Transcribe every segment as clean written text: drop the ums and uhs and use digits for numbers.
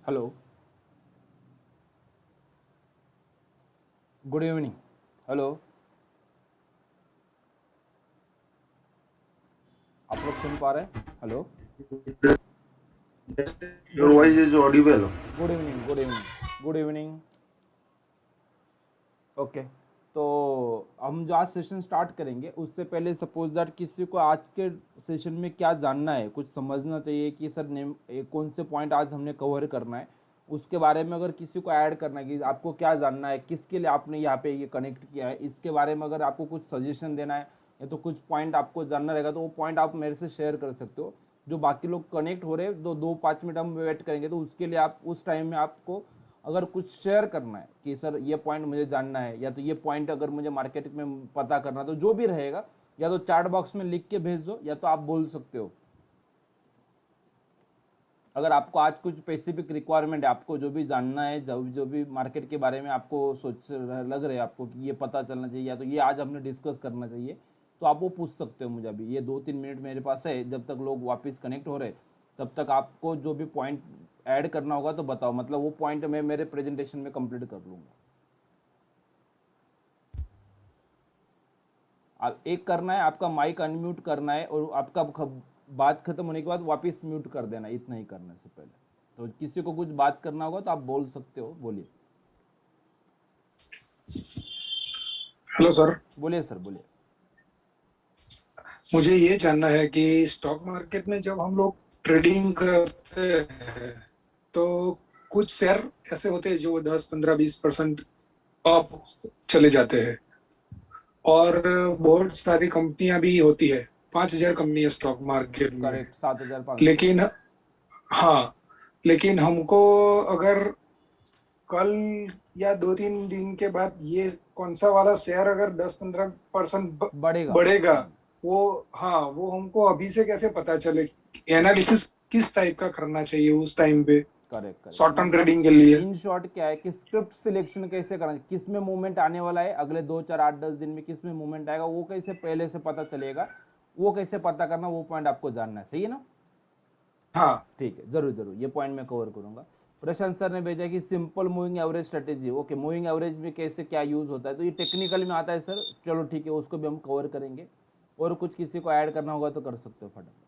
Hello, good evening. Hello, आप लोग सुन पा रहे हैं? Hello, good Your voice evening, is audible. Good evening, good evening, good evening. Okay, तो हम जो आज सेशन स्टार्ट करेंगे उससे पहले सपोज दैट किसी को आज के सेशन में क्या जानना है, कुछ समझना चाहिए कि सर नेम कौन से पॉइंट आज हमने कवर करना है, उसके बारे में अगर किसी को ऐड करना है कि आपको क्या जानना है, किसके लिए आपने यहाँ पे ये कनेक्ट किया है, इसके बारे में अगर आपको कुछ सजेशन देना है या तो कुछ पॉइंट आपको जानना रहेगा तो वो पॉइंट आप मेरे से शेयर कर सकते हो। जो बाकी लोग कनेक्ट हो रहे हैं, 2-5 मिनट हम वेट करेंगे, तो उसके लिए आप उस टाइम में आपको अगर कुछ शेयर करना है कि सर ये पॉइंट मुझे जानना है या तो ये पॉइंट अगर मुझे मार्केट में पता करना है, तो जो भी रहेगा या तो चैट बॉक्स में लिख के भेज दो या तो आप बोल सकते हो। अगर आपको आज कुछ स्पेसिफिक रिक्वायरमेंट है, आपको जो भी जानना है, जो भी मार्केट के बारे में आपको सोच लग रहे हैं आपको कि ये पता चलना चाहिए या तो ये आज हमने डिस्कस करना चाहिए, तो आप वो पूछ सकते हो मुझे। अभी ये 2-3 मिनट मेरे पास है, जब तक लोग वापस कनेक्ट हो रहे तब तक आपको जो भी पॉइंट ऐड करना होगा तो बताओ, मतलब वो पॉइंट मैं मेरे प्रेजेंटेशन में कंप्लीट कर लूँगा। आप एक करना है, आपका माइक अनम्यूट करना है और आपका बात खत्म होने के बाद वापस म्यूट कर देना, इतना ही करने से पहले। तो किसी को कुछ बात करना होगा तो आप बोल सकते हो, बोलिए। Hello sir. बोलिए सर, बोलिए। मुझे ये जानना है कि स्टॉक मार्केट में जब हम लोग ट्रेडिंग करते हैं तो कुछ शेयर ऐसे होते हैं जो 10, 15, 20% अप चले जाते हैं और बहुत सारी कंपनियां भी होती है। 5,000 कंपनी है स्टॉक मार्केट में। करेक्ट, 7,500। लेकिन हाँ, लेकिन हमको अगर कल या 2-3 दिन के बाद ये कौन सा वाला शेयर अगर 10, 15% बढ़ेगा। बढ़ेगा, वो हाँ, वो हमको अभी से कैसे पता चले? एनालिसिस किस टाइप का करना चाहिए उस टाइम पे करेक्ट, करेक्ट, शॉर्ट टर्म मतलब ट्रेडिंग के लिए? इन शॉर्ट क्या है कि स्क्रिप्ट सिलेक्शन कैसे करना है, किस में मूवमेंट आने वाला है अगले 2, 4, 8, 10 दिन में, किस में मूवमेंट आएगा वो कैसे पहले से पता चलेगा, वो कैसे पता करना, वो पॉइंट आपको जानना है, सही है ना? हाँ। ठीक है, जरूर जरूर ये पॉइंट मैं कवर करूंगा। प्रशांत सर ने भेजा कि simple moving average strategy. Okay, moving average में कैसे क्या यूज होता है, तो ये टेक्निकल में आता है सर। चलो ठीक है, उसको भी हम कवर करेंगे। और कुछ किसी को ऐड करना होगा तो कर सकते हो फटाफट।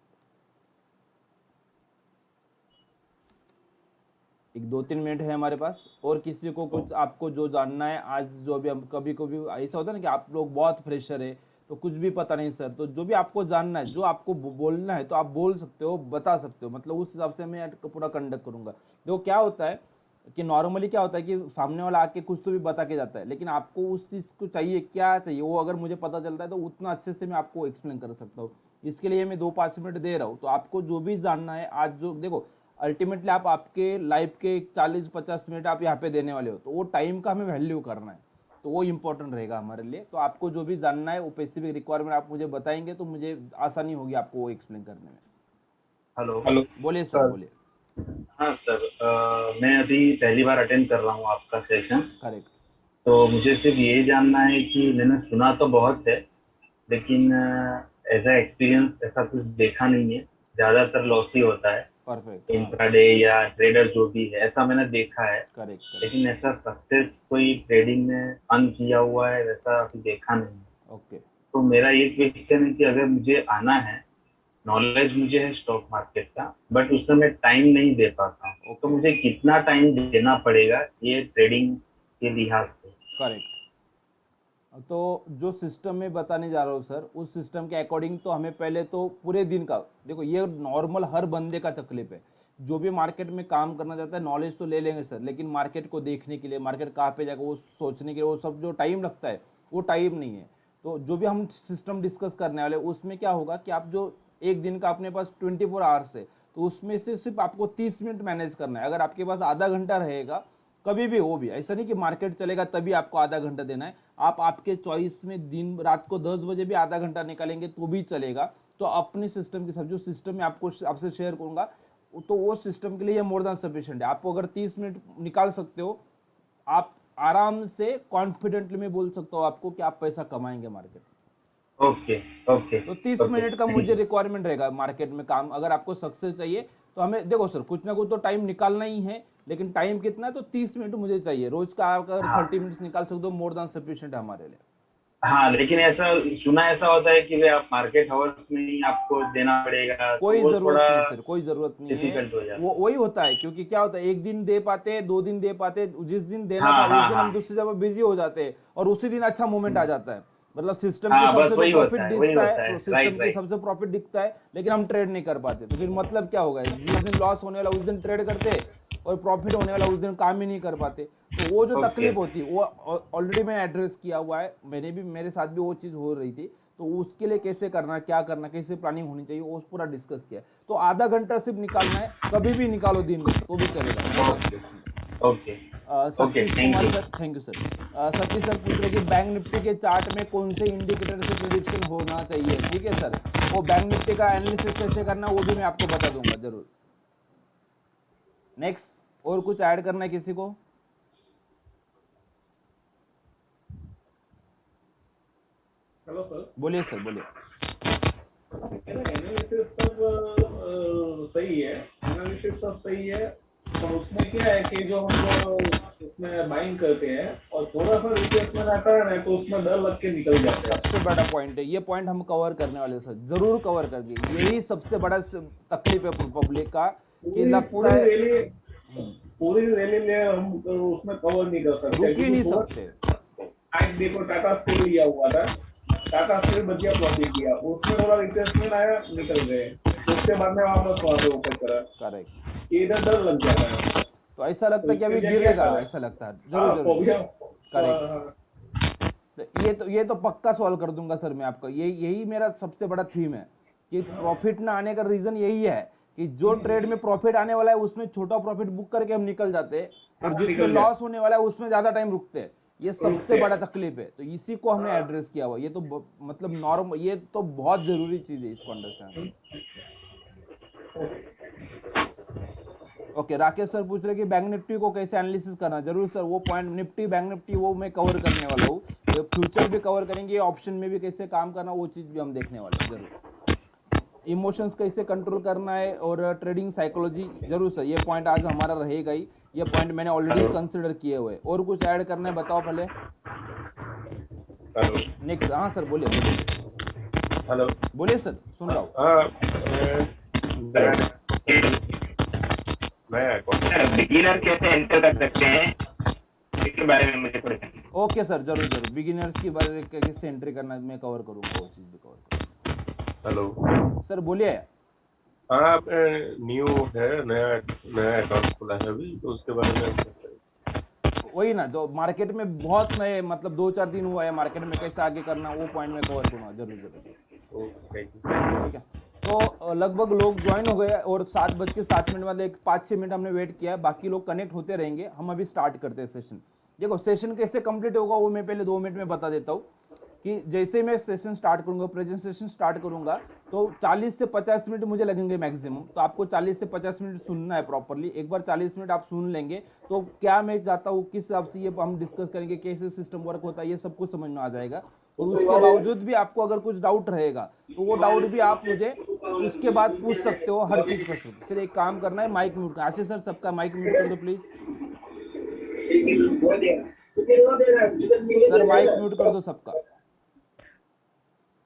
एक 2-3 मिनट है हमारे पास, और किसी को कुछ आपको जो जानना है आज, जो भी हम कभी कभी ऐसा होता है ना कि आप लोग बहुत फ्रेशर है तो कुछ भी पता नहीं सर, तो जो भी आपको जानना है, जो आपको बोलना है तो आप बोल सकते हो, बता सकते हो, मतलब उस हिसाब से मैं पूरा कंडक्ट करूंगा। देखो क्या होता है कि नॉर्मली क्या होता है कि सामने वाला आके कुछ तो भी बता के जाता है, लेकिन आपको उस चीज़ को चाहिए, क्या चाहिए, वो अगर मुझे पता चलता है तो उतना अच्छे से मैं आपको एक्सप्लेन कर सकता हूँ। इसके लिए मैं 2-5 मिनट दे रहा हूँ, तो आपको जो भी जानना है आज, जो देखो अल्टीमेटली आप आपके लाइफ के 40-50 मिनट आप यहाँ पे देने वाले हो, तो वो टाइम का हमें वैल्यू करना है, तो वो इंपॉर्टेंट रहेगा हमारे लिए। तो आपको जो भी जानना है वो स्पेसिफिक रिक्वायरमेंट आप मुझे बताएंगे तो मुझे आसानी होगी आपको वो एक्सप्लेन करने में। हेलो। हेलो बोलिए सर, सर। बोलिए। हाँ सर, मैं अभी पहली बार अटेंड कर रहा हूँ आपका सेशन। करेक्ट। तो मुझे सिर्फ ये जानना है कि मैंने सुना तो बहुत है, लेकिन ऐसा एक्सपीरियंस ऐसा कुछ देखा नहीं है। ज़्यादातर लॉस ही होता है परफेक्ट, हाँ। इंट्राडे या ट्रेडर जो भी है, ऐसा मैंने देखा है। Correct, correct. लेकिन ऐसा सक्सेस कोई ट्रेडिंग में अर्न किया हुआ है वैसा अभी देखा नहीं है। ओके। तो मेरा ये क्वेश्चन है कि अगर मुझे आना है, नॉलेज मुझे है स्टॉक मार्केट का, बट उसमें मैं टाइम नहीं दे पाता हूँ, तो ओके। मुझे कितना टाइम देना पड़ेगा ये ट्रेडिंग के लिहाज से? करेक्ट। तो जो सिस्टम में बताने जा रहा हूँ सर, उस सिस्टम के अकॉर्डिंग तो हमें पहले तो पूरे दिन का, देखो ये नॉर्मल हर बंदे का तकलीफ है, जो भी मार्केट में काम करना चाहता है, नॉलेज तो ले लेंगे सर, लेकिन मार्केट को देखने के लिए, मार्केट कहाँ पे जाएगा वो सोचने के लिए, वो सब जो टाइम लगता है वो टाइम नहीं है। तो जो भी हम सिस्टम डिस्कस करने वाले उसमें क्या होगा कि आप जो एक दिन का अपने पास 24 आवर्स है, तो उसमें से सिर्फ आपको 30 मिनट मैनेज करना है। अगर आपके पास आधा घंटा रहेगा, कभी भी वो भी ऐसा नहीं कि मार्केट चलेगा तभी आपको आधा घंटा देना है, आप आपके चॉइस में दिन रात को 10 बजे भी आधा घंटा निकालेंगे तो भी चलेगा। तो अपने सिस्टम के साथ जो सिस्टम में आपको आपसे शेयर करूंगा, तो वो सिस्टम के लिए मोर देन सफिशिएंट है। आपको अगर 30 मिनट निकाल सकते हो, आप आराम से कॉन्फिडेंटली में बोल सकता हूँ आपको कि आप पैसा कमाएंगे मार्केट। ओके, ओके, तो 30 मिनट का थैंक मुझे यू। रिक्वायरमेंट रहेगा मार्केट में काम, अगर आपको सक्सेस चाहिए तो हमें देखो सर कुछ ना कुछ तो टाइम निकालना ही है। लेकिन टाइम कितना है, तो 30 मिनट मुझे चाहिए रोज का। आप अगर हाँ 30 मिनट्स निकाल सकते हो, मोर देन सफिशिएंट है हमारे लिए। हाँ, लेकिन ऐसा सुना ऐसा होता है कि वे आप मार्केट हाउस में ही आपको देना पड़ेगा, तो कोई वो जरूरत थोड़ा नहीं सर, कोई जरूरत नहीं है। डिफिकल्ट हो जाता वो है। वही होता है, क्योंकि क्या होता है, एक दिन दे पाते हैं, 2 दिन दे पाते हैं, जिस दिन देना था हाँ उस हाँ दिन हाँ हम दूसरी जगह बिजी हो जाते हैं, और उसी दिन अच्छा मोमेंट आ जाता है। मतलब सिस्टम की हाँ, बस सबसे तो वही प्रॉफिट होता है, वही दिखता होता है, है, सिस्टम राइट की राइट। सबसे प्रॉफिट दिखता है, लेकिन हम ट्रेड नहीं कर पाते। तो फिर मतलब क्या होगा, जिस दिन लॉस होने वाला उस दिन ट्रेड करते, और प्रॉफिट होने वाला उस दिन काम ही नहीं कर पाते। तो वो जो ओके। तकलीफ होती है वो ऑलरेडी मैंने एड्रेस किया हुआ है, मैंने भी, मेरे साथ भी वो चीज़ हो रही थी। तो उसके लिए कैसे करना, क्या करना, कैसे प्लानिंग होनी चाहिए, वो पूरा डिस्कस किया है। तो आधा घंटा सिर्फ निकालना है, कभी भी निकालो दिन में तो भी चलेगा, no okay objection. Okay okay, Satish thank Kumar you. Sir, thank you sir. Satish sir पूछ रहे कि बैंक निफ्टी के चार्ट में कौन से इंडिकेटर से प्रिडिक्शन होना चाहिए। ठीक है सर, वो बैंक निफ्टी का एनालिसिस कैसे करना वो भी मैं आपको बता दूंगा जरूर। नेक्स्ट, और कुछ ऐड करना है किसी को? Hello sir. बोलिए सर, बोलिए। मेरा एनालिसिस सब सही है, एनालिसिस सब सही है। और उसमें क्या है कि जो हम उसमें बाइंग करते हैं और थोड़ा सा रिप्लेसमेंट आता है ना, तो उसमें डर लग के निकल जाते सबसे हैं। बड़ा पॉइंट है ये, पॉइंट हम कवर करने वाले सर, जरूर कवर करके। यही सबसे बड़ा तकलीफ है पब्लिक का, कि पूरी लगता पूरी है। रैली हम्म, पूरी रैली ले हम उसमें कवर नहीं कर सकते, रुक ही क्योंकि नहीं थोड़ा सकते। आज देखो टाटा स्टील लिया हुआ था, टाटा स्टील बढ़िया प्रॉफिट किया, उसमें थोड़ा रिप्लेसमेंट आया, निकल गए, उसके बाद में वापस वहां पे ऊपर करा। करेक्ट। ये इधर डर लग जाता है। तो ऐसा लगता तो है कि इसके अभी लिए क्या गिरेगा, करें? ऐसा लगता है, जरूर हाँ, जरूर। फोबिया। करेक्ट। तो ये तो पक्का सॉल्व कर दूंगा सर मैं आपका। यही मेरा सबसे बड़ा थीम है, कि प्रॉफिट ना आने का रीजन यही है, कि जो ट्रेड में प्रॉफिट आने वाला है उसमें छोटा प्रॉफिट बुक करके हम निकल जाते हैं, और हाँ, जिसमें निकल जाए, लॉस होने वाला है उसमें ज्यादा टाइम रुकते हैं। ये सबसे रुकते बड़ा हैं। तकलीफ है, तो इसी को हमने एड्रेस किया हुआ। ये तो मतलब नॉर्मल, ये तो बहुत जरूरी चीज है, इसको अंडरस्टैंड करना। ओके, राकेश सर पूछ रहे कि बैंक निफ्टी को कैसे एनालिसिस करना। जरूर सर, वो पॉइंट निफ्टी, बैंक निफ्टी वो मैं कवर करने वाला हूँ। फ्यूचर भी कवर करेंगे, ऑप्शन में भी कैसे काम करना वो चीज़ भी हम देखने वाले हैं जरूर। इमोशंस कैसे कंट्रोल करना है, और ट्रेडिंग साइकोलॉजी, जरूर सर ये पॉइंट आज हमारा रहेगा ही। ये पॉइंट मैंने ऑलरेडी हेलो कंसिडर किए हुए। और कुछ ऐड करना है, बताओ पहले। हेलो नेक्स्ट, हाँ सर, बोलिए बोलिए हेलो। बोलिए सर, सुन रहा हूँ। हाँ, मैं बिगिनर कैसे एंटर कर सकते हैं, इसके बारे में मुझे थोड़ी जानकारी। ओके सर, जरूर जरूर, बिगिनर्स की बारे में कैसे एंट्री करना है, मैं कवर करूंगा, वो चीज़ भी कवर करूंगा। हेलो। सर बोलिए। हाँ, न्यू है, नया नया अकाउंट खुला है अभी, तो उसके बारे में वही ना, जो मार्केट में बहुत नए, मतलब 2-4 दिन हुआ है, मार्केट में कैसे आगे करना वो पॉइंट में कवर करूंगा जरूर जरूर। ओके। ठीक है। तो लगभग लोग ज्वाइन हो गए, और 7:07 वाले 5-6 मिनट हमने वेट किया है, बाकी लोग कनेक्ट होते रहेंगे। हम अभी स्टार्ट करते हैं सेशन। देखो, सेशन कैसे कंप्लीट होगा वो मैं पहले 2 मिनट में बता देता हूँ, कि जैसे मैं सेशन स्टार्ट करूंगा, प्रेजेंटेशन स्टार्ट करूंगा, तो 40 से 50 मिनट मुझे लगेंगे मैक्सिमम। तो आपको 40 से 50 मिनट सुनना है प्रॉपरली। एक बार 40 मिनट आप सुन लेंगे, तो क्या मैं चाहता हूँ, किस हिसाब से ये हम डिस्कस करेंगे, कैसे सिस्टम वर्क होता है, ये सब कुछ समझ में आ जाएगा। और उसके बावजूद भी आपको अगर कुछ डाउट रहेगा, तो वो डाउट भी आप मुझे उसके बाद पूछ सकते हो, हर चीज कर सकते हो। सिर्फ एक काम करना है, माइक म्यूट कर। आशीष सर, सबका माइक म्यूट कर दो प्लीज। सर माइक म्यूट कर दो सबका।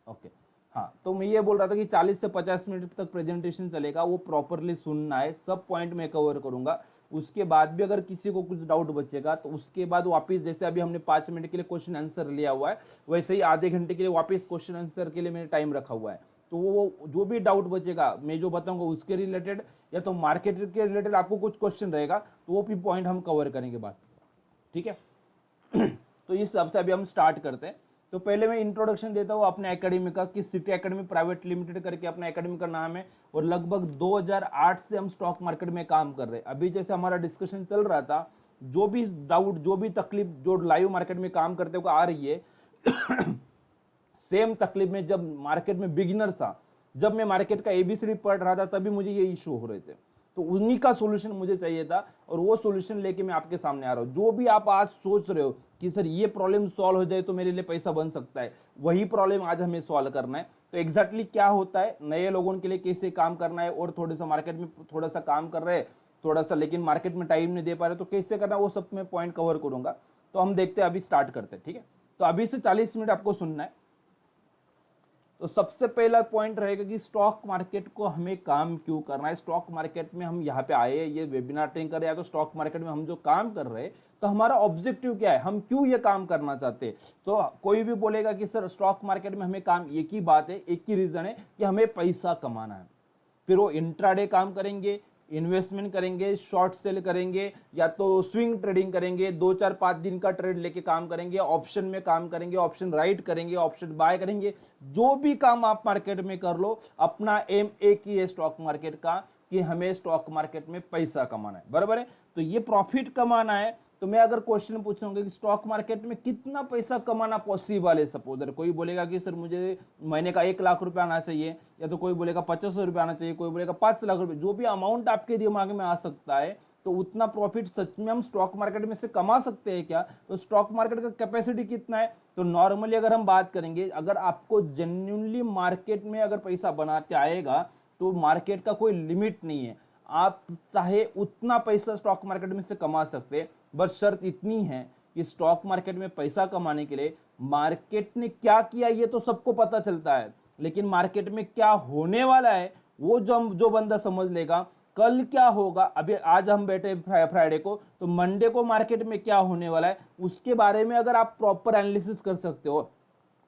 ओके। हाँ, तो मैं ये बोल रहा था कि 40 से 50 मिनट तक प्रेजेंटेशन चलेगा, वो प्रॉपरली सुनना है, सब पॉइंट मैं कवर करूंगा। उसके बाद भी अगर किसी को कुछ डाउट बचेगा, तो उसके बाद वापस, जैसे अभी हमने 5 मिनट के लिए क्वेश्चन आंसर लिया हुआ है, वैसे ही आधे घंटे के लिए वापस क्वेश्चन आंसर के लिए मैंने टाइम रखा हुआ है। तो वो जो भी डाउट बचेगा मैं जो बताऊंगा उसके रिलेटेड, या तो मार्केट के रिलेटेड आपको कुछ क्वेश्चन रहेगा, तो वो भी पॉइंट हम कवर करेंगे बात। ठीक है। तो इस हिसाब से अभी हम स्टार्ट करते हैं। तो पहले मैं इंट्रोडक्शन देता हूँ अपने एकेडमी का, कि सिटी एकेडमी प्राइवेट लिमिटेड करके अपना एकेडमी का नाम है, और लगभग 2008 से हम स्टॉक मार्केट में काम कर रहे हैं। अभी जैसे हमारा डिस्कशन चल रहा था, जो भी डाउट, जो भी तकलीफ जो लाइव मार्केट में काम करते हुए आ रही है, सेम तकलीफ में जब मार्केट में बिगिनर था, जब मैं मार्केट का एबीसीडी पढ़ रहा था, तभी मुझे ये इशू हो रहे थे। तो उन्हीं का सॉल्यूशन मुझे चाहिए था, और वो सॉल्यूशन लेके मैं आपके सामने आ रहा हूँ। जो भी आप आज सोच रहे हो कि सर ये प्रॉब्लम सॉल्व हो जाए तो मेरे लिए पैसा बन सकता है, वही प्रॉब्लम आज हमें सॉल्व करना है। तो एग्जैक्टली क्या होता है, नए लोगों के लिए कैसे काम करना है, और थोड़े सा मार्केट में थोड़ा सा काम कर रहे हैं थोड़ा सा, लेकिन मार्केट में टाइम नहीं दे पा रहे तो कैसे करना वो सब मैं पॉइंट कवर करूंगा। तो हम देखते हैं, अभी स्टार्ट करते हैं, ठीक है। तो अभी से 40 मिनट आपको सुनना है। तो सबसे पहला पॉइंट रहेगा कि स्टॉक मार्केट को हमें काम क्यों करना है, स्टॉक मार्केट में हम यहाँ पे आए, ये वेबिनार अटेंड कर रहे हैं, तो स्टॉक मार्केट में हम जो काम कर रहे हैं तो हमारा ऑब्जेक्टिव क्या है, हम क्यों ये काम करना चाहते हैं। तो कोई भी बोलेगा कि सर स्टॉक मार्केट में हमें काम, एक ही बात है, एक ही रीजन है कि हमें पैसा कमाना है। फिर वो इंट्राडे काम करेंगे, इन्वेस्टमेंट करेंगे, शॉर्ट सेल करेंगे, या तो स्विंग ट्रेडिंग करेंगे, 2 4 5 दिन का ट्रेड लेके काम करेंगे, ऑप्शन में काम करेंगे, ऑप्शन राइट करेंगे, ऑप्शन बाय करेंगे, जो भी काम आप मार्केट में कर लो, अपना एम एक ही है स्टॉक मार्केट का कि हमें स्टॉक मार्केट में पैसा कमाना है, बराबर है। तो ये प्रॉफिट कमाना है। तो मैं अगर क्वेश्चन पूछूंगा कि स्टॉक मार्केट में कितना पैसा कमाना पॉसिबल है, सपोज कोई बोलेगा कि सर मुझे महीने का 1 लाख रुपया आना चाहिए, या तो कोई बोलेगा 2500 रुपया आना चाहिए, कोई बोलेगा 5 लाख रुपए, जो भी अमाउंट आपके दिमाग में आ सकता है, तो उतना प्रॉफिट सच में हम स्टॉक मार्केट में से कमा सकते हैं क्या। तो स्टॉक मार्केट का कैपेसिटी कितना है, तो नॉर्मली अगर हम बात करेंगे, अगर आपको जेन्युइनली मार्केट में अगर पैसा बनाते आएगा तो मार्केट का कोई लिमिट नहीं है, आप चाहे उतना पैसा स्टॉक मार्केट में से कमा सकते हैं। बस शर्त इतनी है कि स्टॉक मार्केट में पैसा कमाने के लिए मार्केट ने क्या किया ये तो सबको पता चलता है, लेकिन मार्केट में क्या होने वाला है वो जो बंदा समझ लेगा, कल क्या होगा, अभी आज हम बैठे फ्राइडे को, तो मंडे को मार्केट में क्या होने वाला है उसके बारे में अगर आप प्रॉपर एनालिसिस कर सकते हो,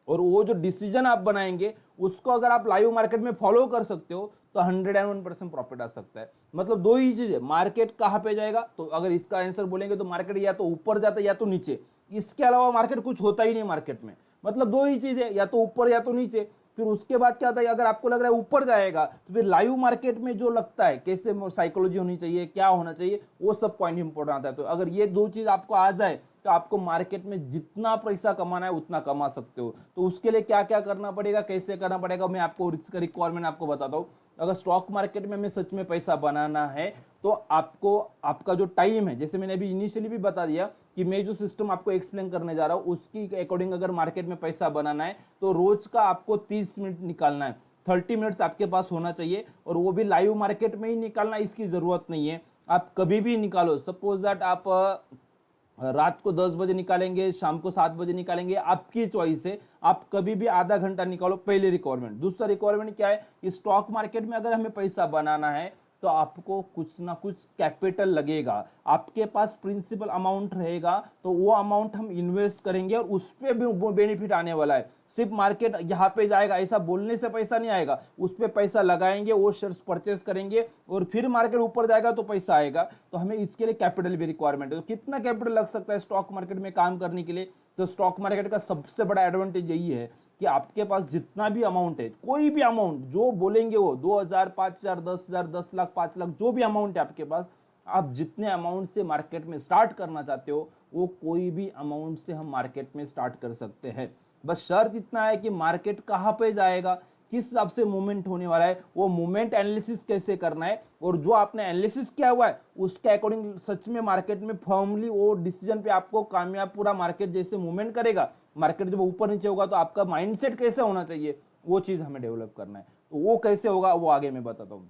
और वो जो डिसीजन आप बनाएंगे उसको अगर आप लाइव मार्केट में फॉलो कर सकते हो, तो 101% प्रॉफिट आ सकता है। मतलब दो ही चीज है, मार्केट कहाँ पे जाएगा, तो अगर इसका आंसर बोलेंगे तो मार्केट या तो ऊपर जाता है या तो नीचे, इसके अलावा मार्केट कुछ होता ही नहीं मार्केट में। मतलब दो ही चीज है, या तो ऊपर या तो नीचे। फिर उसके बाद क्या होता है, अगर आपको लग रहा है ऊपर जाएगा तो फिर लाइव मार्केट में जो लगता है कैसे साइकोलॉजी होनी चाहिए, क्या होना चाहिए, वो सब पॉइंट इंपॉर्टेंट आता है। तो अगर ये दो चीज आपको आ जाए तो आपको मार्केट में जितना पैसा कमाना है उतना कमा सकते हो। तो उसके लिए क्या क्या करना पड़ेगा, कैसे करना पड़ेगा, मैं आपको इसका रिक्वायरमेंट आपको बताता हूँ। अगर स्टॉक मार्केट में हमें सच में पैसा बनाना है तो आपको आपका जो टाइम है, जैसे मैंने अभी इनिशियली भी बता दिया कि मैं जो सिस्टम आपको एक्सप्लेन करने जा रहा हूँ उसकी अकॉर्डिंग अगर मार्केट में पैसा बनाना है तो रोज का आपको 30 मिनट निकालना है, 30 मिनट्स आपके पास होना चाहिए, और वो भी लाइव मार्केट में ही निकालना, इसकी जरूरत नहीं है, आप कभी भी निकालो। सपोज दैट आप रात को 10 बजे निकालेंगे, शाम को 7 बजे निकालेंगे, आपकी चॉइस है, आप कभी भी आधा घंटा निकालो। पहले रिक्वायरमेंट। दूसरा रिक्वायरमेंट क्या है कि स्टॉक मार्केट में अगर हमें पैसा बनाना है तो आपको कुछ ना कुछ कैपिटल लगेगा, आपके पास प्रिंसिपल अमाउंट रहेगा, तो वो अमाउंट हम इन्वेस्ट करेंगे और उस पर भी बेनिफिट आने वाला है। सिर्फ मार्केट यहाँ पे जाएगा ऐसा बोलने से पैसा नहीं आएगा, उस पर पैसा लगाएंगे, वो शेयर्स परचेस करेंगे और फिर मार्केट ऊपर जाएगा तो पैसा आएगा। तो हमें इसके लिए कैपिटल भी रिक्वायरमेंट है। तो कितना कैपिटल लग सकता है स्टॉक मार्केट में काम करने के लिए, तो स्टॉक मार्केट का सबसे बड़ा एडवांटेज यही है कि आपके पास जितना भी अमाउंट है, कोई भी अमाउंट जो बोलेंगे वो 2000, 5000, 10,000, 10 लाख, 5 लाख, जो भी अमाउंट है आपके पास, आप जितने अमाउंट से मार्केट में स्टार्ट करना चाहते हो वो कोई भी अमाउंट से हम मार्केट में स्टार्ट कर सकते हैं। बस शर्त इतना है कि मार्केट कहाँ पे जाएगा, किस हिसाब से मूवमेंट होने वाला है, वो मूवमेंट एनालिसिस कैसे करना है, और जो आपने एनालिसिस किया हुआ है उसके अकॉर्डिंग सच में मार्केट में फर्मली वो डिसीजन पे आपको कामयाब, पूरा मार्केट जैसे मूवमेंट करेगा, मार्केट जब ऊपर नीचे होगा तो आपका माइंडसेट कैसे होना चाहिए, वो चीज हमें डेवलप करना है। तो वो कैसे होगा वो आगे मैं बताता हूँ।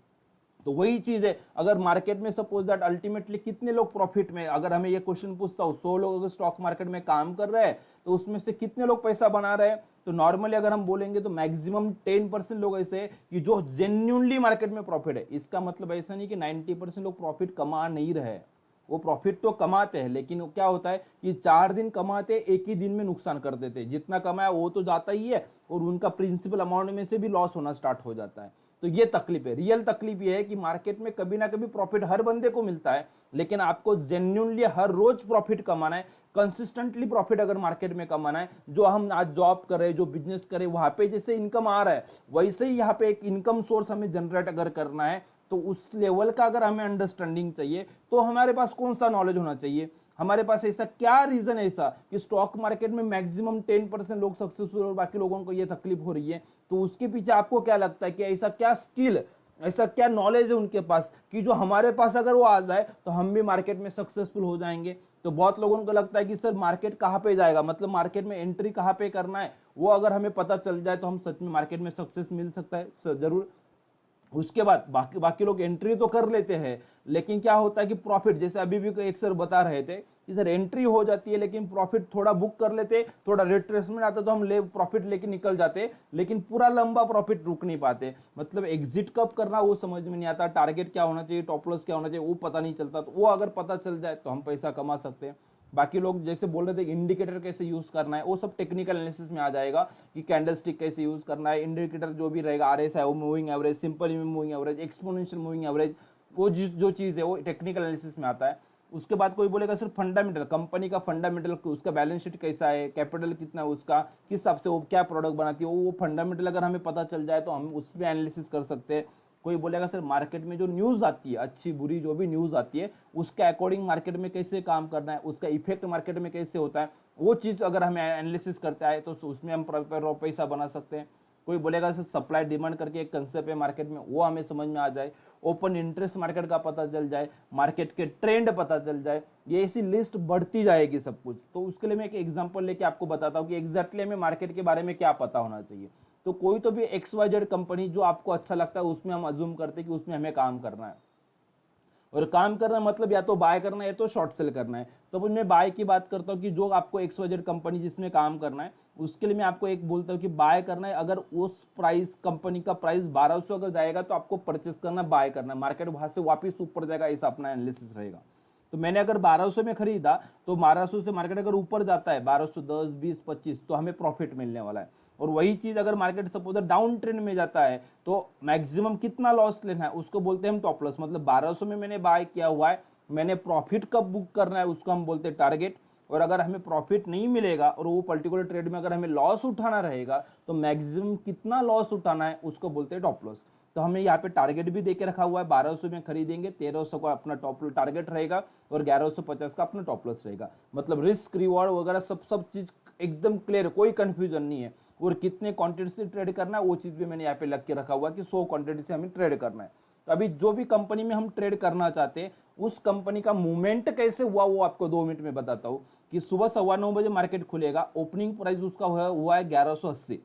तो वही चीज है, अगर मार्केट में सपोज दैट अल्टीमेटली कितने लोग प्रॉफिट में, अगर हमें ये क्वेश्चन पूछता हूँ 100 लोग अगर स्टॉक मार्केट में काम कर रहे हैं तो उसमें से कितने लोग पैसा बना रहे हैं, तो नॉर्मली अगर हम बोलेंगे तो मैक्सिमम 10% लोग ऐसे हैं कि जो जेन्युइनली मार्केट में प्रॉफिट है। इसका मतलब ऐसा नहीं कि 90% लोग प्रॉफिट कमा नहीं रहे, वो प्रॉफिट तो कमाते हैं, लेकिन क्या होता है कि 4 दिन कमाते एक ही दिन में नुकसान कर देते, जितना कमाया वो तो जाता ही है और उनका प्रिंसिपल अमाउंट में से भी लॉस होना स्टार्ट हो जाता है। तो ये तकलीफ है। रियल तकलीफ ये है कि मार्केट में कभी ना कभी प्रॉफिट हर बंदे को मिलता है, लेकिन आपको जेन्युइनली हर रोज प्रॉफिट कमाना है, कंसिस्टेंटली प्रॉफिट अगर मार्केट में कमाना है। जो हम आज जॉब कर रहे हैं, जो बिजनेस कर रहे हैं, वहां पे जैसे इनकम आ रहा है वैसे ही यहाँ पे एक इनकम सोर्स हमें जनरेट अगर करना है, तो उस लेवल का अगर हमें अंडरस्टैंडिंग चाहिए तो हमारे पास कौन सा नॉलेज होना चाहिए, हमारे पास ऐसा क्या रीजन है ऐसा कि स्टॉक मार्केट में मैक्सिमम 10% लोग सक्सेसफुल और बाकी लोगों को ये तकलीफ हो रही है। तो उसके पीछे आपको क्या लगता है कि ऐसा क्या स्किल, ऐसा क्या नॉलेज है उनके पास कि जो हमारे पास अगर वो आ जाए तो हम भी मार्केट में सक्सेसफुल हो जाएंगे। तो बहुत लोगों को लगता है कि सर मार्केट कहाँ पे जाएगा, मतलब मार्केट में एंट्री कहाँ पे करना है, वो अगर हमें पता चल जाए तो हम सच में मार्केट में सक्सेस मिल सकता है। जरूर उसके बाद बाकी बाकी लोग एंट्री तो कर लेते हैं, लेकिन क्या होता है कि प्रॉफिट, जैसे अभी भी एक सर बता रहे थे कि सर एंट्री हो जाती है लेकिन प्रॉफिट थोड़ा बुक कर लेते, थोड़ा रिट्रेसमेंट आता तो हम ले प्रॉफिट लेके निकल जाते, लेकिन पूरा लंबा प्रॉफिट रुक नहीं पाते। मतलब एग्जिट कब करना वो समझ में नहीं आता, टारगेट क्या होना चाहिए, टॉप लॉस क्या होना चाहिए वो पता नहीं चलता। तो वो अगर पता चल जाए तो हम पैसा कमा सकते हैं। बाकी लोग जैसे बोल रहे थे इंडिकेटर कैसे यूज करना है, वो सब टेक्निकल एनालिसिस में आ जाएगा कि कैंडलस्टिक कैसे यूज करना है, इंडिकेटर जो भी रहेगा, आरएसआई, वो moving average, simple moving average, exponential moving average, वो जो चीज़ है वो टेक्निकल एनालिसिस में आता है। उसके बाद कोई बोलेगा सिर्फ फंडामेंटल, कंपनी का फंडामेंटल, उसका बैलेंस शीट कैसा है, कैपिटल कितना है उसका, किस हिसाब से वो क्या प्रोडक्ट बनाती है, वो फंडामेंटल अगर हमें पता चल जाए तो हम उसमें एनालिसिस कर सकते हैं। कोई बोलेगा सर मार्केट में जो न्यूज़ आती है, अच्छी बुरी जो भी न्यूज़ आती है, उसके अकॉर्डिंग मार्केट में कैसे काम करना है, उसका इफेक्ट मार्केट में कैसे होता है, वो चीज़ अगर हमें एनालिसिस करता है तो उसमें हम पैसा बना सकते हैं। कोई बोलेगा सर सप्लाई डिमांड करके एक कंसेप्ट है मार्केट में, वो हमें समझ में आ जाए, ओपन इंटरेस्ट मार्केट का पता चल जाए, मार्केट के ट्रेंड पता चल जाए, ये ऐसी लिस्ट बढ़ती जाएगी सब कुछ। तो उसके लिए मैं एक एग्जांपल लेके आपको बताता हूँ कि एग्जैक्टली हमें मार्केट के बारे में क्या पता होना चाहिए। तो कोई तो भी XYZ कंपनी जो आपको अच्छा लगता है उसमें हम अज्यूम करते हैं कि उसमें हमें काम करना है, और काम करना मतलब या तो बाय करना है या तो शॉर्ट सेल करना है। सपोज मैं बाय की बात करता हूँ कि जो आपको XYZ कंपनी जिसमें काम करना है, उसके लिए मैं आपको एक बोलता हूँ कि बाय करना है, अगर उस प्राइस कंपनी का प्राइस 1200 अगर जाएगा तो आपको परचेस करना, बाय करना है, मार्केट वहां से वापस ऊपर जाएगा, ऐसा अपना एनालिसिस रहेगा। तो मैंने अगर 1200 में खरीदा तो 1200 से मार्केट अगर ऊपर जाता है 1210, 20, 25 तो हमें प्रॉफिट मिलने वाला है। और वही चीज अगर मार्केट सपोज डाउन ट्रेंड में जाता है तो मैक्सिमम कितना लॉस लेना है उसको बोलते हैं हम टॉप लॉस। मतलब 1200 में मैंने बाय किया हुआ है, मैंने प्रॉफिट कब बुक करना है उसको हम बोलते हैं टारगेट। और अगर हमें प्रॉफिट नहीं मिलेगा और वो पर्टिकुलर ट्रेड में अगर हमें लॉस उठाना रहेगा तो मैक्सिमम कितना लॉस उठाना है उसको बोलते हैं टॉप लॉस। तो हमें यहाँ पे टारगेट भी देके रखा हुआ है, 1200 में खरीदेंगे, 1300 का अपना टॉप टारगेट रहेगा और 1150 का अपना टॉप लॉस रहेगा। मतलब रिस्क रिवॉर्ड वगैरह सब चीज एकदम क्लियर, कोई कंफ्यूजन नहीं है। और कितने क्वांटिटी से ट्रेड करना है वो चीज भी मैंने यहाँ पे लग के रखा हुआ है कि 100 क्वांटिटी से हमें ट्रेड करना है। तो अभी जो भी कंपनी में हम ट्रेड करना चाहते हैं उस कंपनी का मूवमेंट कैसे हुआ वो आपको 2 मिनट में बताता हूँ। कि सुबह 9:15 बजे मार्केट खुलेगा, ओपनिंग प्राइस उसका हुआ है 1180,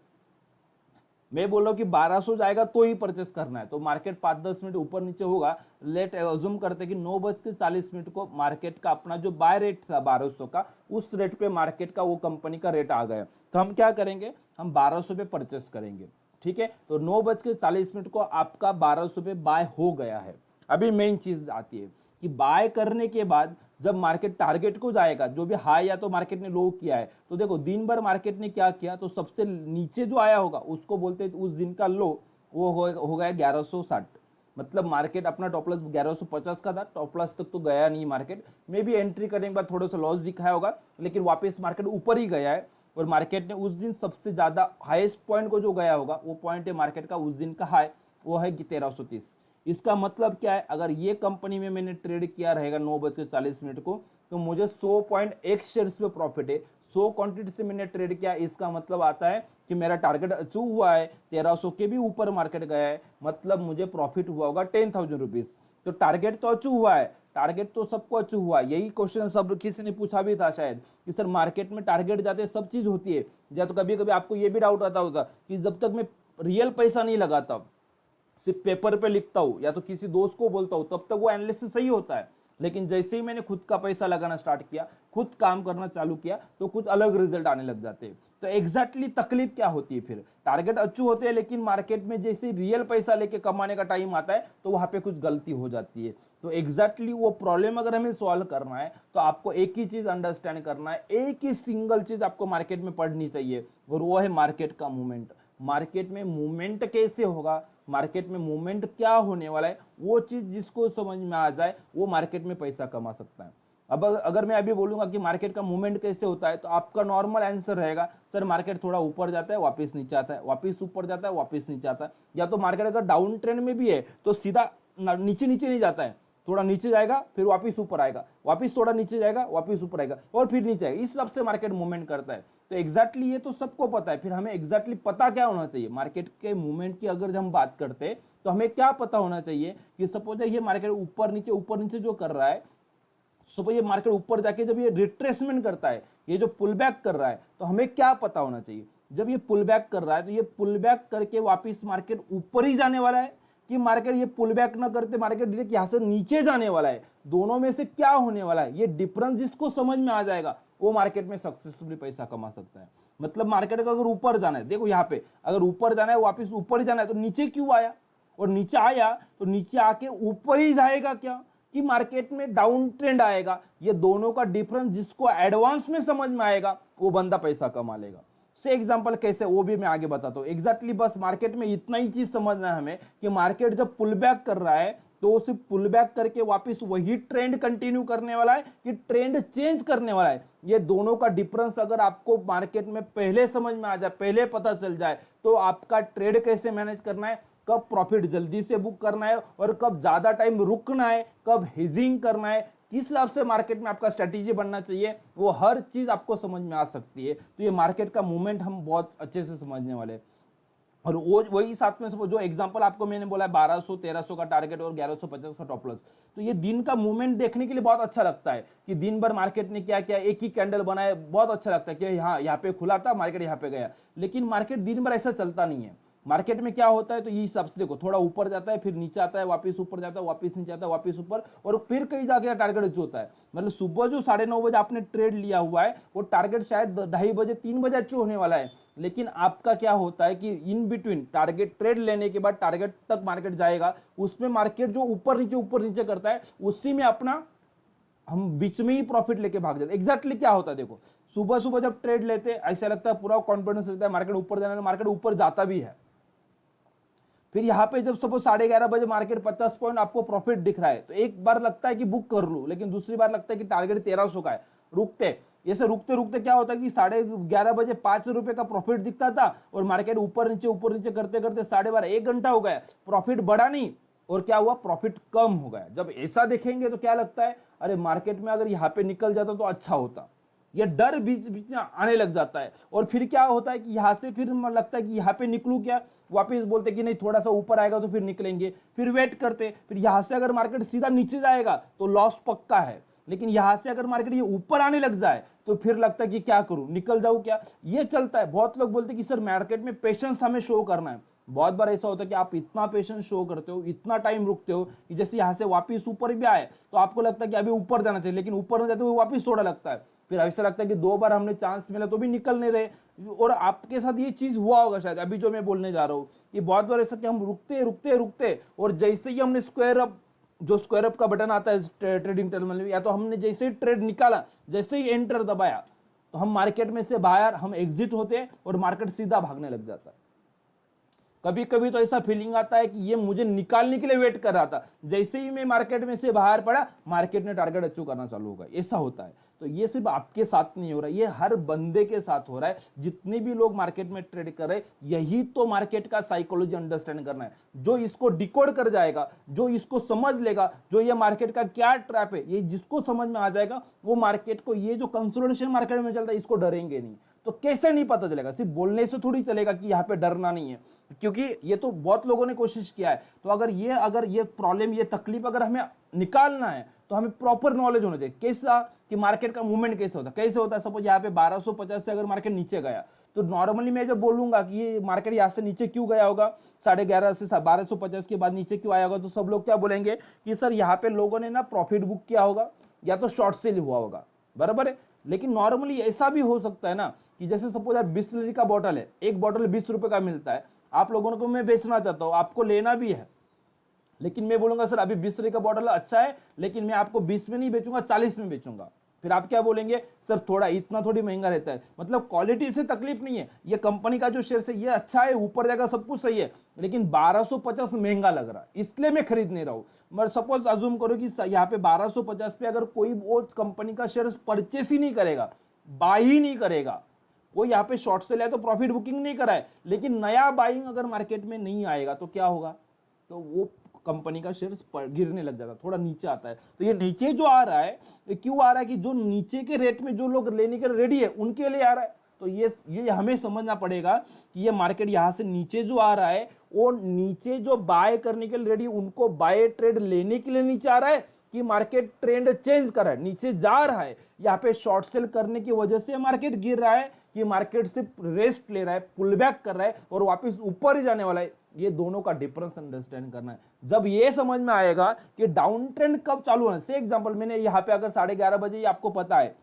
मैं बोल रहा हूँ कि 1200 जाएगा तो ही परचेस करना है। तो मार्केट 5-10 मिनट ऊपर नीचे होगा, लेट अज्यूम करते कि 9:40 को मार्केट का अपना जो बाय रेट था 1200 का, उस रेट पे मार्केट का वो कंपनी का रेट आ गया। तो हम क्या करेंगे, हम 1200 पे परचेस करेंगे। ठीक है, तो 9:40 को आपका 1200 पे बाय हो गया है। अभी मेन चीज आती है कि बाय करने के बाद जब मार्केट टारगेट को जाएगा, जो भी हाई या तो मार्केट ने लो किया है, तो देखो दिन भर मार्केट ने क्या किया, तो सबसे नीचे जो आया होगा उसको बोलते हैं उस दिन का लो, वो हो गया 1160। मतलब मार्केट अपना टॉप लॉस 1150 का था, टॉप लॉस तक तो गया नहीं मार्केट, मे भी एंट्री करने के बाद थोड़ा सा लॉस दिखाया होगा, लेकिन वापस मार्केट ऊपर ही गया है। और मार्केट ने उस दिन सबसे ज्यादा हाईएस्ट पॉइंट को जो गया होगा वो पॉइंट है मार्केट का उस दिन का हाई, वो है 1330। इसका मतलब क्या है, अगर ये कंपनी में मैंने ट्रेड किया रहेगा 9:40 को, तो मुझे 100.1 शेयर्स पे प्रॉफिट है। 100 क्वांटिटी से मैंने ट्रेड किया, इसका मतलब आता है कि मेरा टारगेट अचीव हुआ है, 1300 के भी ऊपर मार्केट गया है, मतलब मुझे प्रॉफिट हुआ होगा 10,000 रुपीज। तो टारगेट तो अचीव हुआ है, टारगेट तो सबको अचीव हुआ। यही क्वेश्चन सब किसी ने पूछा भी था शायद कि सर मार्केट में टारगेट जाते सब चीज होती है, या तो कभी कभी आपको ये भी डाउट आता होता कि जब तक मैं रियल पैसा नहीं लगाता, सिर्फ पेपर पे लिखता हूँ या तो किसी दोस्त को बोलता हूँ, तब तक वो एनालिसिस सही होता है। लेकिन जैसे ही मैंने खुद का पैसा लगाना स्टार्ट किया, खुद काम करना चालू किया, तो कुछ अलग रिजल्ट आने लग जाते हैं। तो एग्जैक्टली तकलीफ क्या होती है, फिर टारगेट अचीव होते हैं लेकिन मार्केट में जैसे रियल पैसा लेके कमाने का टाइम आता है तो वहां पे कुछ गलती हो जाती है। तो एग्जैक्टली वो प्रॉब्लम अगर हमें सॉल्व करना है तो आपको एक ही चीज अंडरस्टैंड करना है, एक ही सिंगल चीज आपको मार्केट में पढ़नी चाहिए, और वो है मार्केट का मूवमेंट। मार्केट में मूवमेंट कैसे होगा, मार्केट में मूवमेंट क्या होने वाला है, वो चीज जिसको समझ में आ जाए वो मार्केट में पैसा कमा सकता है। अब अगर मैं अभी बोलूंगा कि मार्केट का मूवमेंट कैसे होता है, तो आपका नॉर्मल आंसर रहेगा सर मार्केट थोड़ा ऊपर जाता है वापस नीचे आता है, वापस ऊपर जाता है वापस नीचे आता है। या तो मार्केट अगर डाउन ट्रेंड में भी है तो सीधा नीचे नीचे नहीं जाता है, थोड़ा नीचे जाएगा फिर वापस ऊपर आएगा, वापस थोड़ा नीचे जाएगा वापस ऊपर आएगा और फिर नीचे आएगा। इस हिसाब से मार्केट मूवमेंट करता है। तो एग्जैक्टली ये तो सबको पता है, फिर हमें एग्जैक्टली पता क्या होना चाहिए मार्केट के मूवमेंट की। अगर हम बात करते हैं तो हमें क्या पता होना चाहिए कि सपोज ये मार्केट ऊपर नीचे जो कर रहा है, सपोज ये मार्केट ऊपर जाके जब ये रिट्रेसमेंट करता है, ये जो पुल बैक कर रहा है, तो हमें क्या पता होना चाहिए, जब ये पुल बैक कर रहा है तो ये पुल बैक करके वापस मार्केट ऊपर ही जाने वाला है, कि मार्केट ये पुल बैक ना करते मार्केट डायरेक्ट यहाँ से नीचे जाने वाला है, दोनों में से क्या होने वाला है, ये डिफरेंस जिसको समझ में आ जाएगा वो मार्केट में सक्सेसफुली पैसा कमा सकता है। मतलब मार्केट का अगर ऊपर जाना है, देखो यहाँ पे अगर ऊपर जाना है वापस ऊपर ही जाना है तो नीचे क्यों आया, और नीचे आया तो नीचे आके ऊपर ही जाएगा क्या, कि मार्केट में डाउन ट्रेंड आएगा। ये दोनों का डिफरेंस जिसको एडवांस में समझ में आएगा वो बंदा पैसा कमा लेगा। से एग्जांपल कैसे वो भी मैं आगे बताता हूँ। एग्जैक्टली बस मार्केट में इतना ही चीज समझना है हमें कि मार्केट जब पुल बैक कर रहा है तो उसे पुल बैक करके वापस वही ट्रेंड कंटिन्यू करने वाला है कि ट्रेंड चेंज करने वाला है। ये दोनों का डिफरेंस अगर आपको मार्केट में पहले समझ में आ जाए, पहले पता चल जाए, तो आपका ट्रेड कैसे मैनेज करना है, कब प्रॉफिट जल्दी से बुक करना है और कब ज्यादा टाइम रुकना है, कब हेजिंग करना है, किस हिसाब से मार्केट में आपका स्ट्रेटेजी बनना चाहिए, वो हर चीज आपको समझ में आ सकती है। तो ये मार्केट का मूवमेंट हम बहुत अच्छे से समझने वाले हैं। और वो वही साथ में जो एग्जांपल आपको मैंने बोला है 1200 1300 का टारगेट और 1150 का टॉप लॉस, तो ये दिन का मूवमेंट देखने के लिए बहुत अच्छा लगता है कि दिन भर मार्केट ने क्या किया, एक ही कैंडल बनाया, बहुत अच्छा लगता है कि यहाँ पे खुला था मार्केट यहाँ पे गया। लेकिन मार्केट दिन भर ऐसा चलता नहीं है। मार्केट में क्या होता है तो ये हिसाब से देखो, थोड़ा ऊपर जाता है फिर नीचे आता है, वापस ऊपर जाता है वापस नीचे आता है वापस ऊपर, और फिर कहीं जाके टारगेट अचीव होता है। मतलब सुबह जो 9:30 बजे आपने ट्रेड लिया हुआ है वो टारगेट शायद 2:30 बजे 3 बजे अचीव होने वाला है। लेकिन आपका क्या होता है कि इन बिटवीन टारगेट ट्रेड लेने के बाद टारगेट तक मार्केट जाएगा, उसमें मार्केट जो ऊपर नीचे करता है उसी में अपना हम बीच में ही प्रॉफिट लेके भाग जाते हैं। एग्जैक्टली क्या होता है देखो, सुबह सुबह जब ट्रेड लेते हैं ऐसा लगता है पूरा कॉन्फिडेंस रहता है मार्केट ऊपर जाने, मार्केट ऊपर जाता भी है। फिर यहाँ पे जब सपोज 11:30 बजे मार्केट 50 पॉइंट आपको प्रॉफिट दिख रहा है तो एक बार लगता है कि बुक कर लूं, लेकिन दूसरी बार लगता है कि टारगेट 1300 का है, रुकते ऐसे रुकते रुकते क्या होता है कि 11:30 बजे 5 रुपए का प्रॉफिट दिखता था और मार्केट ऊपर नीचे करते करते 12:30 1 घंटा हो गया, प्रॉफिट बढ़ा नहीं और क्या हुआ, प्रॉफिट कम हो गया। जब ऐसा देखेंगे तो क्या लगता है, अरे मार्केट में अगर यहाँ पे निकल जाता तो अच्छा होता, ये डर बीच बीच में आने लग जाता है। और फिर क्या होता है कि यहाँ से फिर लगता है कि यहाँ पे निकलूं क्या, वापस बोलते कि नहीं थोड़ा सा ऊपर आएगा तो फिर निकलेंगे, फिर वेट करते, फिर यहाँ से अगर मार्केट सीधा नीचे जाएगा तो लॉस पक्का है। लेकिन यहाँ से अगर मार्केट ये ऊपर आने लग जाए तो फिर लगता है कि क्या करूं, निकल जाऊं क्या, ये चलता है। बहुत लोग बोलते हैं कि सर मार्केट में पेशेंस हमें शो करना है। बहुत बार ऐसा होता है कि आप इतना पेशेंस शो करते हो, इतना टाइम रुकते हो कि जैसे यहाँ से वापस ऊपर भी आए तो आपको लगता है कि अभी ऊपर जाना चाहिए, लेकिन ऊपर न जाते हुए वापस थोड़ा लगता है, फिर ऐसा लगता है कि 2 बार हमने चांस मिला तो भी निकल नहीं रहे। और आपके साथ ये चीज हुआ होगा शायद अभी जो मैं बोलने जा रहा हूँ, कि बहुत बार ऐसा कि हम रुकते और जैसे ही हमने स्क्वायर अप का बटन आता है ट्रेडिंग टर्मिनल में, या तो हमने जैसे ही ट्रेड निकाला, जैसे ही एंटर दबाया तो हम मार्केट में से बाहर हम एग्जिट होते और मार्केट सीधा भागने लग जाता है। कभी कभी तो ऐसा फीलिंग आता है कि ये मुझे निकालने के लिए वेट कर रहा था, जैसे ही मैं मार्केट में से बाहर पड़ा मार्केट ने टारगेट अचीव करना चालू होगा, ऐसा होता है। तो ये सिर्फ आपके साथ नहीं हो रहा है, ये हर बंदे के साथ हो रहा है। जितने भी लोग मार्केट में ट्रेड कर रहे हैं, यही तो मार्केट का साइकोलॉजी अंडरस्टैंड करना है। जो इसको डिकोड कर जाएगा, जो इसको समझ लेगा, जो ये मार्केट का क्या ट्रैप है ये जिसको समझ में आ जाएगा, वो मार्केट को, ये जो कंसोलिडेशन मार्केट में चलता है इसको डरेंगे नहीं। तो कैसे नहीं पता चलेगा, सिर्फ बोलने से थोड़ी चलेगा कि यहाँ पे डरना नहीं है, क्योंकि ये तो बहुत लोगों ने कोशिश किया है। तो अगर ये प्रॉब्लम, ये तकलीफ अगर हमें निकालना है तो हमें प्रॉपर नॉलेज होना चाहिए। कैसा कि मार्केट का मूवमेंट कैसे होता है। सपोज यहाँ पे 1250 से अगर मार्केट नीचे गया तो नॉर्मली मैं जब बोलूंगा कि ये मार्केट यहाँ से नीचे क्यों गया होगा, 11:30 से 1250 के बाद नीचे क्यों आया होगा, तो सब लोग क्या बोलेंगे कि सर यहाँ पे लोगों ने ना प्रॉफिट बुक किया होगा या तो शॉर्ट सेल हुआ होगा, बराबर है। लेकिन नॉर्मली ऐसा भी हो सकता है ना कि जैसे सपोज यार बिस्लरी का बॉटल है, एक बॉटल 20 रुपए का मिलता है, आप लोगों को मैं बेचना चाहता हूँ, आपको लेना भी है, लेकिन मैं बोलूंगा सर अभी बिस्लरी का बॉटल अच्छा है लेकिन मैं आपको 20 में नहीं बेचूंगा, 40 में बेचूंगा। फिर आप क्या बोलेंगे, सर थोड़ा इतना थोड़ी महंगा रहता है। मतलब क्वालिटी से तकलीफ नहीं है, ये कंपनी का जो शेयर है ये अच्छा है, ऊपर जाएगा, सब कुछ सही है, लेकिन 1250 महंगा लग रहा है इसलिए मैं खरीद नहीं रहा हूँ। मैं सपोज अज्यूम करो कि यहाँ पे 1250 पे अगर कोई वो कंपनी का शेयर परचेस ही नहीं करेगा, बाय ही नहीं करेगा, कोई यहाँ पे शॉर्ट सेल है तो प्रॉफिट बुकिंग नहीं करा है, लेकिन नया बाइंग अगर मार्केट में नहीं आएगा तो क्या होगा, तो वो कंपनी का शेयर गिरने लग जाता है, थोड़ा नीचे आता है। तो ये नीचे जो आ रहा है ये क्यों आ रहा है कि जो नीचे के रेट में जो लोग लेने के रेडी है उनके लिए आ रहा है। तो ये हमें समझना पड़ेगा कि ये मार्केट यहाँ से नीचे जो आ रहा है वो नीचे जो बाय करने के लिए रेडी, उनको बाय ट्रेड लेने के लिए नीचे आ रहा है कि मार्केट ट्रेंड चेंज कर रहा है, नीचे जा रहा है, यहाँ पे शॉर्ट सेल करने की वजह से मार्केट गिर रहा है, कि मार्केट सिर्फ रेस्ट ले रहा है, पुल बैक कर रहा है और वापस ऊपर ही जाने वाला है, ये दोनों का डिफरेंस अंडरस्टैंड करना है। जब ये समझ में आएगा कि डाउन ट्रेंड कब चालू होना है, से एग्जांपल मैंने यहाँ पे अगर 11:30 बजे ये आपको पता है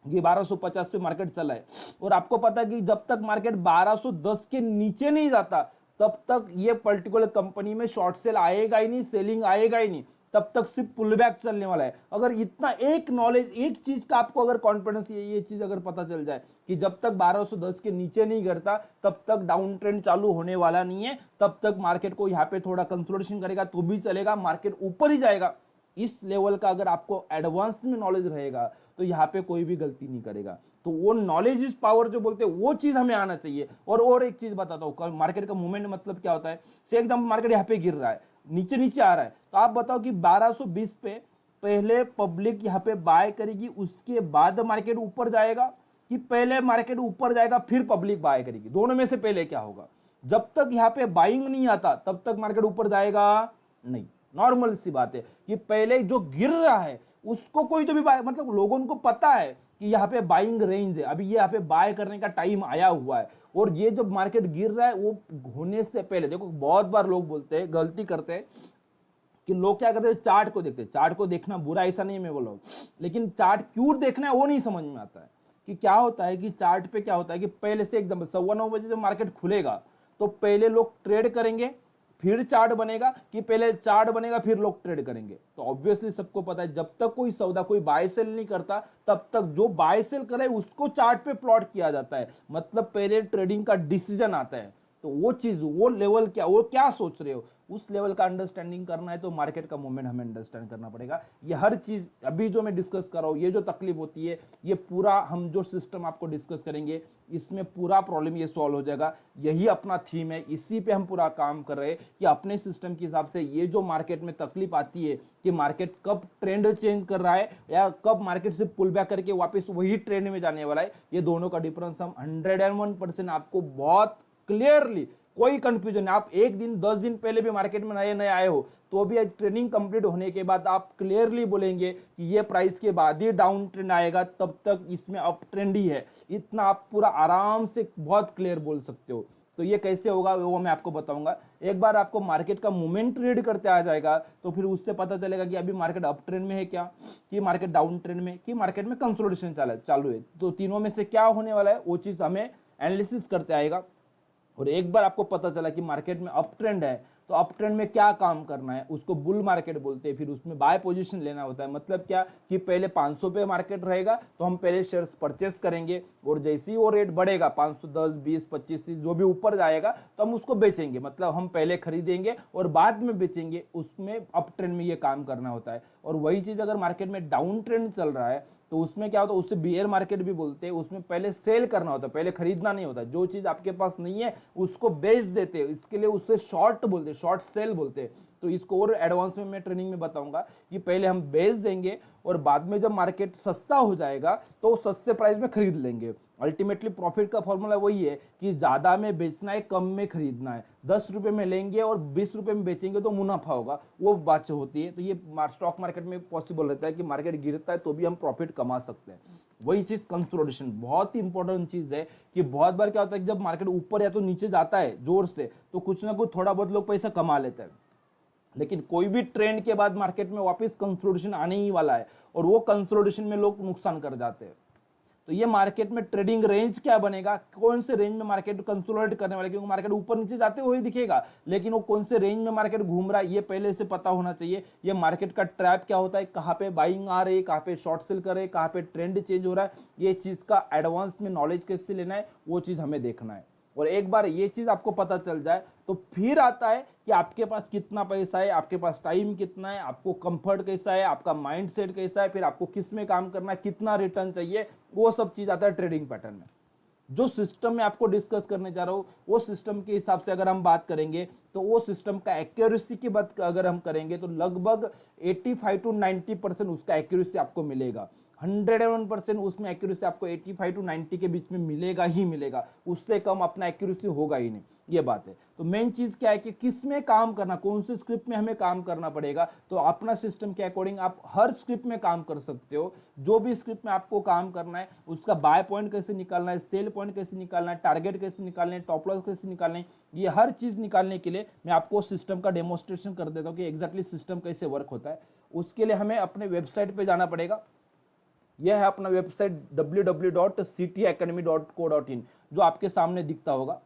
कि 1250 पे मार्केट चला है और आपको पता है कि जब तक मार्केट 1210 के नीचे नहीं जाता तब तक ये पर्टिकुलर कंपनी में शॉर्ट सेल आएगा ही नहीं, सेलिंग आएगा ही नहीं, तब तक सिर्फ पुल बैक चलने वाला है। अगर इतना एक नॉलेज, एक चीज का आपको अगर कॉन्फिडेंस, ये चीज अगर पता चल जाए कि जब तक 1210 के नीचे नहीं गिरता तब तक डाउन ट्रेंड चालू होने वाला नहीं है, तब तक मार्केट को यहाँ पे थोड़ा कंसोलिडेशन करेगा तो भी चलेगा, मार्केट ऊपर ही जाएगा। इस लेवल का अगर आपको एडवांस में नॉलेज रहेगा तो यहाँ पे कोई भी गलती नहीं करेगा। तो वो नॉलेज इज पावर जो बोलते हैं वो चीज हमें आना चाहिए। और एक चीज बताता हूँ, मार्केट का मूवमेंट मतलब क्या होता है। से एकदम मार्केट यहाँ पे गिर रहा है, नीचे नीचे आ रहा है, तो आप बताओ कि 1220 पे पहले पब्लिक यहाँ पे बाय करेगी, उसके बाद मार्केट ऊपर जाएगा, कि पहले मार्केट ऊपर जाएगा फिर पब्लिक बाय करेगी? दोनों में से पहले क्या होगा? जब तक यहाँ पे बाइंग नहीं आता तब तक मार्केट ऊपर जाएगा नहीं। नॉर्मल सी बात है कि पहले जो गिर रहा है उसको कोई तो भी बाय, मतलब लोगों को पता है कि यहाँ पे बाइंग रेंज है, अभी ये यहाँ पे बाय करने का टाइम आया हुआ है। और ये जब मार्केट गिर रहा है वो होने से पहले, देखो बहुत बार लोग बोलते हैं, गलती करते हैं कि लोग क्या करते हैं, चार्ट को देखते हैं। चार्ट को देखना बुरा ऐसा नहीं मैं बोल रहा हूँ, लेकिन चार्ट क्यों देखना है वो नहीं समझ में आता है। कि क्या होता है कि चार्ट पे क्या होता है कि पहले से एकदम 9:15 बजे जब मार्केट खुलेगा तो पहले लोग ट्रेड करेंगे, फिर चार्ट बनेगा, कि पहले चार्ट बनेगा फिर लोग ट्रेड करेंगे। तो ऑब्वियसली सबको पता है जब तक कोई सौदा, कोई बाय सेल नहीं करता तब तक जो बाय सेल करे उसको चार्ट पे प्लॉट किया जाता है, मतलब पहले ट्रेडिंग का डिसीजन आता है। तो वो चीज, वो लेवल क्या, वो क्या सोच रहे हो, उस लेवल का अंडरस्टैंडिंग करना है तो मार्केट का मूवमेंट हमें अंडरस्टैंड करना पड़ेगा। ये हर चीज अभी जो मैं डिस्कस कर रहा हूँ, ये जो तकलीफ होती है, ये पूरा हम जो सिस्टम आपको डिस्कस करेंगे इसमें पूरा प्रॉब्लम ये सॉल्व हो जाएगा। यही अपना थीम है, इसी पे हम पूरा काम कर रहे हैं कि अपने सिस्टम के हिसाब से ये जो मार्केट में तकलीफ आती है कि मार्केट कब ट्रेंड चेंज कर रहा है या कब मार्केट से पुल बैक करके वापस वही ट्रेंड में जाने वाला है, ये दोनों का डिफरेंस हम 101% आपको बहुत क्लियरली, कोई कंफ्यूजन, आप एक दिन 10 दिन पहले भी मार्केट में नए नए आए हो तो भी ट्रेनिंग कंप्लीट होने के बाद आप क्लियरली बोलेंगे कि ये प्राइस के बाद ही डाउन ट्रेंड आएगा, तब तक इसमें अप ट्रेंड ही है। इतना आप पूरा आराम से बहुत क्लियर बोल सकते हो। तो ये कैसे होगा वो मैं आपको बताऊंगा। एक बार आपको मार्केट का मूवमेंट रीड करते आ जाएगा तो फिर उससे पता चलेगा कि अभी मार्केट अप ट्रेंड में है क्या, कि मार्केट डाउन ट्रेंड में, कि मार्केट में कंसोलिडेशन चालू है। तो तीनों में से क्या होने वाला है वो चीज हमें एनालिसिस करते आएगा। और एक बार आपको पता चला कि मार्केट में अप ट्रेंड है तो अप ट्रेंड में क्या काम करना है, उसको बुल मार्केट बोलते हैं। फिर उसमें बाय पोजीशन लेना होता है, मतलब क्या कि पहले 500 पे मार्केट रहेगा तो हम पहले शेयर्स परचेस करेंगे और जैसे ही वो रेट बढ़ेगा 510, 20, 25, 30 जो भी ऊपर जाएगा तो हम उसको बेचेंगे, मतलब हम पहले खरीदेंगे और बाद में बेचेंगे। उसमें अप ट्रेंड में ये काम करना होता है। और वही चीज अगर मार्केट में डाउन ट्रेंड चल रहा है तो उसमें क्या होता है, उससे बियर मार्केट भी बोलते हैं, उसमें पहले सेल करना होता है, पहले खरीदना नहीं होता। जो चीज आपके पास नहीं है उसको बेच देते हैं, इसके लिए उससे शॉर्ट बोलते हैं, शॉर्ट सेल बोलते हैं। तो इसको और एडवांस में मैं ट्रेनिंग में बताऊंगा कि पहले हम बेच देंगे और बाद में जब मार्केट सस्ता हो जाएगा तो सस्ते प्राइस में खरीद लेंगे। अल्टीमेटली प्रॉफिट का फॉर्मूला वही है कि ज्यादा में बेचना है, कम में खरीदना है। 10 रुपए में लेंगे और 20 रुपए में बेचेंगे तो मुनाफा होगा, वो बात होती है। तो ये स्टॉक मार्केट में पॉसिबल रहता है कि मार्केट गिरता है तो भी हम प्रॉफिट कमा सकते हैं। वही चीज कंसोलिडेशन बहुत ही इंपॉर्टेंट चीज है कि बहुत बार क्या होता है कि जब मार्केट ऊपर या तो नीचे जाता है जोर से तो कुछ ना कुछ थोड़ा बहुत लोग पैसा कमा लेते हैं, लेकिन कोई भी ट्रेंड के बाद मार्केट में वापस कंसोलिडेशन आने ही वाला है और वो कंसोलिडेशन में लोग नुकसान कर जाते हैं। तो ये मार्केट में ट्रेडिंग रेंज क्या बनेगा, कौन से रेंज में मार्केट कंसोलिडेट करने वाले, क्योंकि मार्केट ऊपर नीचे जाते हुए दिखेगा लेकिन वो कौन से रेंज में मार्केट घूम रहा है ये पहले से पता होना चाहिए। ये मार्केट का ट्रैप क्या होता है, कहाँ पे बाइंग आ रही है, कहाँ पे शॉर्ट सेल कर रहे हैं, कहाँ पे ट्रेंड चेंज हो रहा है, ये चीज का एडवांस में नॉलेज कैसे लेना है वो चीज हमें देखना है। और एक बार ये चीज आपको पता चल जाए तो फिर आता है कि आपके पास कितना पैसा है, आपके पास टाइम कितना है, आपको कंफर्ट कैसा है, आपका माइंड सेट कैसा है, फिर आपको किस में काम करना है, कितना रिटर्न चाहिए, वो सब चीज आता है ट्रेडिंग पैटर्न में। जो सिस्टम में आपको डिस्कस करने जा रहा हूं वो सिस्टम के हिसाब से अगर हम बात करेंगे तो वो सिस्टम का एक्यूरेसी की बात अगर हम करेंगे तो लगभग 85 to 90% उसका एक्यूरेसी आपको मिलेगा। 101% उसमें एक्यूरेसी आपको 85 टू 90 के बीच में मिलेगा ही मिलेगा, उससे कम अपना एक्यूरेसी होगा ही नहीं, ये बात है। तो मेन चीज क्या है कि किस में काम करना, कौन से स्क्रिप्ट में हमें काम करना पड़ेगा, तो अपना सिस्टम के अकॉर्डिंग आप हर स्क्रिप्ट में काम कर सकते हो। जो भी स्क्रिप्ट में आपको काम करना है, उसका बाय पॉइंट कैसे निकालना है, सेल पॉइंट कैसे निकालना है, टारगेट कैसे निकालना है, टॉप लॉस कैसे निकालना है, ये हर चीज निकालने के लिए मैं आपको सिस्टम का डेमोन्स्ट्रेशन कर देता हूँ कि एग्जैक्टली सिस्टम कैसे वर्क होता है। उसके लिए हमें अपने वेबसाइट पे जाना पड़ेगा। यह है अपना वेबसाइट www.ctacademy.co.in, जो आपके सामने दिखता होगा,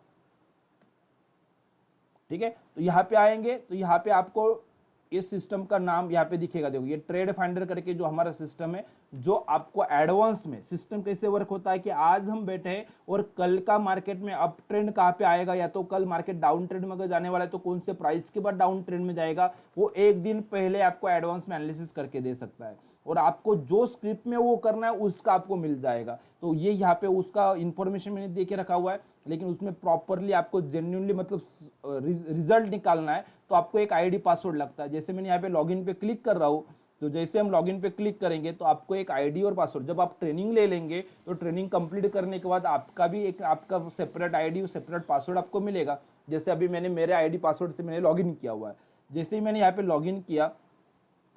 ठीक है। तो यहाँ पे आएंगे तो यहाँ पे आपको इस सिस्टम का नाम यहाँ पे दिखेगा, देखो ये ट्रेड फाइंडर करके जो हमारा सिस्टम है, जो आपको एडवांस में सिस्टम कैसे वर्क होता है कि आज हम बैठे हैं और कल का मार्केट में अप ट्रेंड कहाँ पे आएगा, या तो कल मार्केट डाउन ट्रेंड में अगर जाने वाला है तो कौन से प्राइस के बाद डाउन ट्रेंड में जाएगा, वो एक दिन पहले आपको एडवांस में एनालिसिस करके दे सकता है। और आपको जो स्क्रिप्ट में वो करना है उसका आपको मिल जाएगा। तो ये यहाँ पे उसका इंफॉर्मेशन मैंने दे के रखा हुआ है, लेकिन उसमें प्रॉपरली आपको जेन्युइनली मतलब रिजल्ट निकालना है तो आपको एक आईडी पासवर्ड लगता है। जैसे मैंने यहाँ पे लॉगिन पे क्लिक कर रहा हूँ, तो जैसे हम लॉगिन पे क्लिक करेंगे तो आपको एक आईडी और पासवर्ड, जब आप ट्रेनिंग ले लेंगे तो ट्रेनिंग कंप्लीट करने के बाद आपका भी एक आपका सेपरेट आईडी और सेपरेट पासवर्ड आपको मिलेगा। जैसे अभी मैंने मेरे आईडी पासवर्ड से मैंने लॉगिन किया हुआ है। जैसे ही मैंने यहाँ पे लॉगिन किया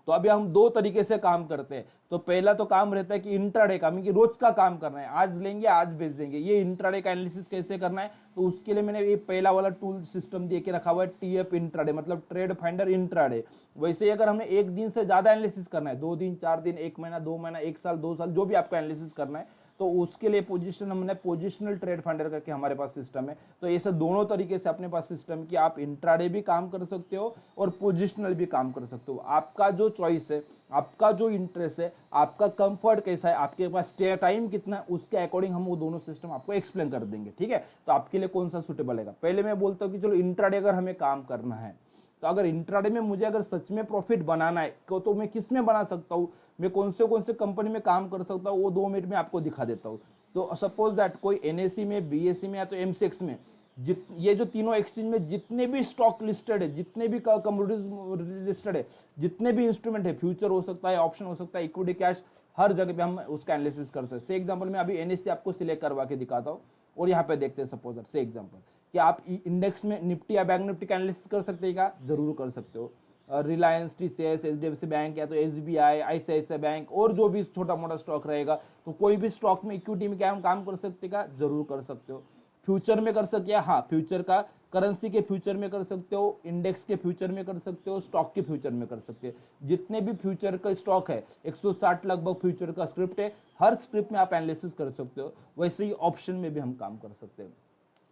तो अभी हम दो तरीके से काम करते हैं। तो पहला तो काम रहता है कि इंट्राडे का, कि रोज का काम करना है, आज लेंगे आज बेच देंगे। ये इंट्राडे का एनालिसिस कैसे करना है, तो उसके लिए मैंने ये पहला वाला टूल सिस्टम दे के रखा हुआ है, टीएफ इंट्राडे, मतलब ट्रेड फाइंडर इंट्राडे। वैसे ही अगर हमें एक दिन से ज्यादा एनालिसिस करना है, 2 दिन 4 दिन 1 महीना 2 महीना 1 साल 2 साल, जो भी आपको एनालिसिस करना है, तो उसके लिए पोजीशन हमने पोजिशनल ट्रेड फाइंडर करके हमारे पास सिस्टम है। तो ऐसे दोनों तरीके से अपने पास सिस्टम की आप इंट्राडे भी काम कर सकते हो और पोजिशनल भी काम कर सकते हो। आपका जो चॉइस है, आपका जो इंटरेस्ट है, आपका कंफर्ट कैसा है, आपके पास स्टे टाइम कितना है, उसके अकॉर्डिंग हम वो दोनों सिस्टम आपको एक्सप्लेन कर देंगे, ठीक है। तो आपके लिए कौन सा सुटेबल है। पहले मैं बोलता हूँ कि चलो इंट्राडे अगर हमें काम करना है, तो अगर इंट्राडे में मुझे अगर सच में प्रॉफिट बनाना है तो मैं किस में बना सकता हूँ, मैं कौन से कंपनी में काम कर सकता हूँ, वो 2 मिनट में आपको दिखा देता हूँ। तो सपोज दैट कोई एनएससी में, बीएससी में या तो एमसेक्स में, ये जो तीनों एक्सचेंज में जितने भी स्टॉक लिस्टेड है, जितने भी कमोडिटीज लिस्टेड है, जितने भी इंस्ट्रूमेंट है, फ्यूचर हो सकता है, ऑप्शन हो सकता है, इक्विटी कैश, हर जगह पे हम उसका एनालिसिस करते हैं। से एग्जांपल मैं अभी एनएससी आपको सिलेक्ट करवा के दिखाता हूँ और यहाँ पे देखते हैं सपोज से एग्जांपल कि आप इंडेक्स में निफ्टी या बैंक निफ्टी का एनालिसिस कर सकते हैं क्या, जरूर कर सकते हो। रिलायंस, टीसीएस, एचडीएफसी बैंक या तो एसबीआई, आईसीआईसीआई बैंक और जो भी छोटा मोटा स्टॉक रहेगा, तो कोई भी स्टॉक में इक्विटी में क्या हम काम कर सकते हैं, जरूर कर सकते हो। फ्यूचर में कर सकते हैं, हाँ फ्यूचर का, करेंसी के फ्यूचर में कर सकते हो, इंडेक्स के फ्यूचर में कर सकते हो, स्टॉक के फ्यूचर में कर सकते हो। जितने भी फ्यूचर का स्टॉक है, 160 लगभग फ्यूचर का स्क्रिप्ट है, हर स्क्रिप्ट में आप एनालिसिस कर सकते हो। वैसे ही ऑप्शन में भी हम काम कर सकते हैं,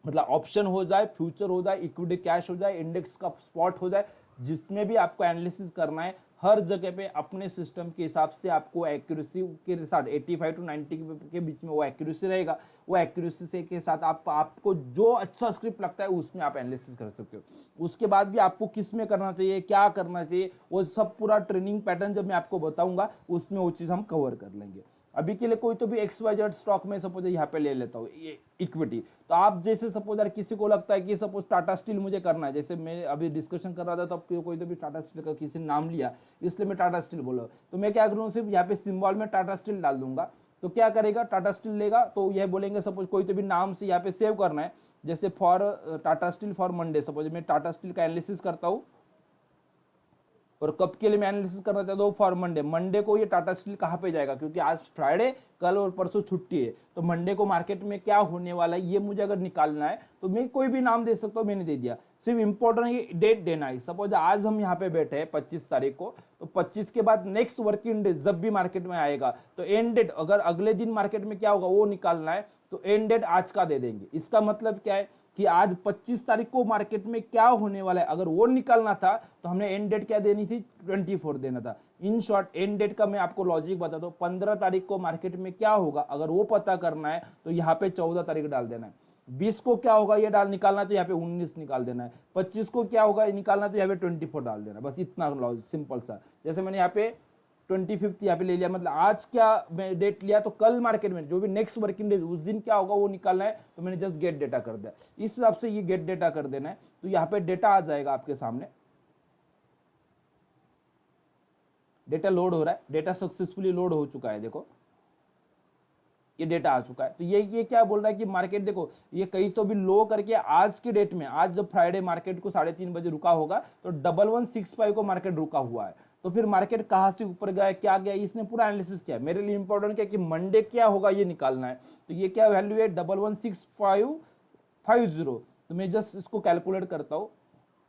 मतलब ऑप्शन हो जाए, फ्यूचर हो जाए, इक्विटी कैश हो जाए, इंडेक्स का स्पॉट हो जाए, जिसमें भी आपको एनालिसिस करना है, हर जगह पे अपने सिस्टम के हिसाब से आपको एक्यूरेसी के साथ 85 टू 90 के बीच में वो एक्यूरेसी रहेगा। वो एक्यूरेसी से के साथ आपको जो अच्छा स्क्रिप्ट लगता है उसमें आप एनालिसिस कर सकते हो। उसके बाद भी आपको किस में करना चाहिए, क्या करना चाहिए, वो सब पूरा ट्रेनिंग पैटर्न जब मैं आपको बताऊंगा उसमें वो चीज़ हम कवर कर लेंगे। अभी के लिए कोई तो भी XYZ स्टॉक में सपोज यहाँ पे ले लेता हूँ इक्विटी, तो आप जैसे सपोज यार किसी को लगता है कि सपोज टाटा स्टील मुझे करना है, जैसे मैं अभी डिस्कशन कर रहा था तो अब कोई तो भी टाटा स्टील का किसी ने नाम लिया, इसलिए मैं टाटा स्टील बोला, तो मैं क्या करूँ, सिर्फ यहाँ पे सिंबल में टाटा स्टील डाल दूंगा। तो क्या करेगा, टाटा स्टील लेगा, तो यह बोलेंगे सपोज कोई तो भी नाम से यहाँ पे सेव करना है, जैसे for Tata steel for Monday, suppose मैं टाटा स्टील का एनालिसिस करता हूँ और कब के लिए मैं एनालिसिस करना चाहता हूँ, फॉर मंडे। मंडे को ये टाटा स्टील कहाँ पे जाएगा, क्योंकि आज फ्राइडे, कल और परसों छुट्टी है, तो मंडे को मार्केट में क्या होने वाला है ये मुझे अगर निकालना है तो मैं कोई भी नाम दे सकता हूँ, मैंने दे दिया। सिर्फ इंपॉर्टेंट ये डेट देना है। सपोज आज हम यहाँ पे बैठे हैं 25 तारीख को, तो 25 के बाद नेक्स्ट वर्किंग डे जब भी मार्केट में आएगा तो एंड डेट, अगर अगले दिन मार्केट में क्या होगा वो निकालना है, तो एंड डेट आज का दे देंगे। इसका मतलब क्या है कि आज 25 तारीख को मार्केट में क्या होने वाला है, अगर वो निकालना था तो हमने एंड डेट क्या देनी थी, 24 देना था। इन शॉर्ट एंड डेट का मैं आपको लॉजिक बताता हूँ, 15 तारीख को मार्केट में क्या होगा अगर वो पता करना है तो यहाँ पे 14 तारीख डाल देना है। 20 को क्या होगा ये डाल निकालना तो यहाँ पे 19 निकाल देना है। 25 को क्या होगा ये निकालना तो यहाँ पे 24 डाल देना, बस इतना लॉजिक सिंपल सा। जैसे मैंने यहाँ पे 25 यहाँ पे ले लिया, मतलब आज क्या मैं डेट लिया, तो कल मार्केट में जो भी नेक्स्ट वर्किंग डे उस दिन क्या होगा वो निकालना है, तो मैंने जस्ट गेट डेटा कर दिया। इस हिसाब से ये गेट डेटा कर देना है, तो यहाँ पे डेटा आ जाएगा आपके सामने। डेटा लोड हो रहा है, डेटा सक्सेसफुली लोड हो चुका है, देखो ये डेटा आ चुका है। तो ये क्या बोल रहा है कि मार्केट देखो ये कहीं तो भी लो करके आज की डेट में, आज जब फ्राइडे मार्केट को 3:30 बजे रुका होगा तो 1165 को मार्केट रुका हुआ है। तो फिर मार्केट कहाँ से ऊपर गया, क्या गया, इसने पूरा एनालिसिस किया। मेरे लिए इंपॉर्टेंट क्या कि मंडे क्या होगा ये निकालना है। तो ये क्या वैल्यू है 116550। तो मैं जस्ट इसको कैलकुलेट करता हूँ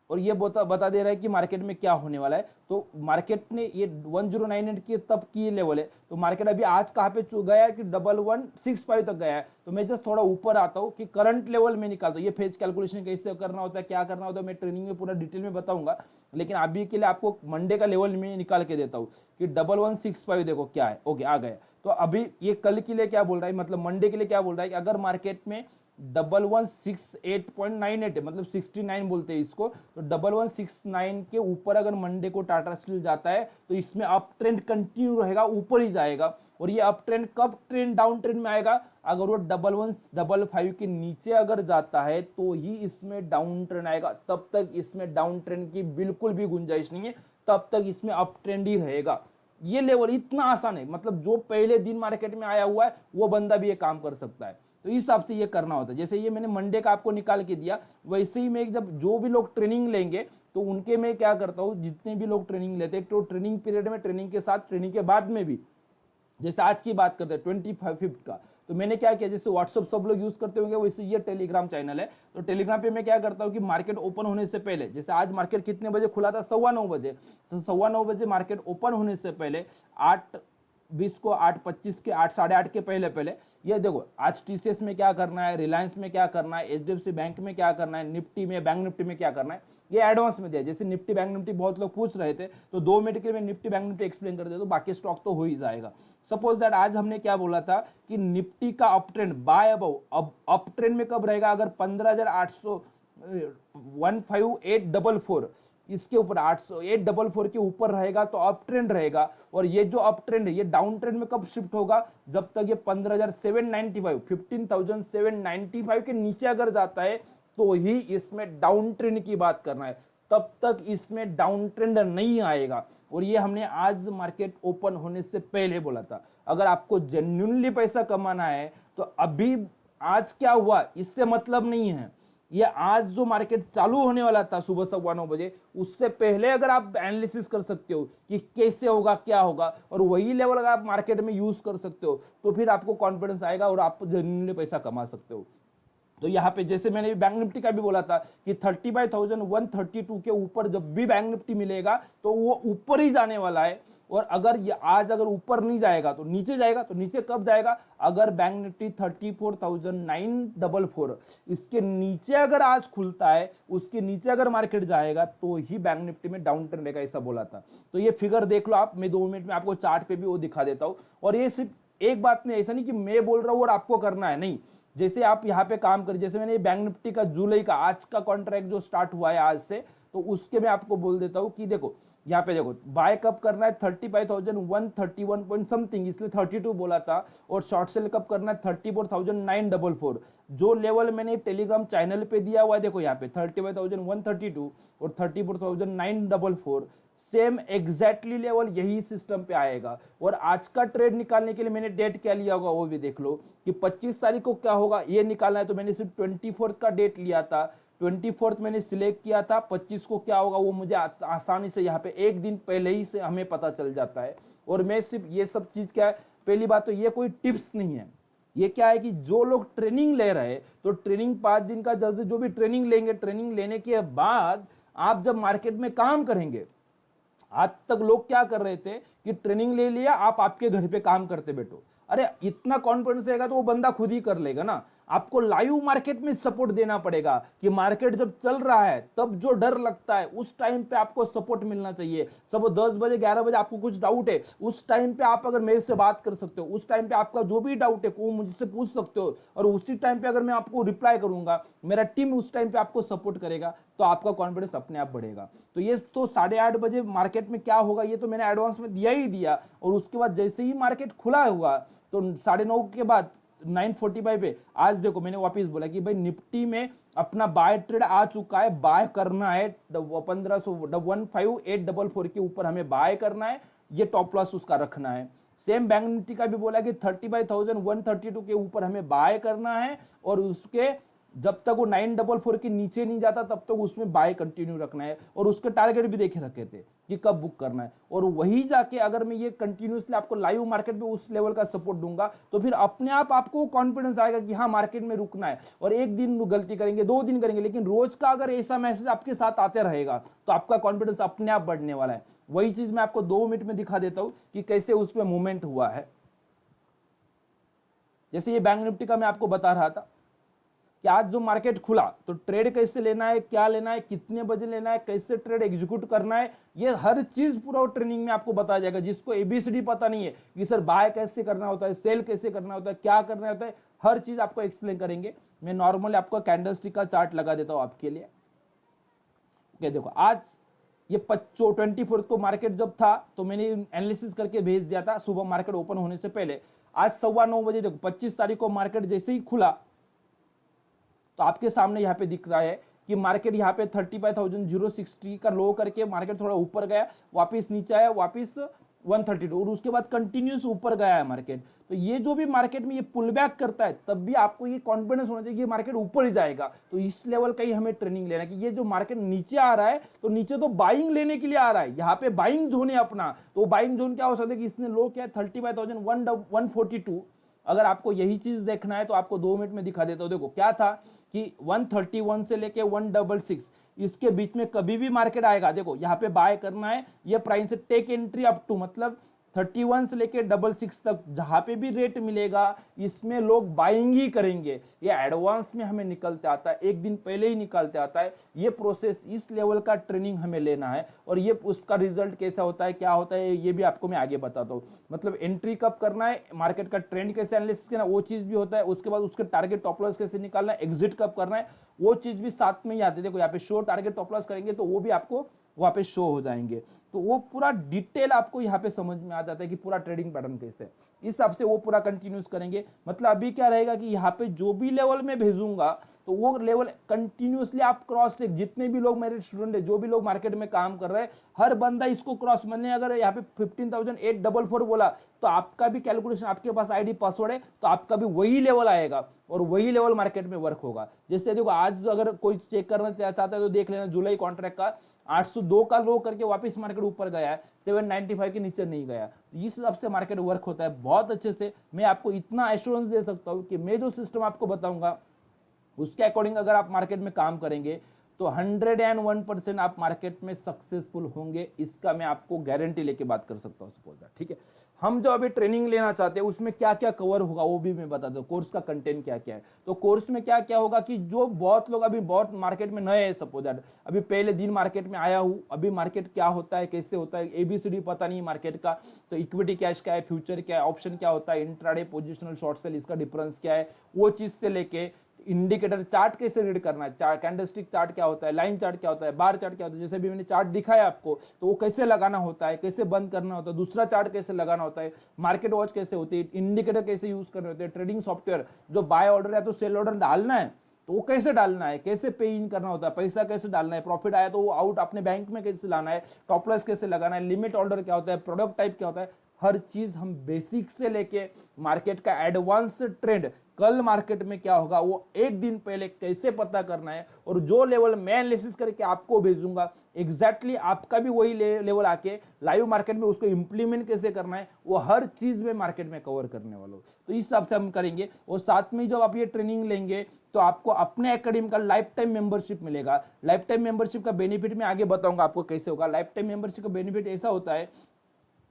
और ये बता दे रहा है कि मार्केट में क्या होने वाला है। तो मार्केट ने ये 1098 की तब की लेवल है, तो मार्केट अभी आज कहाँ पे गया है कि 1165 तक गया है। तो मैं जस्ट थोड़ा ऊपर आता हूँ कि करंट लेवल में निकालता हूँ। ये फेज कैलकुलेशन कैसे करना होता है, क्या करना होता है, मैं ट्रेनिंग में पूरा डिटेल में बताऊंगा, लेकिन अभी के लिए आपको मंडे का लेवल में निकाल के देता हूँ कि 1165 देखो क्या है। ओके आ गया। तो अभी ये कल के लिए क्या बोल रहा है, मतलब मंडे के लिए क्या बोल रहा है कि अगर मार्केट में 1168.98 है, मतलब 69 बोलते हैं इसको, तो 1169 के ऊपर अगर मंडे को टाटा स्टील जाता है तो इसमें अप ट्रेंड कंटिन्यू रहेगा, ऊपर ही जाएगा। और ये अप ट्रेंड कब ट्रेंड डाउन ट्रेंड में आएगा, अगर वो 1155 के नीचे अगर जाता है तो ही इसमें डाउन ट्रेंड आएगा। तब तक इसमें डाउन ट्रेंड की बिल्कुल भी गुंजाइश नहीं है, तब तक इसमें अप ट्रेंड ही रहेगा। ये लेवल इतना आसान है, मतलब जो पहले दिन मार्केट में आया हुआ है वो बंदा भी ये काम कर सकता है। तो इस हिसाब से ये करना होता है। जैसे ये मैंने मंडे का आपको निकाल के दिया, वैसे ही मैं जब जो भी लोग ट्रेनिंग लेंगे तो उनके मैं क्या करता हूँ, जितने भी लोग ट्रेनिंग लेते हैं तो ट्रेनिंग पीरियड में, ट्रेनिंग के साथ, ट्रेनिंग के बाद में भी, जैसे आज की बात करते हैं 25 का, तो मैंने क्या किया, जैसे व्हाट्सअप सब लोग यूज करते होंगे वैसे ये टेलीग्राम चैनल है। तो टेलीग्राम पे मैं क्या करता हूँ कि मार्केट ओपन होने से पहले, जैसे आज मार्केट कितने बजे खुला था, 9:15 बजे, तो 9:15 बजे मार्केट ओपन होने से पहले 8:20 को, 8:25 के, 8, 8:30 के पहले ये देखो आज टीसीएस में क्या करना है, रिलायंस में क्या करना है, एचडीएफसी बैंक में क्या करना है, निफ्टी में, बैंक निफ्टी में क्या करना है, ये एडवांस में दिया। जैसे निफ्टी बैंक निफ्टी बहुत लोग पूछ रहे थे तो 2 मिनट के लिए मैं निफ्टी बैंक निफ्टी एक्सप्लेन कर देता हूं, बाकी स्टॉक तो हो ही जाएगा। सपोज दैट आज हमने क्या बोला था कि निफ्टी का अप ट्रेंड बाय अबव, अब अप ट्रेंड में कब रहेगा, अगर 15,800 15844 इसके ऊपर 844 के ऊपर रहेगा तो अप ट्रेंड रहेगा। और ये जो अप ट्रेंड है ये डाउन ट्रेंड में कब शिफ्ट होगा, जब तक ये 15,795 के नीचे अगर जाता है तो ही इसमें डाउन ट्रेंड की बात करना है, तब तक इसमें डाउन ट्रेंड नहीं आएगा। और ये हमने आज मार्केट ओपन होने से पहले बोला था। अगर आपको जेन्युइनली पैसा कमाना है तो अभी आज क्या हुआ इससे मतलब नहीं है, ये आज जो मार्केट चालू होने वाला था सुबह 9:15 बजे, उससे पहले अगर आप एनालिसिस कर सकते हो कि कैसे होगा, क्या होगा, और वही लेवल अगर आप मार्केट में यूज कर सकते हो तो फिर आपको कॉन्फिडेंस आएगा और आप जेन्युइनली पैसा कमा सकते हो। तो यहाँ पे जैसे मैंने बैंक निफ्टी का भी बोला था कि 35,132 के ऊपर जब भी बैंक निफ्टी मिलेगा तो वो ऊपर ही जाने वाला है। और अगर ये आज अगर ऊपर नहीं जाएगा तो नीचे जाएगा। तो नीचे कब जाएगा, अगर बैंक निफ्टी 34,944 इसके नीचे अगर आज खुलता है, उसके नीचे अगर मार्केट जाएगा तो ही बैंक निफ्टी में डाउन ट्रेंड रहेगा, ऐसा बोला था। तो ये फिगर देख लो आप, मैं 2 मिनट में आपको चार्ट पे भी वो दिखा देता हूँ। और ये सिर्फ एक बात नहीं, ऐसा नहीं कि मैं बोल रहा हूँ और आपको करना है, नहीं। जैसे आप यहाँ पे काम करिए, जैसे मैंने बैंक निफ्टी का जुलाई का आज का कॉन्ट्रैक्ट जो स्टार्ट हुआ है आज से, तो उसके मैं आपको बोल देता हूँ कि देखो यहाँ पे देखो बाय कब करना है 35,131 पॉइंट समथिंग, इसलिए 32 बोला था। और शॉर्ट सेल कब करना है 34,944, जो लेवल मैंने टेलीग्राम चैनल पे दिया हुआ है देखो यहाँ पे 35,132 और 34,944, सेम एग्जैक्टली लेवल यही सिस्टम पे आएगा। और आज का ट्रेड निकालने के लिए मैंने डेट क्या लिया होगा वो भी देख लो कि 25 तारीख को क्या होगा ये निकालना है। तो मैंने सिर्फ 24 का डेट लिया था, 24 मैंने सिलेक्ट किया था, 25 को क्या होगा वो मुझे आसानी से यहाँ पे एक दिन पहले ही से हमें पता चल जाता है। और मैं सिर्फ ये सब चीज क्या है, पहली बात तो ये कोई टिप्स नहीं है, ये क्या है कि जो लोग ट्रेनिंग ले रहे हैं तो ट्रेनिंग 5 दिन का जैसे जो भी ट्रेनिंग लेंगे, ट्रेनिंग लेने के बाद आप जब मार्केट में काम करेंगे, आज तक लोग क्या कर रहे थे कि ट्रेनिंग ले लिया, आप आपके घर पे काम करते बैठो। अरे इतना कॉन्फिडेंस रहेगा तो वो बंदा खुद ही कर लेगा ना। आपको लाइव मार्केट में सपोर्ट देना पड़ेगा कि मार्केट जब चल रहा है तब जो डर लगता है उस टाइम पे आपको सपोर्ट मिलना चाहिए। सब 10 बजे 11 बजे आपको कुछ डाउट है, उस टाइम पे आप अगर मेरे से बात कर सकते हो, उस टाइम पे आपका जो भी डाउट है वो मुझसे पूछ सकते हो, और उसी टाइम पे अगर मैं आपको रिप्लाई करूंगा, मेरा टीम उस टाइम पे आपको सपोर्ट करेगा, तो आपका कॉन्फिडेंस अपने आप बढ़ेगा। तो ये तो 8:30 बजे मार्केट में क्या होगा ये तो मैंने एडवांस में दिया ही दिया। और उसके बाद जैसे ही मार्केट खुला हुआ तो 9:30 के बाद 9:45 पे आज देखो मैंने वापस बोला कि भाई निफ्टी में अपना बाय ट्रेड आ चुका है, बाय करना है 15,15844 के ऊपर हमें बाय करना है, ये टॉप लॉस उसका रखना है। सेम बैंक निफ्टी का भी बोला कि 35,132 के ऊपर हमें बाय करना है और उसके जब तक वो 944 के नीचे नहीं जाता तब तक उसमें बाय कंटिन्यू रखना है, और उसके टारगेट भी देखे रखे थे कि कब बुक करना है। और वही जाके अगर मैं ये कंटिन्यूसली आपको लाइव मार्केट में उस लेवल का सपोर्ट दूंगा तो फिर अपने आप आपको कॉन्फिडेंस आएगा कि हाँ मार्केट में रुकना है। और एक दिन गलती करेंगे, 2 दिन करेंगे, लेकिन रोज का अगर ऐसा मैसेज आपके साथ आते रहेगा तो आपका कॉन्फिडेंस अपने आप बढ़ने वाला है। वही चीज मैं आपको 2 मिनट में दिखा देता हूं कि कैसे उसमें मूवमेंट हुआ है। जैसे ये बैंक निफ्टी का मैं आपको बता रहा था कि आज जो मार्केट खुला तो ट्रेड कैसे लेना है, क्या लेना है, कितने बजे लेना है, कैसे ट्रेड एग्जीक्यूट करना है, ये हर चीज पूरा ट्रेनिंग में आपको बताया जाएगा। जिसको एबीसीडी पता नहीं है कि सर बाय कैसे करना होता है, सेल कैसे करना होता है, क्या करना होता है, हर चीज आपको एक्सप्लेन करेंगे। मैं नॉर्मली आपको कैंडलस्टिक का चार्ट लगा देता हूं आपके लिए। ओके, देखो आज ये 24 को मार्केट जब था तो मैंने एनालिसिस करके भेज दिया था सुबह मार्केट ओपन होने से पहले। आज 9:15 बजे देखो 25 तारीख को मार्केट जैसे ही खुला तो आपके सामने यहाँ पे दिख रहा है कि मार्केट यहाँ पे 35,060 का लो करके मार्केट थोड़ा ऊपर गया, वापस नीचे आया, वापस 132 और उसके बाद कंटिन्यूस ऊपर गया है मार्केट। तो ये जो भी मार्केट में ये पुल बैक करता है तब भी आपको ये कॉन्फिडेंस होना चाहिए कि मार्केट ऊपर ही जाएगा। तो इस लेवल का ही हमें ट्रेनिंग लेना है कि ये जो मार्केट नीचे आ रहा है तो नीचे तो बाइंग लेने के लिए आ रहा है, यहाँ पे बाइंग जोन है अपना। तो बाइंग जोन क्या हो सकता है कि इसने लो किया 35,142। अगर आपको यही चीज देखना है तो आपको 2 मिनट में दिखा देता हूं। देखो क्या था कि 131 से लेके 166 इसके बीच में कभी भी मार्केट आएगा, देखो यहाँ पे बाय करना है, ये प्राइस से टेक एंट्री अप टू मतलब 31 से लेके 66 तक जहां पे भी रेट मिलेगा इसमें लोग बाइंग ही करेंगे। ये एडवांस में हमें निकलते आता है, एक दिन पहले ही निकलते आता है। ये प्रोसेस इस लेवल का ट्रेनिंग हमें लेना है और ये उसका रिजल्ट कैसा होता है, क्या होता है, ये भी आपको मैं आगे बताता हूँ। मतलब एंट्री कब करना है, मार्केट का ट्रेंड कैसे एनालिसिस करना है, वो चीज भी होता है। उसके बाद उसके टारगेट टॉप लॉस कैसे निकालना है, एग्जिट कब करना है, वो चीज भी साथ में ही आती है। देखो यहाँ पे शो टारगेट टॉप लॉस करेंगे तो वो भी आपको वहां पे शो हो जाएंगे। तो वो पूरा डिटेल आपको यहाँ पे समझ में आ जाता है कि पूरा ट्रेडिंग पैटर्न कैसे है। इस हिसाब से वो पूरा कंटिन्यूस करेंगे। मतलब अभी क्या रहेगा कि यहाँ पे जो भी लेवल में भेजूंगा तो वो लेवल कंटिन्यूसली आप क्रॉस चेक, जितने भी लोग मेरे स्टूडेंट है, जो भी लोग मार्केट में काम कर रहे हैं, हर बंदा इसको क्रॉस, मैंने अगर यहाँ पे 15,844 बोला तो आपका भी कैलकुलेशन, आपके पास आईडी पासवर्ड है तो आपका भी वही लेवल आएगा और वही लेवल मार्केट में वर्क होगा। जैसे देखो आज अगर कोई चेक करना चाहता है तो देख लेना, जुलाई कॉन्ट्रैक्ट का 802 का लो करके वापस मार्केट ऊपर गया है, 795 के नीचे नहीं गया। इस हिसाब से मार्केट वर्क होता है बहुत अच्छे से। मैं आपको इतना एश्योरेंस दे सकता हूं कि मैं जो सिस्टम आपको बताऊंगा उसके अकॉर्डिंग अगर आप मार्केट में काम करेंगे तो 101% आप मार्केट में सक्सेसफुल होंगे। इसका मैं आपको गारंटी लेके बात कर सकता हूं, सपोज दैट। ठीक है, हम जो अभी ट्रेनिंग लेना चाहते हैं उसमें क्या क्या कवर होगा वो भी मैं बता दूं, कोर्स का कंटेंट क्या क्या है। तो कोर्स में क्या क्या होगा कि जो बहुत लोग अभी बहुत मार्केट में नए हैं, सपोज दैट अभी पहले दिन मार्केट में आया हूं, अभी मार्केट क्या होता है, कैसे होता है, एबीसीडी पता नहीं मार्केट का, तो इक्विटी कैश क्या है, फ्यूचर क्या है, ऑप्शन क्या होता है, इंट्राडे, पोजिशनल, शॉर्ट सेल, इसका डिफरेंस क्या है, वो चीज से लेके इंडिकेटर चार्ट कैसे रीड करना है, कैंडलस्टिक चार्ट क्या होता है, लाइन चार्ट क्या होता है, बार चार्ट क्या होता है, जैसे भी मैंने चार्ट दिखाया आपको तो वो कैसे लगाना होता है, कैसे बंद करना होता है, दूसरा चार्ट कैसे लगाना होता है, मार्केट वॉच कैसे होती है, इंडिकेटर कैसे यूज करने होते हैं, ट्रेडिंग सॉफ्टवेयर जो बाय ऑर्डर है तो सेल ऑर्डर डालना है तो वो कैसे डालना है, कैसे पे इन करना होता है, पैसा कैसे डालना है, प्रॉफिट आया तो वो आउट अपने बैंक में कैसे लाना है, टॉप लॉस कैसे लगाना है, लिमिट ऑर्डर क्या होता है, प्रोडक्ट टाइप क्या होता है, हर चीज हम बेसिक से लेके मार्केट का एडवांस ट्रेंड, कल मार्केट में क्या होगा वो एक दिन पहले कैसे पता करना है, और जो लेवल मैं एनालिसिस करके आपको भेजूंगा एग्जैक्टली आपका भी वही लेवल आके लाइव मार्केट में उसको इंप्लीमेंट कैसे करना है, वो हर चीज में मार्केट में कवर करने वाला हूं। तो इस हिसाब से हम करेंगे। और साथ में जब आप ये ट्रेनिंग लेंगे तो आपको अपने एकेडमी का लाइफ टाइम मेंबरशिप मिलेगा। लाइफ टाइम मेंबरशिप का बेनिफिट मैं आगे बताऊंगा आपको कैसे होगा। लाइफ टाइम मेंबरशिप का बेनिफिट ऐसा होता है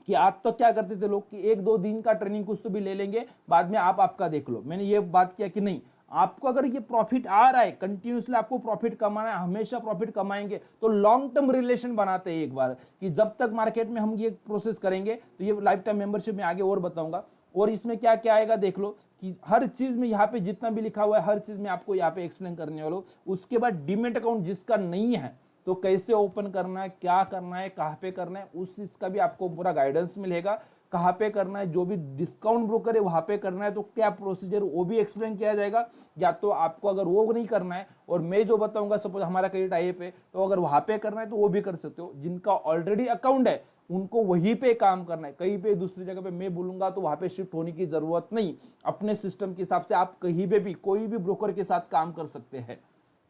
कि आज तो क्या करते थे लोग कि 1-2 दिन का ट्रेनिंग कुछ तो भी ले लेंगे, बाद में आप आपका देख लो। मैंने ये बात किया कि नहीं, आपको अगर ये प्रॉफिट आ रहा है, कंटिन्यूसली आपको प्रॉफिट कमाना है, हमेशा प्रॉफिट कमाएंगे, तो लॉन्ग टर्म रिलेशन बनाते हैं एक बार कि जब तक मार्केट में हम ये प्रोसेस करेंगे। तो ये लाइफ टाइम मेंबरशिप में आगे और बताऊंगा। और इसमें क्या क्या आएगा देख लो कि हर चीज में यहाँ पे जितना भी लिखा हुआ है हर चीज में आपको यहाँ पे एक्सप्लेन करने वाला हूं। उसके बाद डीमेट अकाउंट जिसका नहीं है तो कैसे ओपन करना है, क्या करना है, कहाँ पे करना है, उस चीज का भी आपको पूरा गाइडेंस मिलेगा। कहाँ पे करना है, जो भी डिस्काउंट ब्रोकर है वहाँ पे करना है तो क्या प्रोसीजर वो भी एक्सप्लेन किया जाएगा। या तो आपको अगर वो नहीं करना है और मैं जो बताऊंगा, सपोज हमारा कहीं टाइप है तो अगर वहाँ पे करना है तो वो भी कर सकते हो। जिनका ऑलरेडी अकाउंट है उनको वहीं पे काम करना है, कहीं पे दूसरी जगह पे मैं बोलूंगा तो वहाँ पे शिफ्ट होने की जरूरत नहीं। अपने सिस्टम के हिसाब से आप कहीं पे भी कोई भी ब्रोकर के साथ काम कर सकते हैं,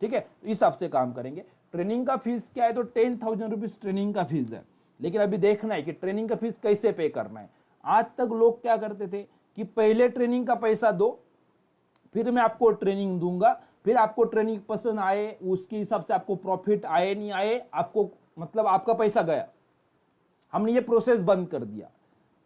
ठीक है। तो इस हिसाब से काम करेंगे। ट्रेनिंग का फीस क्या है, तो 10,000 रुपीज ट्रेनिंग का फीस है। लेकिन अभी देखना है कि ट्रेनिंग का फीस कैसे पे करना है। आज तक लोग क्या करते थे कि पहले ट्रेनिंग का पैसा दो, फिर मैं आपको ट्रेनिंग दूंगा, फिर आपको ट्रेनिंग पसंद आए उसके हिसाब से आपको प्रॉफिट आए नहीं आए, आपको मतलब आपका पैसा गया। हमने ये प्रोसेस बंद कर दिया।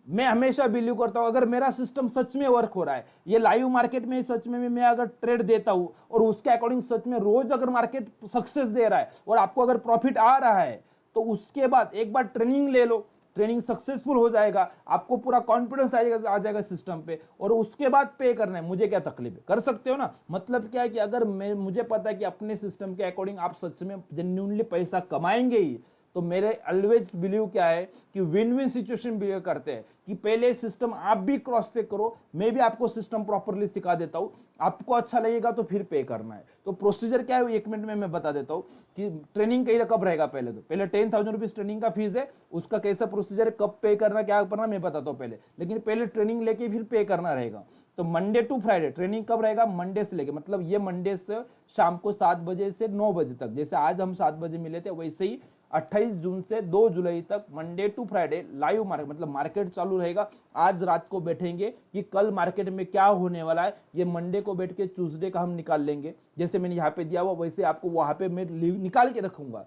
मैं हमेशा बिलीव करता हूं अगर मेरा सिस्टम सच में वर्क हो रहा है, ये लाइव मार्केट में सच में मैं अगर ट्रेड देता हूं और उसके अकॉर्डिंग सच में रोज अगर मार्केट सक्सेस दे रहा है और आपको अगर प्रॉफिट आ रहा है, तो उसके बाद एक बार ट्रेनिंग ले लो, ट्रेनिंग सक्सेसफुल हो जाएगा, आपको पूरा कॉन्फिडेंस आ जाएगा सिस्टम पे, और उसके बाद पे करना है। मुझे क्या तकलीफ है, कर सकते हो ना। मतलब क्या है कि अगर मुझे पता है कि अपने सिस्टम के अकॉर्डिंग आप सच में जेन्युइनली पैसा कमाएंगे ही, तो मेरे ऑलवेज बिलीव क्या है कि विन विन सिचुएशन बिलीव करते हैं कि पहले सिस्टम आप भी क्रॉस चेक करो, मैं भी आपको सिस्टम प्रॉपरली सिखा देता हूं, आपको अच्छा लगेगा तो फिर पे करना है। तो प्रोसीजर क्या है 1 मिनट में मैं बता देता हूं कि ट्रेनिंग कहीं कब रहेगा। पहले 10,000 रुपीज ट्रेनिंग का फीस है, उसका कैसा प्रोसीजर है, कब पे करना क्या करना मैं बताता हूं पहले, लेकिन पहले ट्रेनिंग लेके फिर पे करना रहेगा। तो मंडे टू फ्राइडे ट्रेनिंग कब रहेगा, मंडे से लेके, मतलब ये मंडे से शाम को 7 बजे से 9 बजे तक, जैसे आज हम 7 बजे मिले थे वैसे ही 28 जून से 2 जुलाई तक Monday to Friday live market, मतलब मार्केट चालू रहेगा। आज रात को बैठेंगे कि कल मार्केट में क्या होने वाला है, ये मंडे को बैठ के ट्यूसडे का हम निकाल लेंगे। जैसे मैंने यहाँ पे दिया हुआ वैसे आपको वहां पे मैं निकाल के रखूंगा,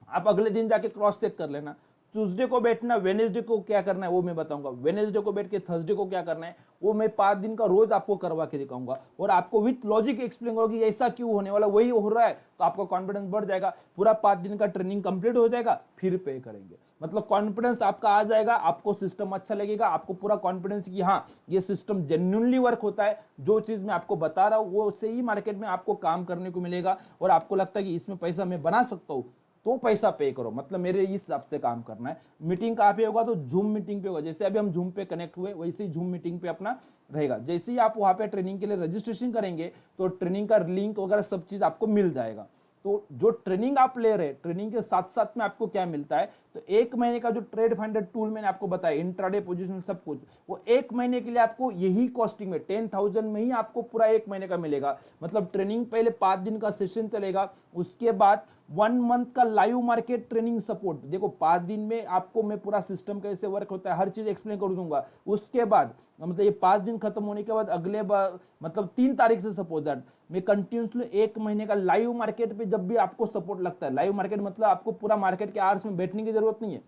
आप अगले दिन जाके क्रॉस चेक कर लेना। ट्यूसडे को बैठना, वेनेसडे को क्या करना है वो मैं बताऊंगा, वेनेसडे को बैठ के थर्सडे को क्या करना है वो मैं 5 दिन का रोज आपको करवा के दिखाऊंगा, और आपको विथ लॉजिक एक्सप्लेन करूंगा कि ऐसा क्यों होने वाला, वही हो रहा है, तो आपका कॉन्फिडेंस बढ़ जाएगा। पूरा 5 दिन का ट्रेनिंग कंप्लीट हो जाएगा, फिर पे करेंगे, मतलब कॉन्फिडेंस आपका आ जाएगा, आपको सिस्टम अच्छा लगेगा, आपको पूरा कॉन्फिडेंस कि हाँ ये सिस्टम जेन्युइनली वर्क होता है, जो चीज मैं आपको बता रहा हूँ वो से ही मार्केट में आपको काम करने को मिलेगा, और आपको लगता है कि इसमें पैसा मैं बना सकता हूँ तो पैसा पे करो, मतलब मेरे इस हिसाब से काम करना है। मीटिंग कहाँ पे होगा, तो जूम मीटिंग पे होगा। जैसे अभी हम जूम पे कनेक्ट हुए वैसे ही जूम मीटिंग पे अपना रहेगा। जैसे ही आप वहाँ पे ट्रेनिंग के लिए रजिस्ट्रेशन करेंगे तो ट्रेनिंग का लिंक वगैरह सब चीज आपको मिल जाएगा। तो जो ट्रेनिंग आप ले रहे हैं, ट्रेनिंग के साथ साथ में आपको क्या मिलता है, तो 1 महीने का जो ट्रेड फाइंडर टूल मैंने आपको बताया, इंट्राडे पोजीशन सब कुछ, वो 1 महीने के लिए आपको यही कॉस्टिंग में 10,000 में ही आपको पूरा 1 महीने का मिलेगा। मतलब ट्रेनिंग पहले 5 दिन का सेशन चलेगा, उसके बाद 1 मंथ का लाइव मार्केट ट्रेनिंग सपोर्ट। देखो 5 दिन में आपको मैं पूरा सिस्टम कैसे वर्क होता है हर चीज एक्सप्लेन कर दूंगा। उसके बाद मतलब ये 5 दिन खत्म होने के बाद अगले मतलब 3 तारीख से सपोज दैट मैं कंटिन्यूसली 1 महीने का लाइव मार्केट पे जब भी आपको सपोर्ट लगता है, लाइव मार्केट मतलब आपको पूरा मार्केट के आवर्स में बैठने की जरूरत नहीं है,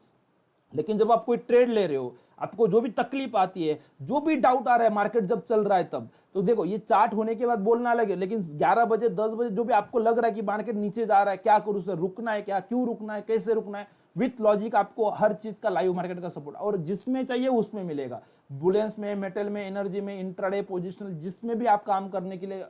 लेकिन जब आप कोई ट्रेड ले रहे हो, आपको जो भी तकलीफ आती है, जो भी डाउट आ रहा है मार्केट जब चल रहा है तब, तो देखो ये चार्ट होने के बाद बोलना लगे, लेकिन 11 बजे 10 बजे जो भी आपको लग रहा है कि मार्केट नीचे जा रहा है, क्या करूं सर, रुकना है क्या, क्यों रुकना है, कैसे रुकना है, विथ लॉजिक आपको हर चीज का लाइव मार्केट का सपोर्ट, और जिसमें चाहिए उसमें मिलेगा। बुलियंस में, मेटल में, एनर्जी में, इंट्राडे, पोजिशनल, जिसमें भी आप काम करने के लिए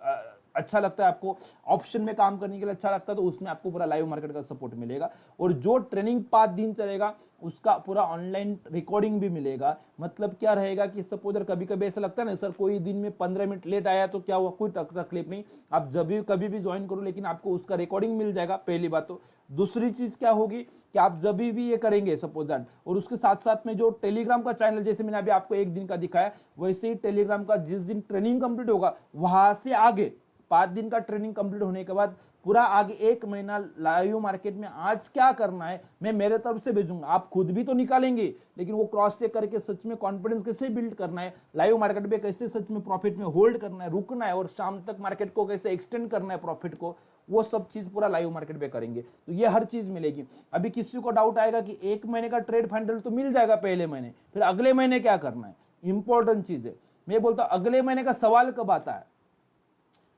अच्छा लगता है, आपको ऑप्शन में काम करने के लिए अच्छा लगता है, तो उसमें आपको पूरा लाइव मार्केट का सपोर्ट मिलेगा। और जो ट्रेनिंग 5 दिन चलेगा उसका पूरा ऑनलाइन रिकॉर्डिंग भी मिलेगा। मतलब क्या रहेगा कि सपोज कभी कभी ऐसा लगता है ना सर कोई दिन में 15 मिनट लेट आया तो क्या हुआ, कोई तकलीफ नहीं, आप जब भी कभी भी ज्वाइन करो, लेकिन आपको उसका रिकॉर्डिंग मिल जाएगा, पहली बात। तो दूसरी चीज क्या होगी कि आप जब भी ये करेंगे सपोज दैट, और उसके साथ साथ में जो टेलीग्राम का चैनल, जैसे मैंने अभी आपको 1 दिन का दिखाया, वैसे ही टेलीग्राम का जिस दिन ट्रेनिंग कंप्लीट होगा वहां से आगे 5 दिन का ट्रेनिंग कंप्लीट होने के बाद पूरा आगे 1 महीना लाइव मार्केट में आज क्या करना है मैं मेरे तरफ से भेजूंगा। आप खुद भी तो निकालेंगे, लेकिन वो क्रॉस चेक करके सच में कॉन्फिडेंस कैसे बिल्ड करना है, लाइव मार्केट में कैसे सच में प्रॉफिट में होल्ड करना है, रुकना है, और शाम तक मार्केट को कैसे एक्सटेंड करना है प्रॉफिट को, वो सब चीज पूरा लाइव मार्केट में करेंगे। तो ये हर चीज मिलेगी। अभी किसी को डाउट आएगा कि 1 महीने का ट्रेड फंडल तो मिल जाएगा पहले महीने, फिर अगले महीने क्या करना है, इंपॉर्टेंट चीज है। मैं बोलता हूं अगले महीने का सवाल कब आता है,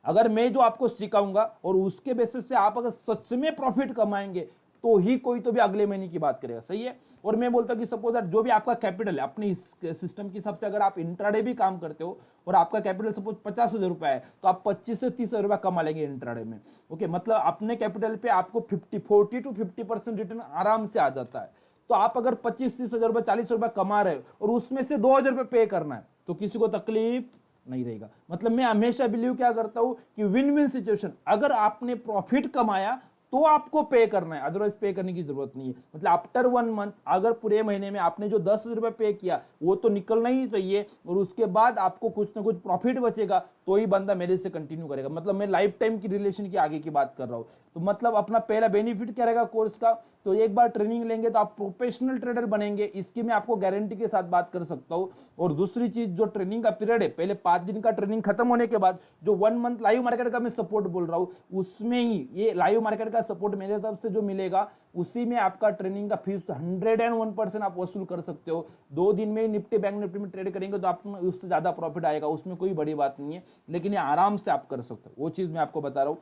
अगर मैं जो आपको सिखाऊंगा और उसके बेसिस से आप अगर सच में प्रॉफिट कमाएंगे तो ही कोई तो भी अगले महीने की बात करेगा, सही है। और मैं बोलता हूं कि सपोज जो भी आपका कैपिटल है अपने सिस्टम के हिसाब से, अगर आप इंट्राडे भी काम करते हो और आपका कैपिटल सपोज 50,000 रुपया है, तो आप 25 से 30,000 रुपया कमा लेंगे इंट्राडे में। ओके, मतलब अपने कैपिटल पे आपको 40 to 50% रिटर्न आराम से आ जाता है। तो आप अगर 25-30 हजार रुपये 40 रुपये कमा रहे हो और उसमें से 2,000 रुपये पे करना है तो किसी को तकलीफ नहीं रहेगा। मतलब मैं हमेशा बिलीव क्या करता हूं कि विन विन सिचुएशन, अगर आपने प्रॉफिट कमाया तो आपको पे करना है, अदरवाइज पे करने की जरूरत नहीं है। मतलब आफ्टर 1 मंथ अगर पूरे महीने में आपने जो 10,000 रुपये पे किया वो तो निकलना ही चाहिए, और उसके बाद आपको कुछ ना कुछ प्रॉफिट बचेगा तो ही बंदा मेरे से कंटिन्यू करेगा। मतलब मैं लाइफ टाइम की रिलेशन की आगे की बात कर रहा हूँ। तो मतलब अपना पहला बेनिफिट क्या रहेगा कोर्स का, तो एक बार ट्रेनिंग लेंगे तो आप प्रोफेशनल ट्रेडर बनेंगे, इसकी मैं आपको गारंटी के साथ बात कर सकता हूँ। और दूसरी चीज, जो ट्रेनिंग का पीरियड है, पहले 5 दिन का ट्रेनिंग खत्म होने के बाद जो 1 मंथ लाइव मार्केट का मैं सपोर्ट बोल रहा हूँ, उसमें ही ये लाइव मार्केट का सपोर्ट मेरे तरफ से जो मिलेगा उसी में आपका ट्रेनिंग का फीस 101% आप वसूल कर सकते हो। 2 दिन में निफ्टी बैंक निफ्टी में ट्रेड करेंगे तो आपको उससे ज्यादा प्रॉफिट आएगा, उसमें कोई बड़ी बात नहीं है, लेकिन ये आराम से आप कर सकते हो, वो चीज मैं आपको बता रहा हूँ।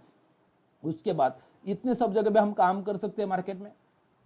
उसके बाद इतने सब जगह पे हम काम कर सकते हैं मार्केट में।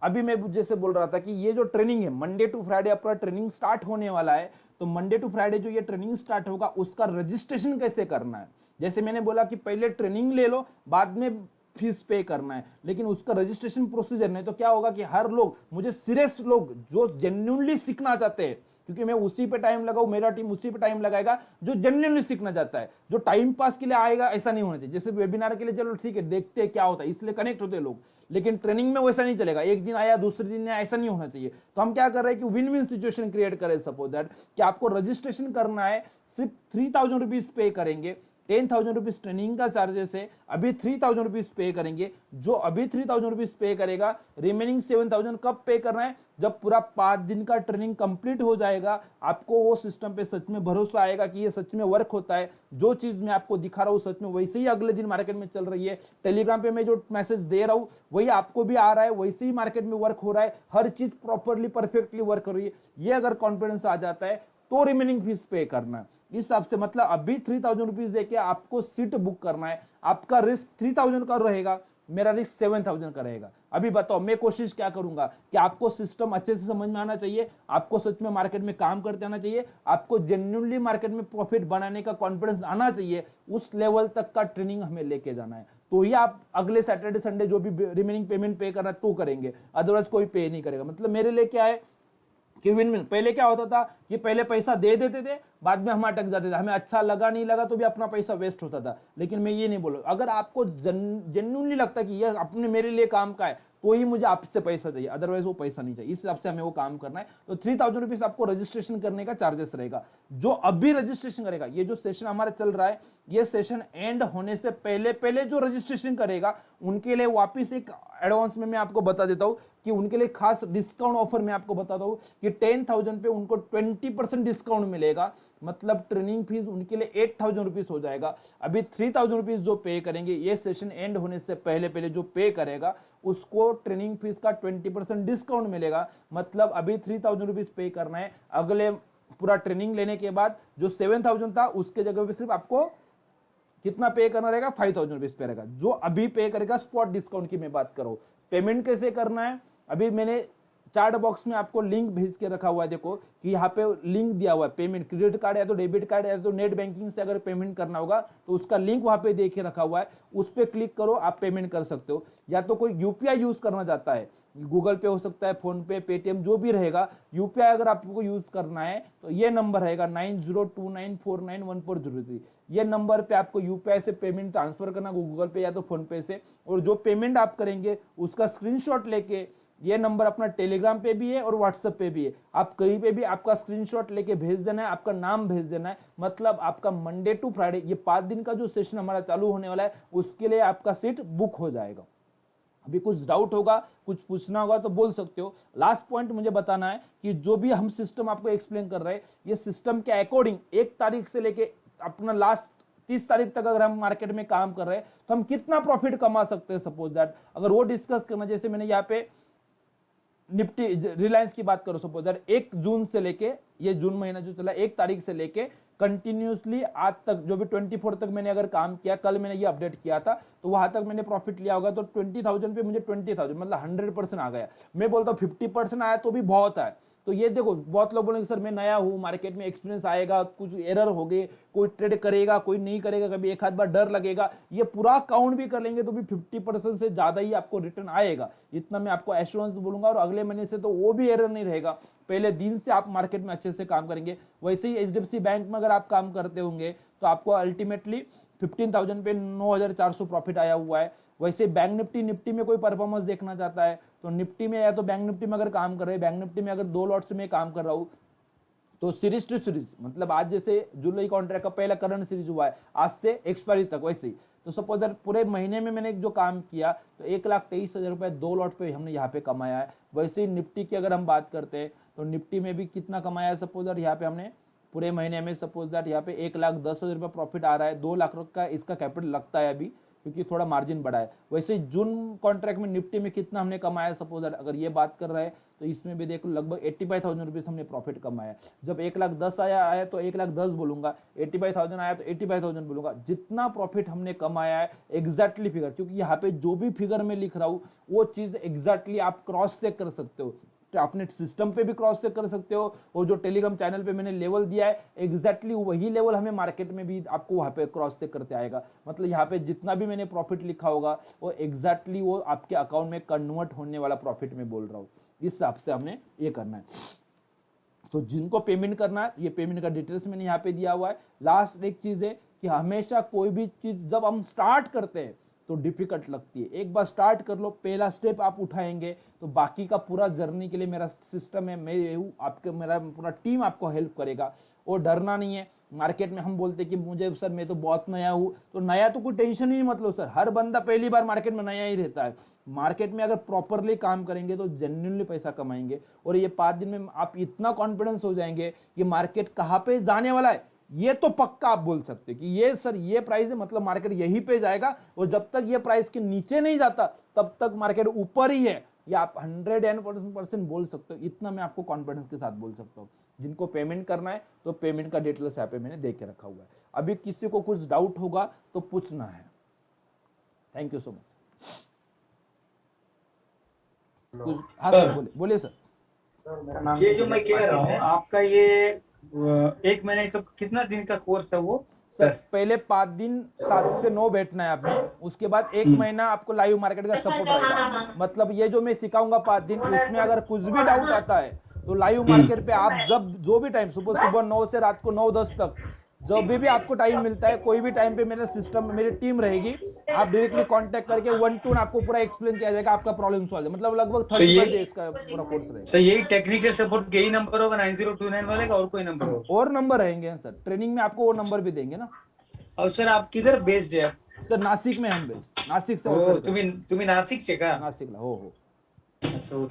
अभी मैं जैसे बोल रहा था कि ये जो ट्रेनिंग है मंडे टू फ्राइडे आपका ट्रेनिंग स्टार्ट होने वाला है, तो मंडे टू फ्राइडे जो ये ट्रेनिंग स्टार्ट होगा उसका रजिस्ट्रेशन कैसे करना है। जैसे मैंने बोला कि पहले ट्रेनिंग ले लो बाद में फीस पे करना है, लेकिन उसका रजिस्ट्रेशन प्रोसीजर नहीं तो क्या होगा कि हर लोग, मुझे सीरियस लोग जो जेन्युइनली सीखना चाहते हैं, क्योंकि मैं उसी पे टाइम लगाऊं, मेरा टीम उसी पे टाइम लगाएगा जो जेन्युइनली सीखना चाहता है। जो टाइम पास के लिए आएगा ऐसा नहीं होना चाहिए। जैसे वेबिनार के लिए चलो ठीक है देखते हैं क्या होता है, इसलिए कनेक्ट होते हैं लोग, लेकिन ट्रेनिंग में वैसा नहीं चलेगा, एक दिन आया दूसरे दिन आया, ऐसा नहीं होना चाहिए। तो हम क्या कर रहे हैं कि विन विन सिचुएशन क्रिएट करें। सपोज दैट कि आपको रजिस्ट्रेशन करना है, सिर्फ 3,000 रुपीज पे करेंगे, 10,000 रुपीज ट्रेनिंग का चार्जेस है, अभी 3,000 रुपीज पे करेंगे। जो अभी 3,000 रुपीज पे करेगा, रिमेनिंग 7,000 कब पे करना है, जब पूरा 5 दिन का ट्रेनिंग कंप्लीट हो जाएगा, आपको वो सिस्टम पे सच में भरोसा आएगा कि ये सच में वर्क होता है, जो चीज मैं आपको दिखा रहा हूँ सच में वैसे ही अगले दिन मार्केट में चल रही है, टेलीग्राम पे मैं जो मैसेज दे रहा हूँ वही आपको भी आ रहा है, वैसे ही मार्केट में वर्क हो रहा है, हर चीज प्रॉपरली परफेक्टली वर्क कर रही है। ये अगर कॉन्फिडेंस आ जाता है तो रिमेनिंग फीस पे करना है। इस हिसाब से मतलब अभी 3,000 रुपीज देके आपको सीट बुक करना है, आपका रिस्क 3,000 का रहेगा, मेरा रिस्क 7,000 का रहेगा। अभी बताओ मैं कोशिश क्या करूंगा कि आपको सिस्टम अच्छे से समझ में आना चाहिए, आपको सच में मार्केट में काम करते आना चाहिए, आपको जेन्युइनली मार्केट में प्रॉफिट बनाने का कॉन्फिडेंस आना चाहिए, उस लेवल तक का ट्रेनिंग हमें लेके जाना है। तो ये आप अगले सैटरडे संडे जो भी रिमेनिंग पेमेंट पे करना तो करेंगे, अदरवाइज कोई पे नहीं करेगा। मतलब मेरे लिए क्या है कि विन विन। पहले क्या होता था कि पहले पैसा दे देते थे, बाद में हम अटक जाते थे, हमें अच्छा लगा नहीं लगा तो भी अपना पैसा वेस्ट होता था। लेकिन मैं ये नहीं बोलूँ, अगर आपको जेन्युइनली लगता है कि ये अपने मेरे लिए काम का है तो ही मुझे आपसे पैसा चाहिए, अदरवाइज वो पैसा नहीं चाहिए। इस हिसाब से हमें वो काम करना है। तो 3,000 रुपीज आपको रजिस्ट्रेशन करने का चार्जेस रहेगा। जो अभी रजिस्ट्रेशन करेगा, ये जो सेशन हमारा चल रहा है, ये सेशन एंड होने से पहले पहले जो रजिस्ट्रेशन करेगा उनके लिए वापिस एक एडवांस में मैं आपको बता देता हूं कि उनके लिए खास डिस्काउंट ऑफर मैं आपको बताता हूं कि 10,000 पे उनको 20% डिस्काउंट मिलेगा। मतलब ट्रेनिंग फीस उनके लिए 8,000 रुपीज हो जाएगा। अभी 3,000 रुपीज जो पे करेंगे, ये सेशन एंड होने से पहले पहले जो पे करेगा उसको ट्रेनिंग फीस का 20% डिस्काउंट मिलेगा। मतलब अभी 3,000 रुपीज पे करना है, अगले पूरा ट्रेनिंग लेने के बाद जो 7,000 था उसके जगह पे सिर्फ आपको कितना पे करना रहेगा, 5,000 रुपीज पे रहेगा। जो अभी पे करेगा, स्पॉट डिस्काउंट की मैं बात कर रहा हूं। पेमेंट कैसे करना है, अभी मैंने चार्ट बॉक्स में आपको लिंक भेज के रखा हुआ है, देखो कि यहाँ पे लिंक दिया हुआ है। पेमेंट क्रेडिट कार्ड या तो डेबिट कार्ड या तो नेट बैंकिंग से अगर पेमेंट करना होगा तो उसका लिंक वहां पे देखे रखा हुआ है, उस पर क्लिक करो, आप पेमेंट कर सकते हो। या तो कोई यूपीआई यूज करना चाहता है, गूगल पे हो सकता है, फोन पे, पेटीएम, जो भी रहेगा, यूपीआई अगर आपको यूज करना है तो ये नंबर रहेगा 9029491403। ये नंबर पे आपको यूपीआई से पेमेंट ट्रांसफर करना, गूगल पे या तो फोन पे से, और जो पेमेंट आप करेंगे उसका स्क्रीनशॉट लेके, ये नंबर अपना टेलीग्राम पे भी है और व्हाट्सएप पे भी है, आप कहीं पे भी आपका स्क्रीनशॉट लेके भेज देना है, आपका नाम भेज देना है। मतलब आपका मंडे टू फ्राइडे ये 5 दिन का जो सेशन हमारा चालू होने वाला है उसके लिए आपका सीट बुक हो जाएगा। अभी कुछ डाउट होगा, कुछ पूछना होगा तो बोल सकते हो। लास्ट पॉइंट मुझे बताना है कि जो भी हम सिस्टम आपको एक्सप्लेन कर रहे हैं, ये सिस्टम के अकॉर्डिंग 1 तारीख से लेके अपना लास्ट 30 तारीख तक अगर हम मार्केट में काम कर रहे हैं तो हम कितना प्रॉफिट कमा सकते हैं। सपोज दैट अगर वो डिस्कस करना, जैसे मैंने यहाँ पे निफ्टी रिलायंस की बात करो, सपोज दैट 1 जून से लेके, ये जून महीना जो चला 1 तारीख से लेके कंटिन्यूसली आज तक, जो भी 24 तक मैंने अगर काम किया, कल मैंने ये अपडेट किया था तो वहां तक मैंने प्रॉफिट लिया होगा, तो 20,000 पे मुझे 20,000 मतलब 100% आ गया। मैं बोलता हूँ 50% आया तो भी बहुत है, तो ये देखो बहुत लोग बोलेंगे सर मैं नया हूँ, मार्केट में एक्सपीरियंस आएगा, कुछ एरर हो गए, कोई ट्रेड करेगा कोई नहीं करेगा, कभी एक आध बार डर लगेगा, ये पूरा काउंट भी कर लेंगे तो भी 50% से ज्यादा ही आपको रिटर्न आएगा, इतना मैं आपको एश्योरेंस बोलूंगा। और अगले महीने से तो वो भी एरर नहीं रहेगा, पहले दिन से आप मार्केट में अच्छे से काम करेंगे। वैसे ही HDFC बैंक में अगर आप काम करते होंगे तो आपको अल्टीमेटली 15,000 पे 9,400 प्रॉफिट आया हुआ है। वैसे बैंक निफ्टी में कोई परफॉर्मेंस देखना चाहता है तो निफ्टी में, या तो बैंक निफ्टी में अगर काम कर रहे हैं, बैंक निफ्टी में अगर 2 लॉट्स में काम कर रहा हूँ तो सीरीज टू सीरीज, मतलब आज जैसे जुलाई कॉन्ट्रैक्ट का पहला करंट सीरीज हुआ है आज से एक्सपायरी तक, वैसे ही तो सपोज पूरे महीने में मैंने जो काम किया तो 1,23,000 रुपए 2 लॉट पे हमने यहाँ पे कमाया है। वैसे ही निफ्टी की अगर हम बात करते हैं तो निफ्टी में भी कितना कमाया है, सपोज यहाँ पे हमने पूरे महीने में सपोज दैट यहाँ पे 1,10,000 रुपये प्रॉफिट आ रहा है, 2 लाख का इसका कैपिटल लगता है अभी क्योंकि थोड़ा मार्जिन बढ़ा है। वैसे जून कॉन्ट्रैक्ट में निफ्टी में कितना हमने कमाया सपोज दैट अगर ये बात कर रहे हैं तो इसमें भी देखो लगभग 85,000 रुपीज हमने प्रॉफिट कमाया। जब 1,10,000 आया तो 1,10,000 बोलूंगा, 85,000 आया तो 85,000 बोलूंगा। जितना प्रॉफिट हमने कमाया है एग्जैक्टली फिगर, क्योंकि यहाँ पे जो भी फिगर में लिख रहा हूँ वो चीज एग्जैक्टली आप क्रॉस चेक कर सकते हो, अपने सिस्टम पे भी क्रॉस चेक कर सकते हो, और जो टेलीग्राम चैनल पे मैंने लेवल दिया है एग्जैक्टली वही लेवल हमें मार्केट में भी आपको वहां पे क्रॉस चेक करते आएगा। मतलब यहाँ पे जितना भी मैंने प्रॉफिट लिखा होगा वो एग्जैक्टली वो आपके अकाउंट में कन्वर्ट होने वाला प्रॉफिट में बोल रहा हूँ, इस हिसाब से हमने ये करना है। तो जिनको पेमेंट करना है ये पेमेंट का डिटेल्स मैंने यहाँ पे दिया हुआ है। लास्ट एक चीज है कि हमेशा कोई भी चीज जब हम स्टार्ट करते हैं तो डिफिकल्ट लगती है, एक बार स्टार्ट कर लो, पहला स्टेप आप उठाएंगे तो बाकी का पूरा जर्नी के लिए मेरा सिस्टम है, मैं हूँ आपके, मेरा पूरा टीम आपको हेल्प करेगा। और डरना नहीं है। मार्केट में हम बोलते कि मुझे सर मैं तो बहुत नया हूँ, तो नया तो कोई टेंशन ही नहीं, मतलब सर हर बंदा पहली बार मार्केट में नया ही रहता है। मार्केट में अगर प्रॉपरली काम करेंगे तो जेन्युइनली पैसा कमाएंगे, और ये 5 दिन में आप इतना कॉन्फिडेंस हो जाएंगे कि मार्केट कहाँ पे जाने वाला है ये तो पक्का आप बोल सकते कि ये सर ये प्राइस है, मतलब मार्केट यहीं पे जाएगा, और जब तक ये प्राइस के नीचे नहीं जाता तब तक मार्केट ऊपर ही है, ये आप 100% बोल सकते हो। इतना मैं आपको कॉन्फिडेंस के साथ बोल सकता हूँ। जिनको पेमेंट करना है तो पेमेंट का डिटेल्स यहाँ पे मैंने दे के रखा हुआ है। अभी किसी को कुछ डाउट होगा तो पूछना है। Thank you so much. हाँ सर बोलिए सर। ये जो मैं कह रहा हूँ आपका ये 1 महीने तो कितना दिन का कोर्स है वो? सर पहले 5 दिन 7 से 9 बैठना है आपने, उसके बाद 1 महीना आपको लाइव मार्केट का सपोर्ट रहेगा। मतलब ये जो मैं सिखाऊंगा 5 दिन, उसमें अगर कुछ भी डाउट आता है तो लाइव मार्केट पे आप जब जो भी टाइम सुबह 9 से रात को 9-10 तक जब भी आपको टाइम मिलता है, कोई भी टाइम पे मेरा सिस्टम मेरी टीम रहेगी, आप डायरेक्टली कांटेक्ट करके 1-2 आपको पूरा एक्सप्लेन किया जाएगा, आपका प्रॉब्लम सॉल्व। मतलब लगभग 35 डेज का पूरा कोर्स रहेगा। तो यही टेक्निकल सपोर्ट के ही नंबर होगा 9029 वाले का, और कोई नंबर होगा? और नंबर रहेंगे सर, ट्रेनिंग में आपको वो नंबर भी देंगे ना। और सर आप किधर बेस्ड है? सर नासिक में हम बेस्ड, नासिक से तुम्ही नाशिकचे का? नाशिकला हो. अच्छा,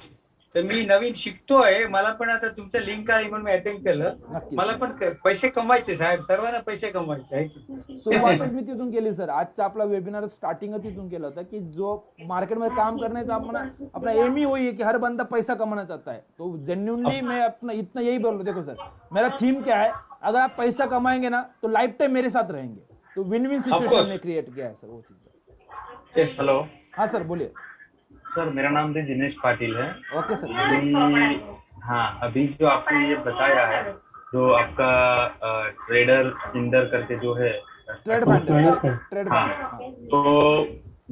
तर मी नवीन शिकतोय, मला पण आता तुमचं लिंक आली म्हणून मी अटेंड केलं. नक्की. मला पण पैसे कमवायचे साहेब, सर्वांना पैसे कमवायचे आहे. सुरुवातच मी तिथून केली सर. आजचा आपला वेबिनार स्टार्टिंग तिथून केला होता की जो मार्केट में काम करने का अपना एम ही वही है कि हर बंदा पैसा कमाना चाहता है. तो जेन्युइनली मैं अपना इतना यही बोल रहा हूँ. देखो सर मेरा थीम क्या है, अगर आप पैसा कमाएंगे ना तो लाइफ टाइम मेरे साथ रहेंगे. तो विन विन सिचुएशन में क्रिएट किया है सर वो चीज. Yes, hello. हाँ सर बोलिए. सर मेरा नाम भी दिनेश पाटिल है. Okay sir. अभी जो आपने ये बताया है, जो आपका ट्रेडर इंडर करके जो है ट्रेड फंड, तो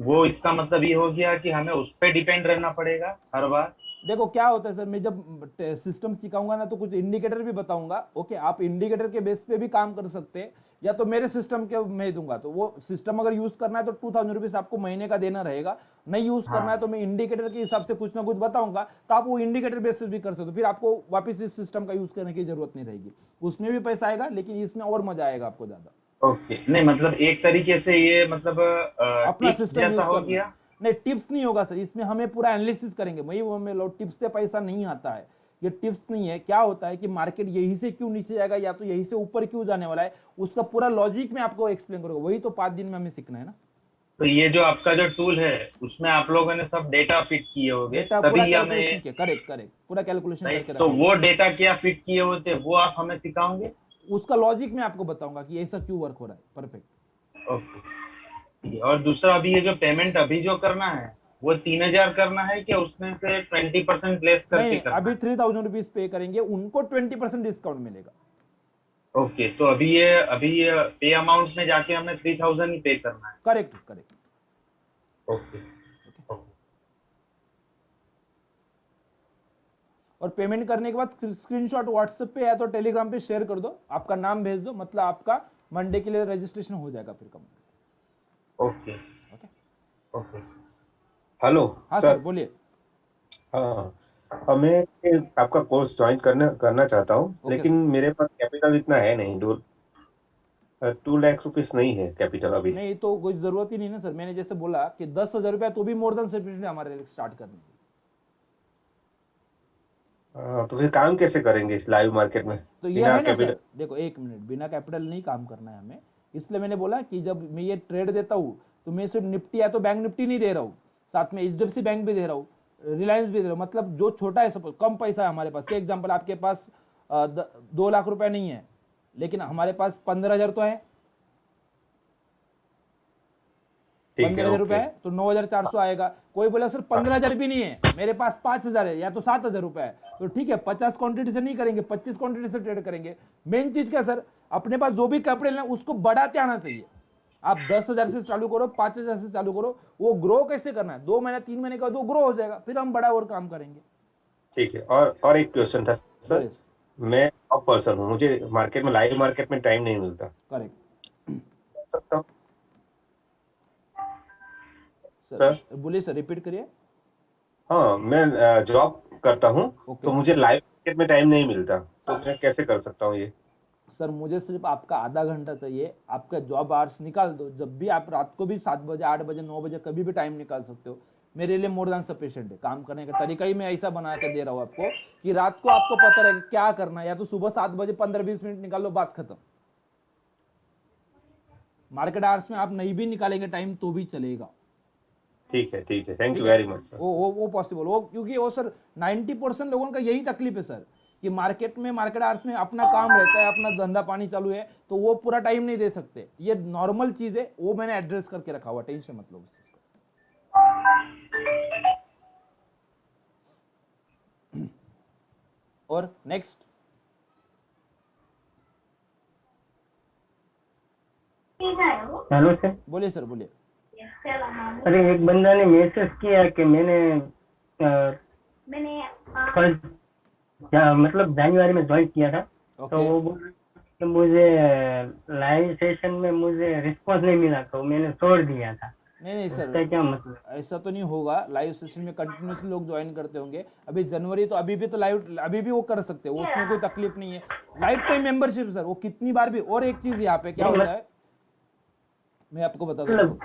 वो इसका मतलब ये हो गया कि हमें उस पर डिपेंड रहना पड़ेगा हर बार. देखो क्या होता है सर, मैं जब सिस्टम सिखाऊंगा ना तो कुछ इंडिकेटर भी बताऊंगा. ओके, आप इंडिकेटर के बेस पे भी काम कर सकते हैं, या तो मेरे सिस्टम के मैं दूंगा. तो वो सिस्टम अगर यूज करना है तो 2,000 रुपीज आपको महीने का देना रहेगा. नहीं यूज करना है तो मैं इंडिकेटर के हिसाब से कुछ ना कुछ बताऊंगा, तो आप वो इंडिकेटर बेस पे भी कर सकते हो. फिर आपको वापस इस सिस्टम का यूज करने की जरूरत नहीं रहेगी. उसमें भी पैसा आएगा लेकिन इसमें और मजा आएगा आपको ज्यादा. ओके, नहीं मतलब एक तरीके से ये मतलब अपना सिस्टम जैसा हो गया. नहीं, टिप्स नहीं होगा सर, इसमें हमें पूरा एनालिसिस करेंगे. वही वो में लो टिप्स से पैसा नहीं आता है, ये टिप्स नहीं है. क्या होता है कि मार्केट यहीं से क्यों नीचे जाएगा या तो यहीं से ऊपर क्यों जाने वाला है, उसका पूरा लॉजिक में आपको एक्सप्लेन करूंगा. वही तो 5 दिन में हमें सीखना है ना. तो ये जो आपका जो टूल है उसमें आप लोगों ने सब डेटा फिट किए होंगे, तभी हमें. करेक्ट पूरा कैलकुलेशन करके. तो वो डेटा क्या फिट किए होते वो आप हमें सिखाओगे? उसका लॉजिक मैं आपको बताऊंगा कि ऐसा क्यों वर्क हो रहा है. परफेक्ट. ओके. और दूसरा अभी ये जो पेमेंट अभी जो करना है वो 3000 करना है कि उसमें से 20% लेस नहीं करके नहीं, करना अभी है? 3000 रुपीज पे करेंगे, उनको 20% डिस्काउंट मिलेगा। ओके, तो अभी ये पे अमाउंट में जाके हमें 3000 ही पे करना है। Correct correct. Okay okay. और पेमेंट करने के बाद स्क्रीनशॉट व्हाट्सएप पे या तो टेलीग्राम पे शेयर कर दो, आपका नाम भेज दो, मतलब आपका मंडे के लिए रजिस्ट्रेशन हो जाएगा फिर complete. Okay okay. Okay. Hello हाँ सर सर। बोलिए। हाँ, मैं आपका कोर्स ज्वाइन करना करना चाहता हूँ, ओके लेकिन सर। मेरे पास कैपिटल इतना है नहीं। 2 लाख रुपीस नहीं है कैपिटल अभी। नहीं तो कोई जरूरत ही नहीं ना सर, मैंने जैसे बोला कि 10,000 रुपया तो भी मोर देन सफिशिएंट है हमारे लिए स्टार्ट करने के लिए। तो फिर काम कैसे करेंगे इस लाइव मार्केट में तो ये बिना है ना कैपिटल? सर, देखो एक मिनट, बिना कैपिटल नहीं काम करना है हमें। इसलिए मैंने बोला कि जब मैं ये ट्रेड देता हूँ तो मैं सिर्फ निफ्टी या तो बैंक निफ्टी नहीं दे रहा हूँ, साथ में एचडीएफसी बैंक भी दे रहा हूँ, रिलायंस भी दे रहा हूँ। मतलब जो छोटा है, सपोज कम पैसा है हमारे पास, एग्जाम्पल आपके पास 2 लाख रुपया नहीं है, लेकिन हमारे पास 15,000 तो है। ठीक है, 15,000 रुपया ओके। है तो 9,400 आएगा। कोई बोला सर 15,000 भी नहीं है मेरे पास, 5,000 है या तो 7,000 रुपया है, तो ठीक है 50 क्वांटिटी से नहीं करेंगे, 25 क्वांटिटी से ट्रेड करेंगे। मेन चीज क्या सर, अपने पास जो भी कैपिटल है उसको बढ़ाते आना चाहिए। आप 10,000 से चालू करो, 5,000 से चालू करो, वो ग्रो कैसे करना है, 2 महीना 3 महीने का वो ग्रो हो जाएगा, फिर हम बड़ा और काम करेंगे। ठीक है, और एक क्वेश्चन था सर। बोलिए। मैं जॉब पर्सन हूँ, मुझे मार्केट में लाइव मार्केट में टाइम नहीं मिलता। करेक्ट कर सकता हूँ सर, सर? बोलिए सर, रिपीट करिए। हाँ, मैं जॉब करता हूँ, ओके तो मुझे लाइव मार्केट में टाइम नहीं मिलता, तो मैं कैसे कर सकता हूँ ये? सर, मुझे सिर्फ आपका आधा घंटा चाहिए, आपका जॉब आवर्स निकाल दो, जब भी आप रात को भी 7 बजे 8 बजे 9 बजे कभी भी टाइम निकाल सकते हो, मेरे लिए मोर देन सफिशिएंट है। काम करने का तरीका ही मैं ऐसा बना के दे रहा हूँ आपको कि रात को आपको पता रहे क्या करना है, या तो सुबह 7 बजे 15-20 मिनट निकाल लो, बात खत्म। मार्केट आवर्स में आप नहीं भी निकालेंगे टाइम तो भी चलेगा। ठीक है, ठीक है, थैंक ठीक यू है, वेरी मच सर। वो पॉसिबल वो, क्योंकि वो सर 90% लोगों का यही तकलीफ है सर, कि मार्केट में मार्केट आवर्स में अपना काम रहता है, अपना धंधा पानी चालू है, तो वो पूरा टाइम नहीं दे सकते। ये नॉर्मल चीज है, वो मैंने एड्रेस करके रखा हुआ, टेंशन मत लो उस चीज को। और नेक्स्ट हेलो सर। बोलिए सर, बोलिए। अरे एक बंदा ने मैसेज किया कि मैंने फर्स्ट मतलब जनवरी में ज्वाइन किया था, तो ओके वो बोल रहा है कि मुझे लाइव सेशन में मुझे रिस्पांस नहीं मिला, तो मैंने छोड़ दिया था। नहीं उसका सर, क्या मतलब? ऐसा तो नहीं होगा। लाइव सेशन में कंटिन्यूसली लोग ज्वाइन करते होंगे। अभी जनवरी तो अभी भी तो लाइव, अभी भी वो कर सकते हैं, उसमें कोई तकलीफ नहीं है। लाइफ टाइम मेंबरशिप सर, वो कितनी बार भी। और एक चीज यहाँ पे क्या होता है, मैं आपको बता दूं, मतलब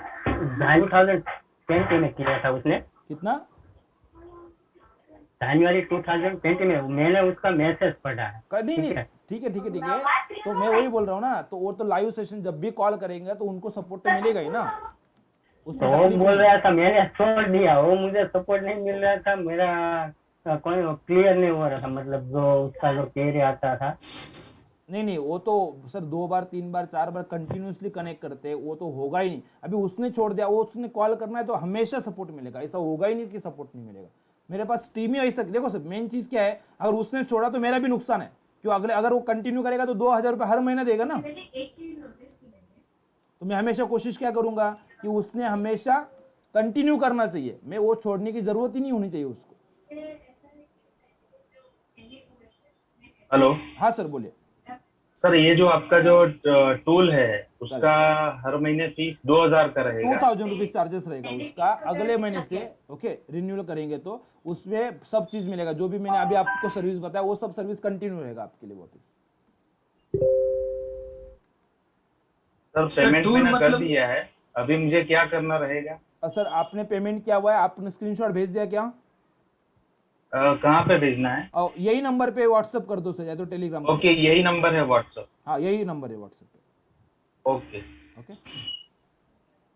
2020 में किया था उसने, कितना जनवरी 2020 में मैंने उसका मैसेज पढ़ा है। नहीं नहीं, ठीक है ठीक है ठीक है, तो मैं वही बोल रहा हूँ ना, तो वो तो लाइव सेशन जब भी कॉल करेंगे तो उनको सपोर्ट तो मिलेगा ही ना, उसमें तो वो तकलीफ बोल नहीं। रहा था मैंने छोड़ दिया, वो मुझे सपोर्ट नहीं मिल रहा था, मेरा कोई क्लियर नहीं हो रहा था, मतलब जो उसका जो पेयर आता था। नहीं, वो तो सर 2 बार 3 बार 4 बार कंटिन्यूसली कनेक्ट करते हैं, वो तो होगा ही नहीं। अभी उसने छोड़ दिया, वो उसने कॉल करना है तो हमेशा सपोर्ट मिलेगा, ऐसा होगा ही नहीं कि सपोर्ट नहीं मिलेगा। मेरे पास टीम ही ऐसा, देखो सर मेन चीज क्या है, अगर उसने छोड़ा तो मेरा भी नुकसान है, क्यों, अगर वो कंटिन्यू करेगा तो 2,000 रुपये हर महीना देगा ना। तो मैं हमेशा कोशिश क्या करूंगा कि उसने हमेशा कंटिन्यू करना चाहिए, मैं वो छोड़ने की जरूरत ही नहीं होनी चाहिए उसको। हेलो हाँ सर बोलिए। सर, ये जो आपका जो टूल है उसका हर महीने फीस 2000 का रहेगा? 2,000 रुपीज चार्जेस रहेगा उसका, अगले महीने से ओके रिन्यूअल करेंगे तो उसमें सब चीज मिलेगा, जो भी मैंने अभी आपको सर्विस बताया वो सब सर्विस कंटिन्यू रहेगा आपके लिए वापस। सर पेमेंट मैंने कर दिया है, अभी मुझे क्या करना रहेगा? सर आपने पेमेंट किया हुआ है, आपने स्क्रीनशॉट भेज दिया क्या? कहाँ पे भेजना है? और यही नंबर पे व्हाट्सएप कर दो सर, या तो टेलीग्राम पे। ओके, यही नंबर है व्हाट्सएप? हाँ यही नंबर है व्हाट्सएप पे। ओके ओके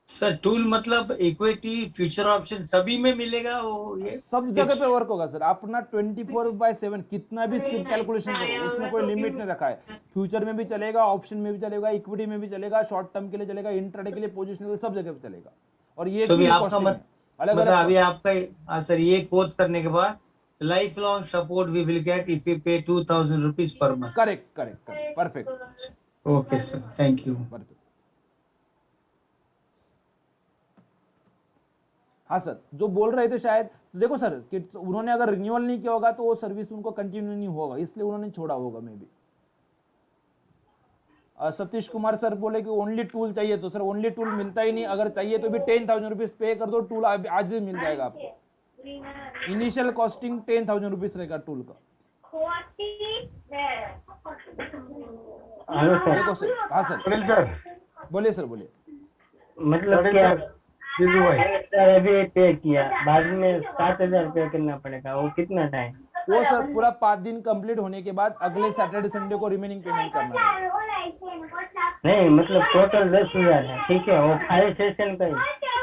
सर टूल मतलब इक्विटी फ्यूचर ऑप्शन सभी में मिलेगा वो, ये सब जगह पे वर्क होगा सर, अपना 24/7 कितना भी स्किप कैलकुलेशन करो, उसमें कोई लिमिट नहीं रखा है। फ्यूचर में भी चलेगा, ऑप्शन में भी चलेगा, इक्विटी में भी चलेगा, शॉर्ट टर्म के लिए चलेगा, इंट्राडे के लिए, पोजिशनल, सब जगह पे चलेगा। और ये तो भी की आपका कॉस्टिंग है, अलग मतलब अलग अभी आपका हाँ सर, ये कोर्स करने के बाद lifelong support we will get if you pay 2000 rupees per month. Correct correct correct perfect okay sir, thank you. Perfect. हाँ सर, जो बोल रहे थे शायद, देखो सर कि उन्होंने अगर रिन्यूअल नहीं किया होगा तो वो सर्विस उनको कंटिन्यू नहीं होगा, इसलिए उन्होंने छोड़ा होगा may be. Satish Kumar sir बोले कि ओनली टूल चाहिए, तो सर ओनली टूल मिलता ही नहीं, अगर चाहिए तो भी 10,000 रुपीज पे कर दो, टूल आज ही मिल जाएगा आपको। इनिशियल कॉस्टिंग 10,000 रुपीज रहेगा टूल का। Hello sir. देखो सर, हाँ सर पटेल सर, बोलिए सर बोलिए। मतलब पटेल क्या सर, दीदू भाई, सर अभी पे किया, बाद में 7,000 पे करना पड़ेगा, वो कितना टाइम? वो सर पूरा 5 दिन कंप्लीट होने के बाद अगले सैटरडे संडे को रिमेनिंग पेमेंट करना है। नहीं मतलब टोटल 10,000 है, ठीक है, वो 5 सेशन का ही।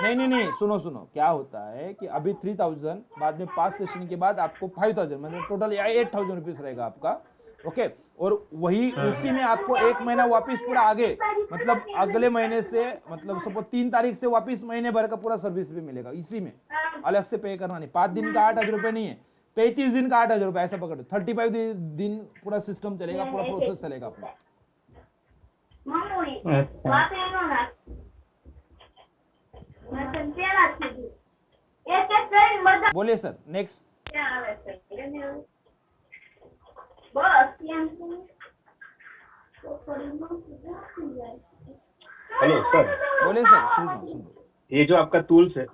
नहीं नहीं नहीं, सुनो सुनो, क्या होता है कि अभी 3,000, बाद में 5 सेशन के बाद आपको 5,000, मतलब टोटल 8,000 रुपीज रहेगा आपका। ओके, और वही उसी में आपको 1 महीना वापस पूरा आगे, मतलब अगले महीने से, मतलब सपोज 3 तारीख से वापस महीने भर का पूरा सर्विस भी मिलेगा इसी में, अलग से पे करना नहीं। 5 दिन का 8,000 रुपये नहीं है, 35 दिन का 8,000 रुपये, ऐसा पकड़ो। 35 दिन पूरा सिस्टम चलेगा, पूरा प्रोसेस चलेगा अपना। बोलिए सर, नेक्स्ट। हेलो सर, बोलिए सर, सुन रहा हूँ। ये जो आपका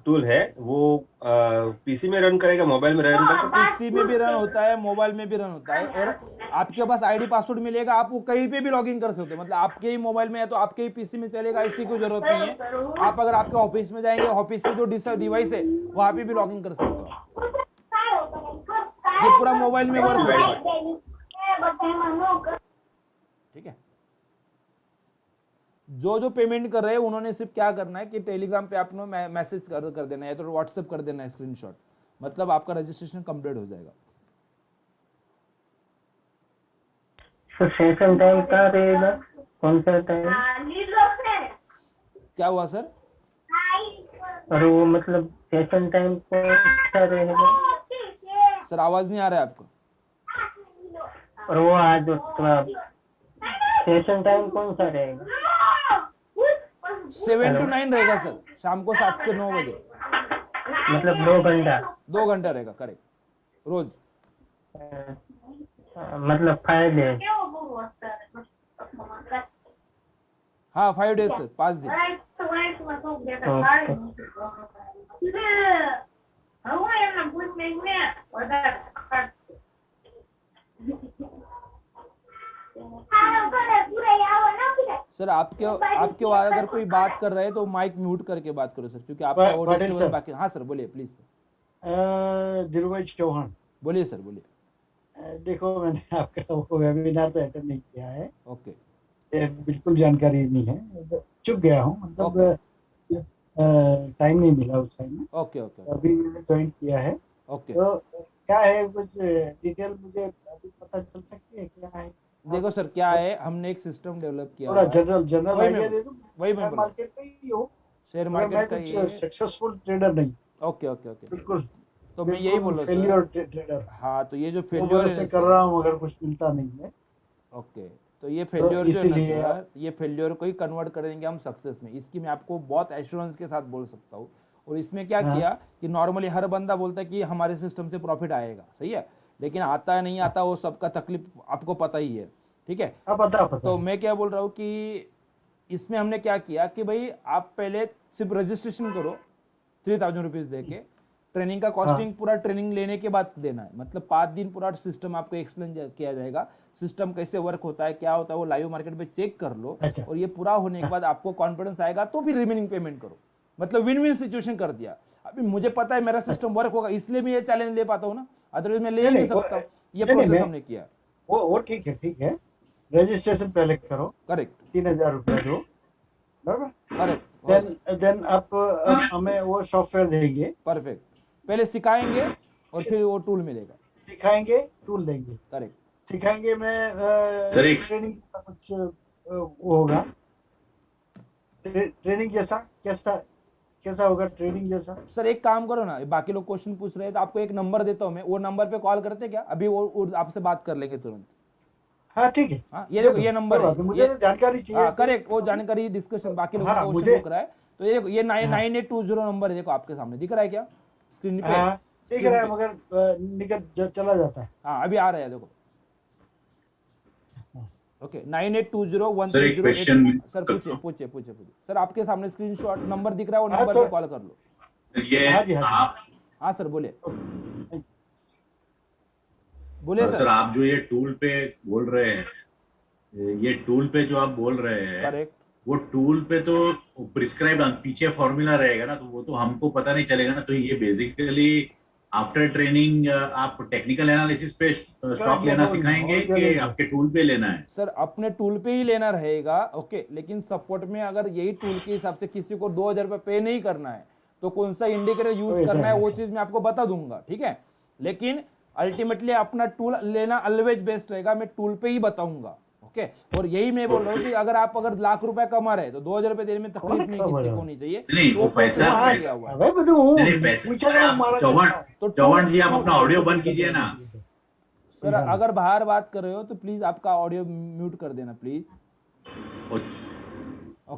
टूल है वो पीसी में रन करेगा, मोबाइल में रन कर सकते पीसी में भी रन होता है, मोबाइल में भी रन होता है, और आपके पास आईडी पासवर्ड मिलेगा, आप वो कहीं पे भी लॉगिन कर सकते हो, मतलब आपके ही मोबाइल में है तो आपके ही पीसी में चलेगा, इसी की जरूरत नहीं है। आप अगर आपके ऑफिस में जाएंगे, ऑफिस में जो डिवाइस है वहां पे भी लॉगिन कर सकते हो। ये पूरा मोबाइल में वर्क होता है, ठीक है। जो पेमेंट कर रहे हैं उन्होंने सिर्फ क्या करना है कि टेलीग्राम पे आपने मैसेज कर देना है, या तो व्हाट्सएप कर देना है स्क्रीनशॉट, मतलब आपका रजिस्ट्रेशन कंप्लीट हो जाएगा। तो सेशन टाइम कहाँ रहेगा, कौन सा टाइम? क्या हुआ सर? और वो मतलब सेशन टाइम कौन सा रहेगा? सर आवाज नहीं आ रहा है आपको। और वो आज सेशन टाइम कौन सा रहेगा? 7 to 9 रहेगा सर, शाम को 7 से 9 बजे, मतलब 2 घंटा? 2 घंटा रहेगा, करेक्ट, रोज। मतलब 5 डेज? हाँ 5 डेज सर, 5 दिन। सर आपके अगर कोई बात कर रहे हैं तो माइक म्यूट करके बात करो सर, क्योंकि आपका पटेल ऑडियो सर। बाकी। हाँ सर बोलिए प्लीज सर, धीरूभाई चौहान, बोलिए सर बोलिए। देखो मैंने आपका वो वेबिनार तो अटेंड नहीं किया है, ओके ये बिल्कुल जानकारी नहीं है, चुप गया हूँ, मतलब टाइम नहीं मिला उस टाइम में, ओके ओके अभी मैंने ज्वाइन किया है। ओके। तो क्या है, कुछ डिटेल मुझे अभी पता चल सकती है क्या है? देखो सर क्या है, हमने एक सिस्टम डेवलप किया थोड़ा हुआ है। जनरल वही आइडिया मैं- दे दूं, वही मैं शेयर बोल रहा हूँ। मार्केट में ही हो, शेयर मगर मैं मार्केट का कुछ ये। सक्सेसफुल ट्रेडर नहीं, ओके ओके ओके, बिल्कुल तो मैं यही बोल रहा हूँ फेलियर सर। ट्रेडर, हाँ तो ये जो 2 फेल्योर बरस से है कर रहा हूँ मगर कुछ मिलता नहीं है। ओके, तो ये फेल्योर जो है इसीलिए ना सर, ये फेल्योर को ही कन्वर्ट करेंगे हम सक्सेस में, इसकी मैं आपको बहुत एश्योरेंस के साथ बोल सकता हूँ। और इसमें क्या किया कि नॉर्मली हर बंदा बोलता है कि हमारे सिस्टम से प्रॉफिट आएगा, सही है, लेकिन आता है नहीं आता, वो सबका तकलीफ आपको पता ही है, ठीक है। पता तो है। मैं क्या बोल रहा हूँ कि इसमें हमने क्या किया कि भाई आप पहले सिर्फ रजिस्ट्रेशन करो 3,000 रुपीज दे के, ट्रेनिंग का कॉस्टिंग पूरा ट्रेनिंग लेने के बाद देना है, मतलब 5 दिन पूरा सिस्टम आपको एक्सप्लेन किया जाएगा, सिस्टम कैसे वर्क होता है, क्या होता है, वो लाइव मार्केट पे चेक कर लो। अच्छा। और ये पूरा होने के बाद आपको कॉन्फिडेंस आएगा तो फिर रिमेनिंग पेमेंट करो, मतलब विन विन सिचुएशन कर दिया। अभी मुझे पता है मेरा सिस्टम वर्क होगा, इसलिए मैं ये चैलेंज ले पाता हूँ ना, अदरवाइज मैं ले ही नहीं नहीं, सकता। ये नहीं, प्रोसेस मैं- हमने किया। वो ठीक है, रजिस्ट्रेशन पहले करो, करेक्ट 3,000 रुपया दो, बराबर, करेक्ट देन आप हमें वो सॉफ्टवेयर देंगे, परफेक्ट, पहले सिखाएंगे और फिर वो टूल मिलेगा। सिखाएंगे, टूल देंगे, करेक्ट, सिखाएंगे में सर, एक- ट्रेनिंग का कुछ वो होगा, ट्रेनिंग जैसा कैसा कैसा होगा ट्रेडिंग जैसा? सर एक काम करो ना, बाकी लोग क्वेश्चन पूछ रहे हैं तो आपको एक नंबर देता हूँ मैं, वो नंबर पे कॉल करते क्या, अभी वो आपसे बात कर लेंगे तुरंत। हाँ ठीक है, हाँ ये दे देखो दो, ये नंबर कोई है, बात नहीं, मुझे तो जानकारी चाहिए हाँ इससे। करेक्ट, वो जानकारी डिस्कशन बाकी लोगों का हाँ क्वेश्चन मुझे, रुक रहा है। तो ये देखो ये हाँ 9820 नंबर है, देखो आपके सामने दिख रहा है क्या स्क्रीन पे? हाँ दिख स्क्रीन रहा है पे, मगर चला जाता है। हाँ अभी आ रहा है देखो। हाँ। ओके 9820 सर एक 1308। क्वेश्चन सर पूछिए सर, आपके सामने स्क्रीनशॉट नंबर दिख रहा है, वो हाँ नंबर तो पे कॉल कर लो। ये हाँ जी आप हाँ सर बोलिए बोलिए सर सर। आप जो ये टूल पे बोल रहे हैं, ये टूल पे जो आप बोल रहे हैं, करेक्ट, वो टूल पे तो प्रिस्क्राइब पीछे फॉर्मूला रहेगा ना, तो वो तो हमको पता नहीं चलेगा ना। तो ये बेसिकली आफ्टर ट्रेनिंग आप टेक्निकल एनालिसिस पे स्टॉक लेना सिखाएंगे कि आपके टूल पे लेना है? सर अपने टूल पे ही लेना रहेगा, ओके। लेकिन सपोर्ट में अगर यही टूल के हिसाब से किसी को 2000 रुपये पे नहीं करना है तो कौन सा इंडिकेटर यूज करना है वो चीज मैं आपको बता दूंगा, ठीक है। लेकिन अल्टीमेटली अपना टूल लेना ऑलवेज बेस्ट रहेगा, मैं टूल पे ही बताऊंगा, ओके। और यही मैं बोल रहा हूँ कि अगर लाख रुपए कमा रहे तो 2000 रुपए देने में तकलीफ नहीं किसी को होनी चाहिए। नहीं वो पैसा नहीं, पैसा चौहान जी आप अपना ऑडियो बंद कीजिए ना। सर अगर बाहर बात कर रहे हो तो प्लीज आपका ऑडियो म्यूट कर देना please.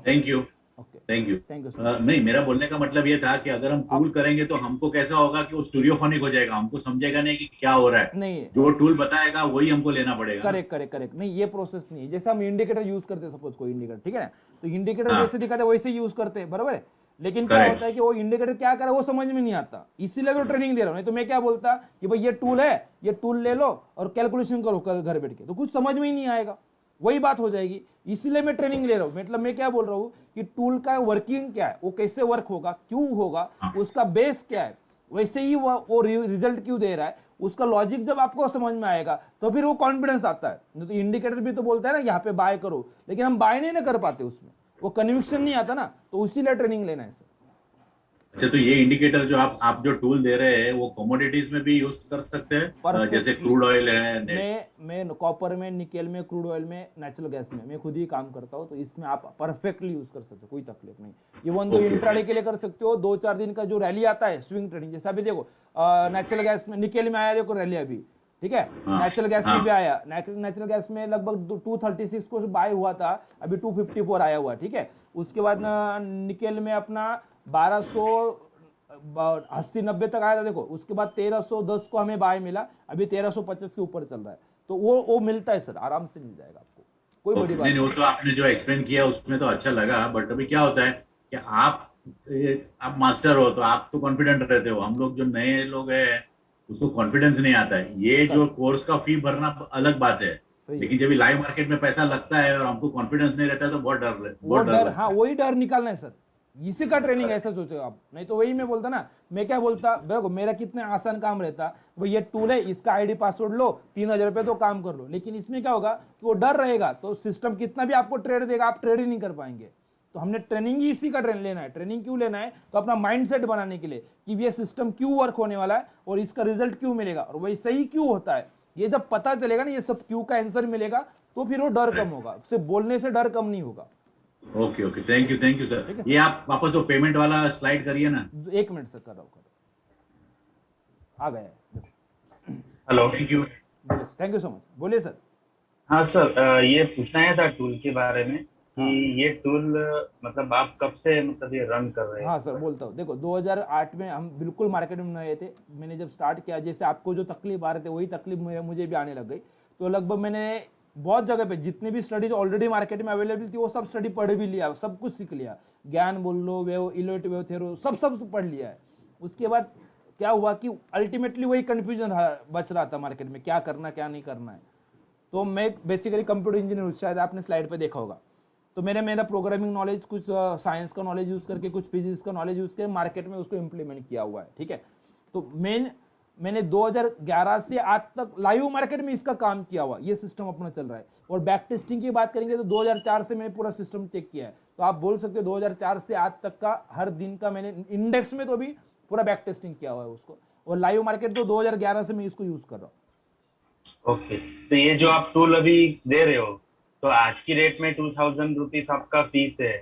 Thank you okay thank you. Thank you. नहीं मेरा बोलने का मतलब ये था कि अगर हम टूल करेंगे तो हमको कैसा होगा कि वो स्टूडियोफोनिक हो जाएगा, हमको समझेगा नहीं कि क्या हो रहा है। नहीं जो टूल बताएगा वही हमको लेना पड़ेगा। करेक्ट नहीं, ये प्रोसेस नहीं है। जैसे हम इंडिकेटर यूज करते हैं, सपोज कोई इंडिकेटर, ठीक है ना, तो इंडिकेटर हाँ। जैसे दिखाते हैं वैसे यूज करते हैं, बराबर है। लेकिन क्या होता है कि वो इंडिकेटर क्या करे वो समझ में नहीं आता, इसीलिए तो ट्रेनिंग दे रहा हूँ। नहीं तो मैं क्या बोलता कि भाई ये टूल है, ये टूल ले लो और कैलकुलेशन करो कल घर बैठ के, तो कुछ समझ में ही नहीं आएगा, वही बात हो जाएगी। इसीलिए मैं ट्रेनिंग ले रहा हूँ। मतलब मैं क्या बोल रहा हूँ कि टूल का वर्किंग क्या है, वो कैसे वर्क होगा, क्यों होगा, उसका बेस क्या है, वैसे ही वो रिजल्ट क्यों दे रहा है, उसका लॉजिक जब आपको समझ में आएगा तो फिर वो कॉन्फिडेंस आता है। नहीं तो इंडिकेटर भी तो बोलता है ना यहाँ पे बाय करो, लेकिन हम बाय नहीं ना कर पाते, उसमें वो कन्विक्शन नहीं आता ना, तो इसीलिए ट्रेनिंग लेना है सर। अच्छा तो ये इंडिकेटर जो आप जो टूल दे रहे हैं वो कमोडिटीज में भी यूज कर सकते हैं, जैसे क्रूड ऑयल है? मैं कॉपर में, निकेल में, क्रूड ऑयल में, नेचुरल गैस में मैं खुद ही काम करता हूँ, तो इसमें आप परफेक्टली यूज कर सकते हो, कोई तकलीफ नहीं। इवन दो इंट्राडे के लिए कर सकते हो, 2-4 दिन का जो रैली आता है स्विंग ट्रेडिंग, जैसा अभी देखो नेचुरल गैस में, निकेल में आया देखो रैली अभी, ठीक है। नेचुरल गैस में भी आया, नेचुरल गैस में लगभग 236 को बाय हुआ था, अभी 254 आया हुआ, ठीक है। उसके बाद निकेल में अपना 1280-90 तक आया था देखो, उसके बाद 1310 को हमें बाय मिला, अभी 1350 के ऊपर चल रहा है, तो वो मिलता है सर, आराम से मिल जाएगा आपको, कोई बड़ी बात नहीं। वो तो आपने जो एक्सप्लेन किया उसमें तो अच्छा लगा, बट अभी क्या होता है कि आप मास्टर हो तो आप तो कॉन्फिडेंट रहते हो, हम लोग जो नए लोग हैं उसको कॉन्फिडेंस नहीं आता है। ये जो कोर्स का फी भरना अलग बात है, लेकिन जब लाइव मार्केट में पैसा लगता है और हमको कॉन्फिडेंस नहीं रहता है तो बहुत डर। हाँ वही डर निकालना है सर, इसी का ट्रेनिंग ऐसा सोचो आप। नहीं तो वही मैं बोलता ना, मैं क्या बोलता, देखो मेरा कितना आसान काम रहता, भाई ये टूल है, इसका आईडी पासवर्ड लो, 3000 रुपये तो काम कर लो। लेकिन इसमें क्या होगा कि वो डर रहेगा, तो सिस्टम कितना भी आपको ट्रेड देगा आप ट्रेड ही नहीं कर पाएंगे। तो हमने ट्रेनिंग ही इसी का लेना है। ट्रेनिंग क्यों लेना है, तो अपना माइंडसेट बनाने के लिए कि ये सिस्टम क्यों वर्क होने वाला है और इसका रिजल्ट क्यों मिलेगा और वही सही क्यों होता है। ये जब पता चलेगा ना, ये सब क्यों का आंसर मिलेगा, तो फिर वो डर कम होगा, सिर्फ बोलने से डर कम नहीं होगा। Okay thank you sir. ये आप वापस वो पेमेंट वाला स्लाइड करिए ना। 1 मिनट से कर रहा हूँ, आ गया है। Hello, thank you so much, बोलिए सर। हाँ सर, ये पूछना है था टूल के बारे में कि ये टूल मतलब आप कब से मतलब ये रन कर रहे हैं? हाँ सर बोलता हूँ, देखो 2008 में हम बिल्कुल मार्केट में नए थे। मैंने जब स्टार्ट किया, जैसे आपको जो तकलीफ आ रहे थे वही तकलीफ मुझे भी आने लग गई। तो लगभग मैंने बहुत जगह पे जितनी भी स्टडीज ऑलरेडी मार्केट में अवेलेबल थी वो सब स्टडी पढ़ भी लिया, सब कुछ सीख लिया, ज्ञान बोल लो, वेव इलोट वेव थ्योरी सब पढ़ लिया है। उसके बाद क्या हुआ कि अल्टीमेटली वही कंफ्यूजन बच रहा था मार्केट में, क्या करना क्या नहीं करना है। तो मैं बेसिकली कंप्यूटर इंजीनियर हूँ, शायद आपने स्लाइड पे देखा होगा। तो मेरा प्रोग्रामिंग नॉलेज, कुछ साइंस का नॉलेज यूज करके, कुछ फिजिक्स का नॉलेज यूज करके मार्केट में उसको इम्प्लीमेंट किया हुआ है, ठीक है। तो मैंने 2011 से आज तक लाइव मार्केट में इसका काम किया हुआ, ये सिस्टम अपना चल रहा है। और बैक टेस्टिंग की बात करेंगे तो 2004 से मैंने पूरा सिस्टम चेक किया है। तो आप बोल सकते हो 2004 से आज तक का हर दिन का मैंने इंडेक्स में तो भी पूरा बैक टेस्टिंग किया हुआ है उसको। और लाइव मार्केट तो 2011 से मैं इसको यूज कर रहा हूँ। ओके, तो ये जो आप टूल अभी दे रहे हो, तो आज की रेट में 2000 रुपीज आपका फीस है,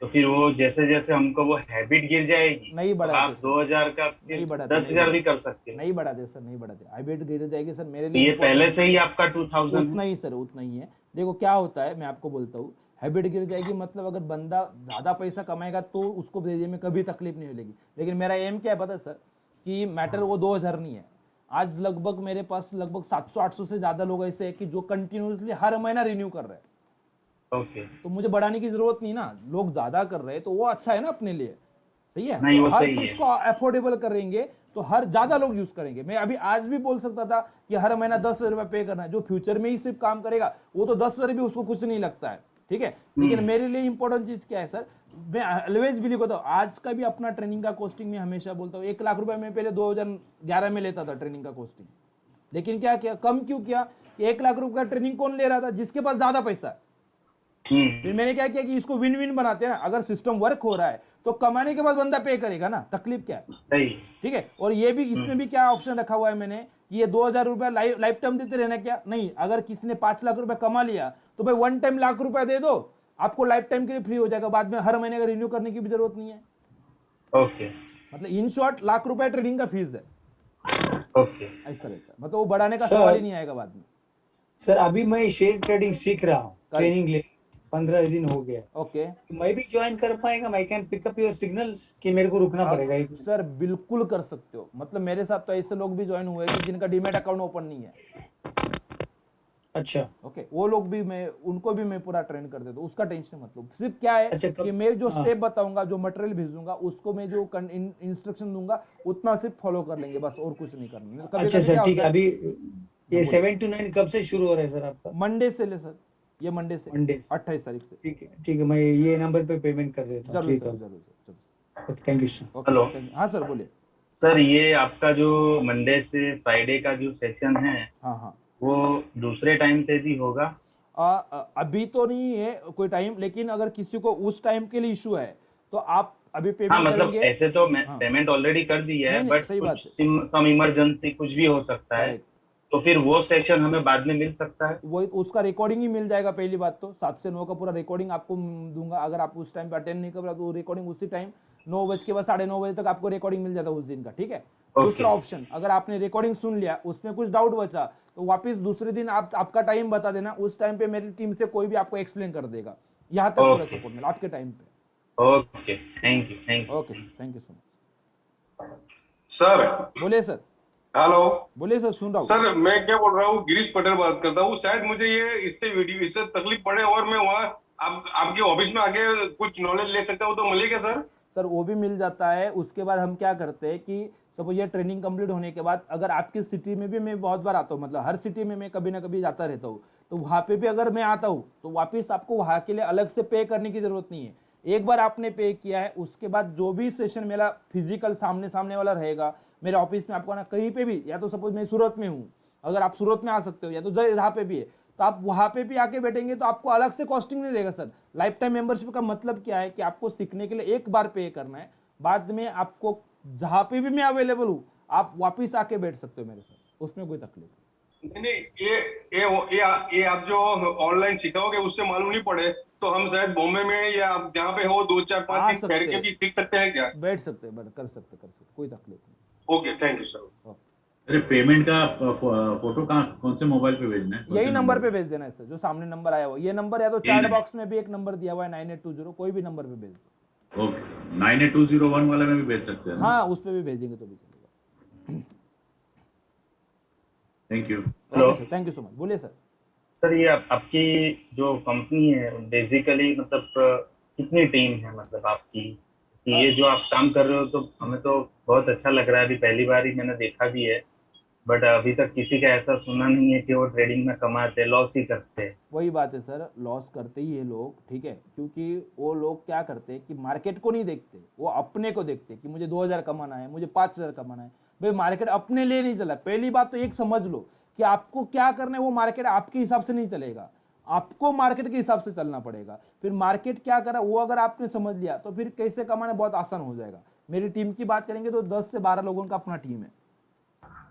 तो फिर वो जैसे जैसे हमको वो हैबिट गिर जाएगी नहीं तो बढ़ाते आप सर, 2000 का नहीं फिर बढ़ाते, 10,000 भी कर सकते हो। नहीं बढ़ाते सर, नहीं बढ़ाते, हाइब्रिड गिर जाएगी सर, मेरे तो लिए ये पहले इम्पोर्टेंट से ही आपका 2000 उतना है। ही सर, उतना ही है। देखो क्या होता है, मैं आपको बोलता हूँ, हैबिट गिर जाएगी मतलब अगर बंदा ज़्यादा पैसा कमाएगा तो उसको भेजने में कभी तकलीफ नहीं मिलेगी, लेकिन मेरा एम क्या है पता है सर, कि मैटर वो 2000 नहीं है। आज लगभग मेरे पास लगभग 700-800 से ज़्यादा लोग ऐसे हैं कि जो कंटिन्यूसली हर महीना रिन्यू कर रहे हैं, ओके, तो मुझे बढ़ाने की जरूरत नहीं ना, लोग ज़्यादा कर रहे हैं तो वो अच्छा है ना अपने लिए, सही है। नहीं तो वो हर सही चीज है। को अफोर्डेबल करेंगे तो हर ज्यादा लोग यूज करेंगे। मैं अभी आज भी बोल सकता था कि हर महीना 10,000 रुपये पे करना है, जो फ्यूचर में ही सिर्फ काम करेगा वो तो 10,000 भी उसको कुछ नहीं लगता है, ठीक है। लेकिन मेरे लिए इंपॉर्टेंट चीज क्या है सर, मैं ऑलवेज बिलीव करता हूँ, आज का भी अपना ट्रेनिंग का कॉस्टिंग में हमेशा बोलता हूँ, 1 लाख रुपए में पहले 2011 में लेता था ट्रेनिंग का कॉस्टिंग, लेकिन क्या किया, कम क्यों किया, 1 लाख रुपए का ट्रेनिंग कौन ले रहा था, जिसके पास ज्यादा पैसा है। फिर मैंने क्या किया कि इसको विन विन बनाते हैं ना, अगर सिस्टम वर्क हो रहा है तो कमाने के बाद बंदा पे करेगा ना, तकलीफ क्या है, सही। ठीक है। और ये भी इसमें भी क्या ऑप्शन रखा हुआ है मैंने, कि ये 2000 रुपया लाइफ टाइम देते रहना, क्या नहीं, अगर किसी ने 5 लाख रुपया कमा लिया तो भाई वन टाइम लाख रुपया दे दो, आपको लाइफ टाइम के लिए फ्री हो जाएगा, बाद में हर महीने का रिन्यू करने की भी जरूरत नहीं है। ओके मतलब इन शॉर्ट लाख रुपया ट्रेनिंग का फीस है, ओके। ऐसा रहता है, मतलब वो बढ़ाने का सर- सवाल ही नहीं आएगा बाद में। सर अभी मैं शेयर ट्रेडिंग सीख रहा हूँ, ट्रेनिंग ले 15 दिन हो गया, ओके मैं भी ज्वाइन कर पाएगा, मैं कैन पिकअप योर सिग्नल्स, कि मेरे को रुकना पड़ेगा एक दिन? सर बिल्कुल कर सकते हो, मतलब मेरे साथ तो ऐसे लोग भी ज्वाइन हुए थे जिनका डीमेट अकाउंट ओपन नहीं है, अच्छा ओके वो लोग भी मैं उनको भी मैं पूरा ट्रेन कर देता हूँ, उसका टेंशन मतलब सिर्फ क्या है अच्छा, कि मैं जो हाँ। स्टेप बताऊंगा, जो मटेरियल भेजूंगा, उसको मैं जो इंस्ट्रक्शन दूंगा उतना सिर्फ फॉलो कर लेंगे बस, और कुछ नहीं करना। कभी अच्छा कभी सर क्या ठीक है, होता है, अभी ये 7 to 9 कब से शुरू हो रहा है सर आपका? मंडे से ले सर, ये मंडे से मंडे से। 28 तारीख से। ठीक है, मैं ये नंबर पे पेमेंट कर देता हूँ, जरूर सर, 3,000। जरूर sir, okay, thank you sir. Okay hello. हाँ सर बोलिए। सर ये आपका जो मंडे से फ्राइडे का जो सेशन है हाँ हाँ वो दूसरे टाइम पे भी होगा? अभी तो नहीं है कोई टाइम, लेकिन अगर किसी को उस टाइम के लिए इशू है तो आप अभी हाँ पेमेंट मतलब करेंगे। ऐसे तो मैं हाँ। पेमेंट ऑलरेडी कर दी है, नहीं नहीं बट सही बात कुछ है, सम इमरजेंसी कुछ भी हो सकता है, करेक्ट, तो फिर वो सेशन हमें बाद में मिल सकता है? वो उसका रिकॉर्डिंग ही मिल जाएगा। पहली बात तो 7 से 9 का पूरा रिकॉर्डिंग आपको दूंगा, अगर आप उस टाइम पे अटेंड नहीं कर रहे तो रिकॉर्डिंग उसी टाइम 9 बजे के बाद 9:30 बजे तक आपको रिकॉर्डिंग मिल जाता है उस दिन का, ठीक है। दूसरा ऑप्शन, अगर आपने रिकॉर्डिंग सुन लिया, उसमें कुछ डाउट बचा तो वापस दूसरे दिन आपका टाइम बता देना, उस टाइम पे मेरी टीम से कोई भी आपको एक्सप्लेन कर देगा, यहाँ तक पूरा Okay. सपोर्ट मिला आपके टाइम पे। Okay, thank you. Okay sir, thank you so much. Sir बोलिए सर, हेलो बोलिए सर, सुन रहा हूँ। सर, मैं क्या बोल रहा हूँ, गिरीश पटेल बात करता हूँ। शायद मुझे ये इससे तकलीफ पड़े और मैं वहाँ आपके ऑफिस में आके कुछ नॉलेज ले सकता हूँ, तो मिलेगा सर? सर वो भी मिल जाता है। उसके बाद हम क्या करते हैं कि सपोज ये ट्रेनिंग कंप्लीट होने के बाद अगर आपकी सिटी में भी, मैं बहुत बार आता हूँ, मतलब हर सिटी में मैं कभी ना कभी जाता रहता हूँ, तो वहाँ पे भी अगर मैं आता हूँ तो वापस आपको वहाँ के लिए अलग से पे करने की जरूरत नहीं है। एक बार आपने पे किया है, उसके बाद जो भी सेशन मेरा फिजिकल सामने सामने वाला रहेगा मेरे ऑफिस में, आपको ना कहीं पे भी, या तो सपोज मैं सूरत में हूँ, अगर आप सूरत में आ सकते हो, या तो जहाँ पे भी है तो आप वहाँ पे भी आके बैठेंगे तो आपको अलग से कॉस्टिंग नहीं रहेगा सर। लाइफ टाइम मेंबरशिप का मतलब क्या है कि आपको सीखने के लिए एक बार पे करना है, बाद में आपको जहाँ पे भी मैं अवेलेबल हूँ आप वापस आके बैठ सकते हो मेरे साथ, उसमें कोई तकलीफ नहीं। नहीं, ये आप जो ऑनलाइन सिखाओगे उससे मालूम नहीं पड़े तो हम शायद बॉम्बे में या आप जहाँ पे हो 2-4-5 दिन ठहर के भी सीख सकते हैं क्या? बैठ सकते हैं, कर सकते, कोई तकलीफ नहीं। Okay, thank you sir. अरे पेमेंट का फोटो कहाँ, कौन से मोबाइल पे भेजना है? कौन यही से नंबर पे भेज देना है सर, जो सामने नंबर आया हुआ, ये नंबर, या तो चैट बॉक्स में भी एक नंबर दिया हुआ है 9820, कोई भी नंबर पे भेज दो। ओके, 98201 वाले में भी भेज सकते हैं ना? हाँ उस पे भी भेजेंगे तो भी चलेगा। Thank you. Hello sir, thank you so much. बोलिए सर। सर, ये आपकी जो कंपनी है बेसिकली मतलब कितनी टीम है मतलब आपकी, कि ये जो आप काम कर रहे हो तो हमें तो बहुत अच्छा लग रहा है, अभी पहली बार ही मैंने देखा भी है, बट अभी तक किसी का ऐसा सुना नहीं है कि वो ट्रेडिंग में कमाते, लॉस ही करते हैं। वही बात है सर, लॉस करते ही है लोग, ठीक है, क्योंकि वो लोग क्या करते हैं कि मार्केट को नहीं देखते, वो अपने को देखते हैं कि मुझे 2000 कमाना है, मुझे 5000 कमाना है। भाई मार्केट अपने लिए नहीं चला। पहली बात तो एक समझ लो कि आपको क्या करना है, वो मार्केट आपके हिसाब से नहीं चलेगा, आपको मार्केट के हिसाब से चलना पड़ेगा। फिर मार्केट क्या करा वो अगर आपने समझ लिया तो फिर कैसे कमाना बहुत आसान हो जाएगा। मेरी टीम की बात करेंगे तो 10 से 12 लोगों का अपना टीम है,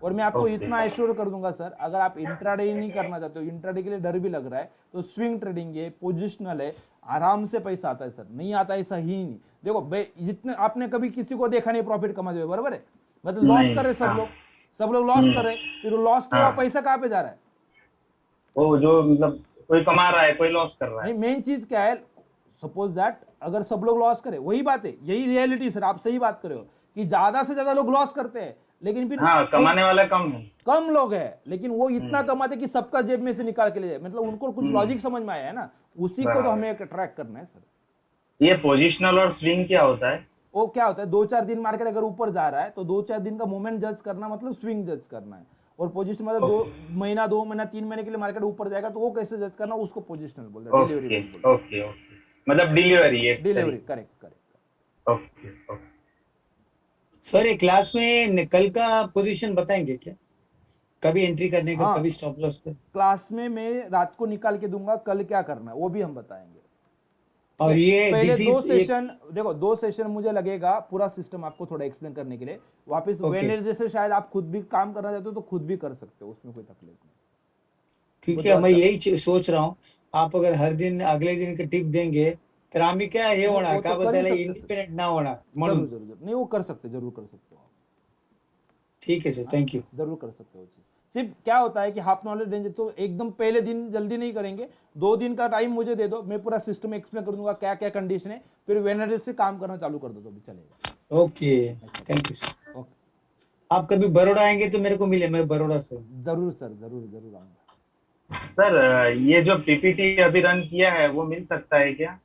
और मैं आपको Okay. इतना एश्योर कर दूंगा सर, अगर आप इंट्राडे नहीं करना चाहते हो, इंट्राडे के लिए डर भी लग रहा है, तो स्विंग ट्रेडिंग है, पोजिशनल है, आराम से पैसा आता है सर। नहीं आता ऐसा ही नहीं। देखो जितने आपने कभी किसी को देखा नहीं प्रॉफिट कमाते हुए, बराबर है? मतलब लॉस नहीं, कर रहे सब हाँ। लोग, सब लोग लॉस कर रहे हैं, फिर लॉस किया हुआ हाँ। पैसा कहाँ पे जा रहा है? वो जो मतलब कोई कमा रहा है, कोई लॉस कर रहा नहीं, है। मेन चीज क्या है, सपोज दैट अगर सब लोग लॉस करे, वही बात है, यही रियलिटी सर, आप सही बात कर रहे हो कि ज्यादा से ज्यादा लोग लॉस करते हैं, लेकिन फिर हाँ, कमाने वाला कम है। कम लोग है, लेकिन वो इतना कमाते कि सबका जेब में से निकाल के ले जाए। मतलब उनको कुछ लॉजिक समझ में आया है ना, उसी को तो बराबर। हमें ट्रैक करना है सर। ये पोजिशनल और स्विंग क्या होता है? वो क्या होता है, 2-4 दिन मार्केट अगर ऊपर जा रहा है तो 2-4 दिन का मूवमेंट जज करना, मतलब स्विंग जज करना है। और पोजिशन मतलब 2 महीना 2 महीना 3 महीने के लिए मार्केट ऊपर जाएगा तो वो कैसे जज करना, उसको पोजिशनल बोलते हैं, डिलीवरी ओके, बोलते हैं। ओके, ओके, मतलब डिलीवरी है। Delivery, correct correct. Okay, okay. Sir ये क्लास में कल का पोजीशन बताएंगे क्या, कभी एंट्री करने का, हाँ। कभी स्टॉप लॉस का? क्लास में मैं रात को निकाल के दूंगा, कल क्या करना है वो भी हम बताएंगे। और ये पहले दिस 2 इज सेशन, देखो 2 सेशन मुझे लगेगा पूरा सिस्टम आपको थोड़ा एक्सप्लेन करने के लिए। वापस Okay. वेडनेसडे से शायद आप खुद भी काम करना चाहते हो तो खुद भी कर सकते हो, उसमें कोई तकलीफ नहीं। क्योंकि मैं यही सोच रहा हूँ, आप अगर हर दिन अगले दिन का टिप देंगे तर आम्ही क्या हे होणार, वो का तो कर ही बोलता सकते इंडिपेंडेंट ना होणार जरूर म्हणून। जरूर जरूर, नहीं वो कर सकते, जरूर कर सकते हो आप। ठीक है सर, थैंक यू। जरूर कर सकते हो चीज। सिर्फ क्या होता है कि हाफ नॉलेज रेंज तो एकदम पहले दिन जल्दी नहीं करेंगे, 2 दिन का टाइम मुझे दे दो, मैं पूरा सिस्टम एक्सप्लेन कर दूंगा क्या क्या कंडीशन है, फिर वेडनेसडे से काम करना चालू कर दो तो भी चलेगा। Okay, thank you sir. Okay, आप कभी बड़ौदा आएंगे तो मेरे को मिले, मैं बड़ौदा से। जरूर सर, जरूर जरूर आऊंगा। सर ये जो पीपीटी अभी रन किया है वो मिल सकता है क्या?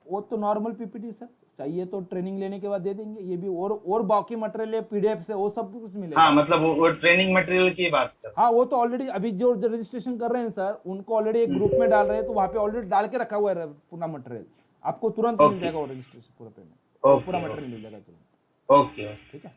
वो तो नॉर्मल पीपीटी सर, चाहिए तो ट्रेनिंग लेने के बाद दे देंगे। ये भी और बाकी मटेरियल है, पीडीएफ से वो सब कुछ मिलेगा। हाँ, मतलब वो ट्रेनिंग मटेरियल की बात कर। हाँ, वो तो ऑलरेडी अभी जो रजिस्ट्रेशन कर रहे हैं सर, उनको ऑलरेडी एक ग्रुप में डाल रहे हैं, तो वहाँ पे ऑलरेडी डाल के रखा हुआ है पूरा मटेरियल। आपको तुरंत मिल Okay. जाएगा वो रजिस्ट्रेशन, पूरा पेमेंट, Okay, पूरा okay. मटेरियल मिल जाएगा तुरंत। ओके, ठीक है।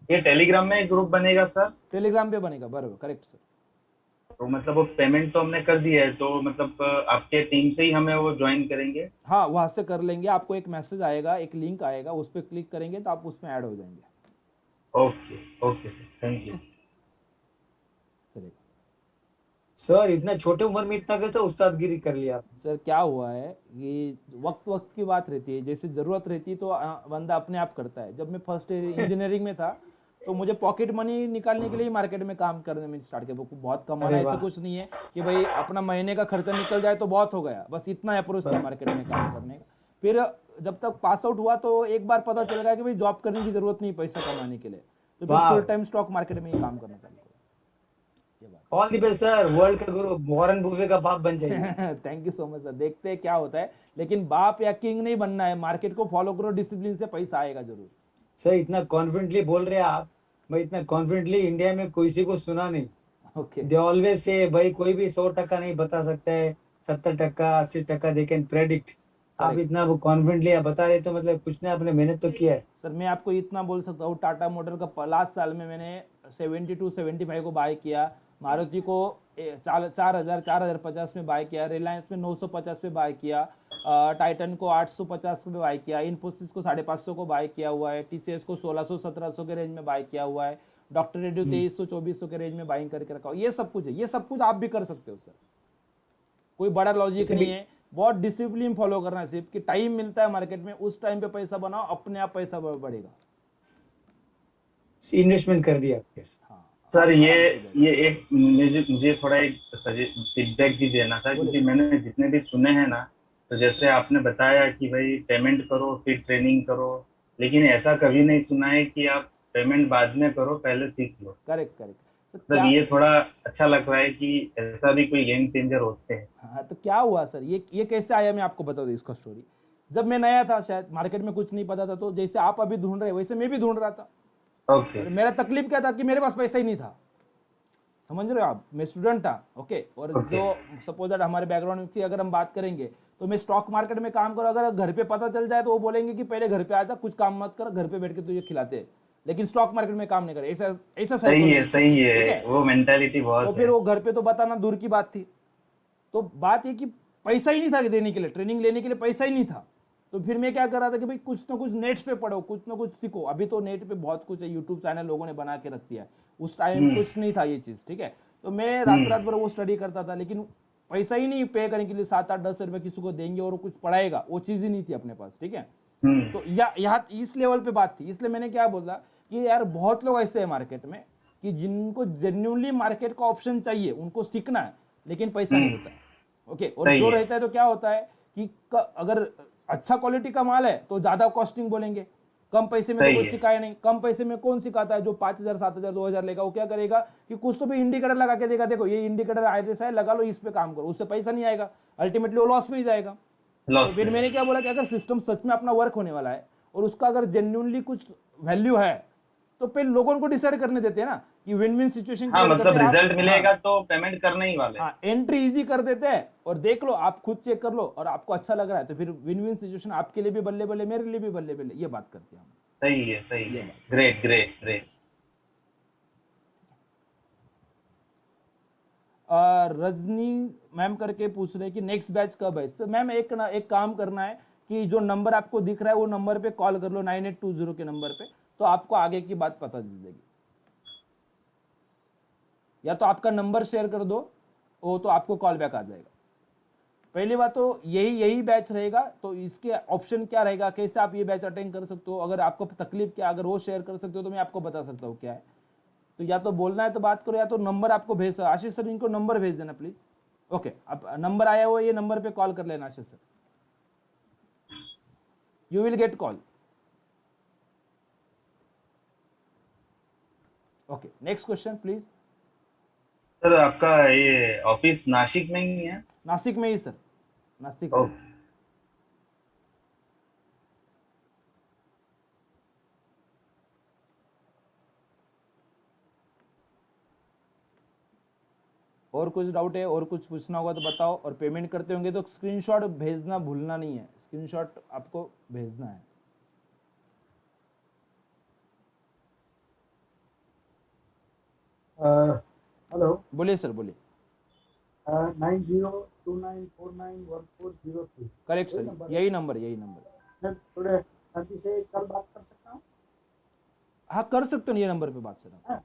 ये टेलीग्राम में एक ग्रुप बनेगा सर? टेलीग्राम पे बनेगा, बराबर, करेक्ट सर। तो मतलब वो पेमेंट तो हमने कर दिया है, तो मतलब आपके टीम से ही हमें वो ज्वाइन करेंगे? हाँ, वहाँ से कर लेंगे। आपको एक मैसेज आएगा, एक लिंक आएगा, उस पर क्लिक करेंगे तो आप उसमें ऐड हो जाएंगे। Okay, okay sir, thank you. चलेगा सर इतना छोटे उम्र में इतना कैसा उस्तादगिरी कर लिया आप? सर, क्या हुआ है, ये वक्त वक्त की बात रहती है, जैसे ज़रूरत रहती है तो बंदा अपने आप करता है। जब मैं फर्स्ट इंजीनियरिंग में था तो मुझे पॉकेट मनी निकालने के लिए मार्केट में काम करने में स्टार्ट किया। बहुत कमाना अरे ऐसा वाह। कुछ नहीं है कि भाई अपना महीने का खर्चा निकल जाए तो बहुत हो गया, बस इतना अप्रोच था मार्केट में काम करने का। फिर जब तक पास आउट हुआ तो एक बार पता चल गया कि भाई जॉब करने की जरूरत नहीं पैसा कमाने के लिए, तो फिर वाह। फुल टाइम स्टॉक मार्केट में ही काम करना चालू किया। ये बात। All the best sir, world का गुरु वॉरेन बुफे का बाप बन जाइए। Thank you so much sir. देखते हैं क्या होता है, लेकिन बाप या किंग नहीं बनना है, मार्केट को फॉलो करो, डिसिप्लिन से पैसा आएगा जरूर। सर इतना कॉन्फिडेंटली बोल रहे हैं आप, मैं इतना कॉन्फिडेंटली इंडिया में किसी को सुना नहीं। ओके, दे ऑलवेज से भाई कोई भी 100% नहीं बता सकता है, 70%, 80% दे कैन प्रेडिक्ट। आप Correct. इतना कॉन्फिडेंटली आप बता रहे तो मतलब कुछ ने आपने मेहनत तो किया है। सर मैं आपको इतना बोल सकता हूँ, टाटा मोटर का लास्ट साल में मैंने 72-75 को बाय किया, मारुति को 4,50 में बाय किया, रिलायंस में 950 पे बाय किया, टाइटन को 850 पे बाय किया, इन्फोसिस को 550 को बाय किया हुआ है, टीसीएस को 1600-1700 के रेंज में बाय किया हुआ है, डॉक्टर रेड्डी 2300-2400 के रेंज में बाइंग करके रखा हुआ। ये सब कुछ है, ये सब कुछ आप भी कर सकते हो सर, कोई बड़ा लॉजिक नहीं है। बहुत डिसिप्लिन फॉलो करना है, सिर्फ कि टाइम मिलता है मार्केट में, उस टाइम पे पैसा बनाओ, अपने आप पैसा बढ़ेगा। इन्वेस्टमेंट कर दिया आपके। हाँ सर ये एक मुझे थोड़ा एक फीडबैक भी देना था, क्योंकि मैंने जितने भी सुने हैं ना, तो जैसे आपने बताया कि भाई पेमेंट करो फिर ट्रेनिंग करो, लेकिन ऐसा कभी नहीं सुना है कि आप पेमेंट बाद में करो, पहले सीख लो। Correct correct. मतलब ये थोड़ा अच्छा लग रहा है कि ऐसा भी कोई गेम चेंजर होते हैं। हाँ, तो क्या हुआ सर, ये कैसे आया, मैं आपको बता दूं इसका स्टोरी। जब मैं नया था, शायद मार्केट में कुछ नहीं पता था, तो जैसे आप अभी ढूंढ रहे वैसे मैं भी ढूंढ रहा था। ओके। मेरा तकलीफ क्या था कि मेरे पास पैसा ही नहीं था, समझ रहे हो आप, मैं स्टूडेंट था। ओके, और जो सपोज दैट हमारे बैकग्राउंड की अगर हम बात करेंगे तो मैं स्टॉक मार्केट में काम करूँ, अगर घर पे पता चल जाए तो वो बोलेंगे कि पहले घर पे आया था, कुछ काम मत कर, घर पे बैठ के तुझे खिलाते हैं, लेकिन स्टॉक मार्केट में काम नहीं करे, ऐसा सही है, वो मेंटालिटी बहुत तो फिर वो घर पे तो बताना दूर की बात थी। तो बात ये कि पैसा ही नहीं था देने के लिए, ट्रेनिंग लेने के लिए पैसा ही नहीं था। तो फिर मैं क्या कर रहा था कि भाई कुछ ना कुछ नेट्स पे पढ़ो, कुछ ना कुछ सीखो। अभी तो नेट पे बहुत कुछ है, यूट्यूब चैनल लोगों ने बना के रख दिया है, उस टाइम कुछ नहीं था ये चीज़, ठीक है। तो मैं रात भर वो स्टडी करता था, लेकिन पैसा ही नहीं पे करने के लिए 7-8-10 रुपये किसी को देंगे और वो कुछ पढ़ाएगा, वो चीज़ ही नहीं थी अपने पास, ठीक है। तो यहाँ इस लेवल पे बात थी, इसलिए मैंने क्या बोला कि यार बहुत लोग ऐसे हैं मार्केट में कि जिनको जेन्युइनली मार्केट का ऑप्शन चाहिए, उनको सीखना है, लेकिन पैसा नहीं होता है, ओके। और जो रहता है तो क्या होता है कि अगर अच्छा क्वालिटी का माल है तो ज्यादा कॉस्टिंग बोलेंगे, कम पैसे में तो कोई सिखाया नहीं। कम पैसे में कौन सिखाता है? जो 5,000 7,000 2,000 लेगा, वो क्या करेगा कि कुछ तो भी इंडिकेटर लगा के देगा, देखो ये इंडिकेटर ऐसा है, लगा लो, इस पे काम करो, उससे पैसा नहीं आएगा, अल्टीमेटली वो लॉस में ही जाएगा। तो फिर मैंने क्या बोला कि अगर सिस्टम सच में अपना वर्क होने वाला है और उसका अगर जेन्युइनली कुछ वैल्यू है, तो फिर लोगों को डिसाइड करने देते हैं ना कि विन विन सिचुएशन। हाँ, मतलब रिजल्ट मिलेगा तो पेमेंट करने ही वाले। हाँ, एंट्री इजी कर देते हैं और देख लो, आप खुद चेक कर लो और आपको अच्छा लग रहा है तो फिर विन विन सिचुएशन आपके लिए भी बल्ले बल्ले, मेरे लिए भी बल्ले बल्ले, ये बात करते हैं हम। सही है, सही है, great great great. Rajni ma'am करके पूछ रहे कि नेक्स्ट बैच कब है। सर मैम एक काम करना है कि जो नंबर आपको दिख रहा है वो नंबर पे कॉल कर लो, 9820 के नंबर पे, तो आपको आगे की बात पता चल जाएगी। या तो आपका नंबर शेयर कर दो, वो तो आपको कॉल बैक आ जाएगा। पहली बात तो यही बैच रहेगा, तो इसके ऑप्शन क्या रहेगा, कैसे आप ये बैच अटेंड कर सकते हो, अगर आपको तकलीफ क्या, अगर वो शेयर कर सकते हो तो मैं आपको बता सकता हूँ क्या है। तो या तो बोलना है तो बात करो, या तो नंबर आपको भेज, आशीष सर इनको नंबर भेज देना प्लीज। ओके, अब नंबर आया हुआ, ये नंबर पे कॉल कर लेना Ashish sir, you will get call. Okay, next question please. Sir आपका ये ऑफिस नासिक में ही है? नासिक में ही सर, नासिक में। और कुछ डाउट है, और कुछ पूछना होगा तो बताओ। और पेमेंट करते होंगे तो स्क्रीनशॉट भेजना भूलना नहीं है, स्क्रीनशॉट आपको भेजना है। हेलो, बोलिए सर, बोलिए। 9029491403। करेक्ट सर, यही नंबर। मैं थोड़े शांति से कल बात कर सकता हूँ? हाँ कर सकते हो, ये नंबर पे बात सर। हाँ,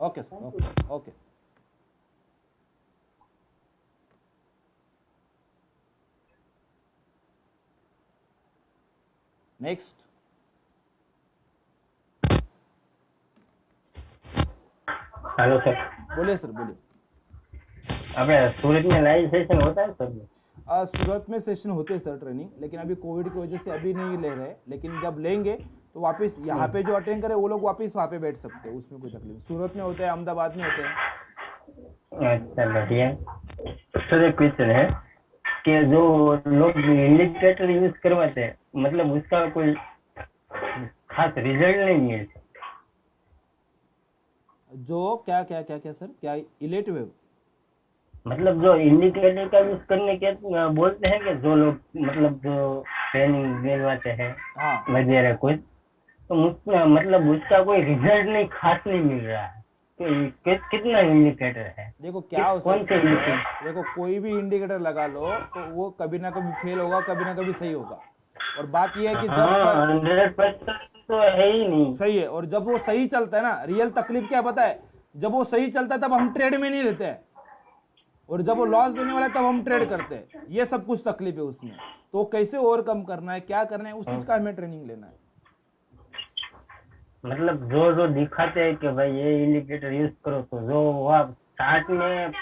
okay sir, okay. Next. Hello sir. बोलिए सर, बोलिए। अबे सूरत में लाइव सेशन होता है सर? सूरत में सेशन होते हैं सर ट्रेनिंग, लेकिन अभी कोविड की वजह से अभी नहीं ले रहे, लेकिन जब लेंगे तो वापस यहाँ पे जो अटेंड करे वो लोग वापस वहाँ पे बैठ सकते हैं, उसमें कोई तकलीफ। सूरत में होते हैं, अहमदाबाद में होते हैं। अच्छा बढ़िया। सर एक क्वेश्चन है कि जो लोग इंडिकेटर यूज करवाते हैं, मतलब उसका कोई खास रिजल्ट नहीं है? जो क्या क्या क्या क्या सर, क्या इलेट वेव, मतलब जो इंडिकेटर का यूज करने के बोलते हैं कि जो लोग मतलब जो ट्रेनिंग दिलवाते हैं वगैरह कुछ, तो मतलब उसका कोई रिजल्ट नहीं, खास नहीं मिल रहा है। तो कितना इंडिकेटर है? देखो क्या हो सकता है, देखो कोई भी इंडिकेटर लगा लो तो वो कभी ना कभी फेल होगा, कभी ना कभी सही होगा। और बात ये है कि जब 100% तो है ही नहीं सही है, और जब वो सही चलता है ना, रियल तकलीफ क्या पता है, जब वो सही चलता है तब हम ट्रेड में नहीं लेते हैं, और जब वो लॉस देने वाला है तब हम ट्रेड करते हैं। ये सब कुछ तकलीफ है उसमें, तो कैसे ओवरकम करना है, क्या करना है, उस चीज का हमें ट्रेनिंग लेना है। मतलब जो दिखाते हैं कि भाई ये इंडिकेटर यूज करो, तो जो वहाँ स्टार्ट में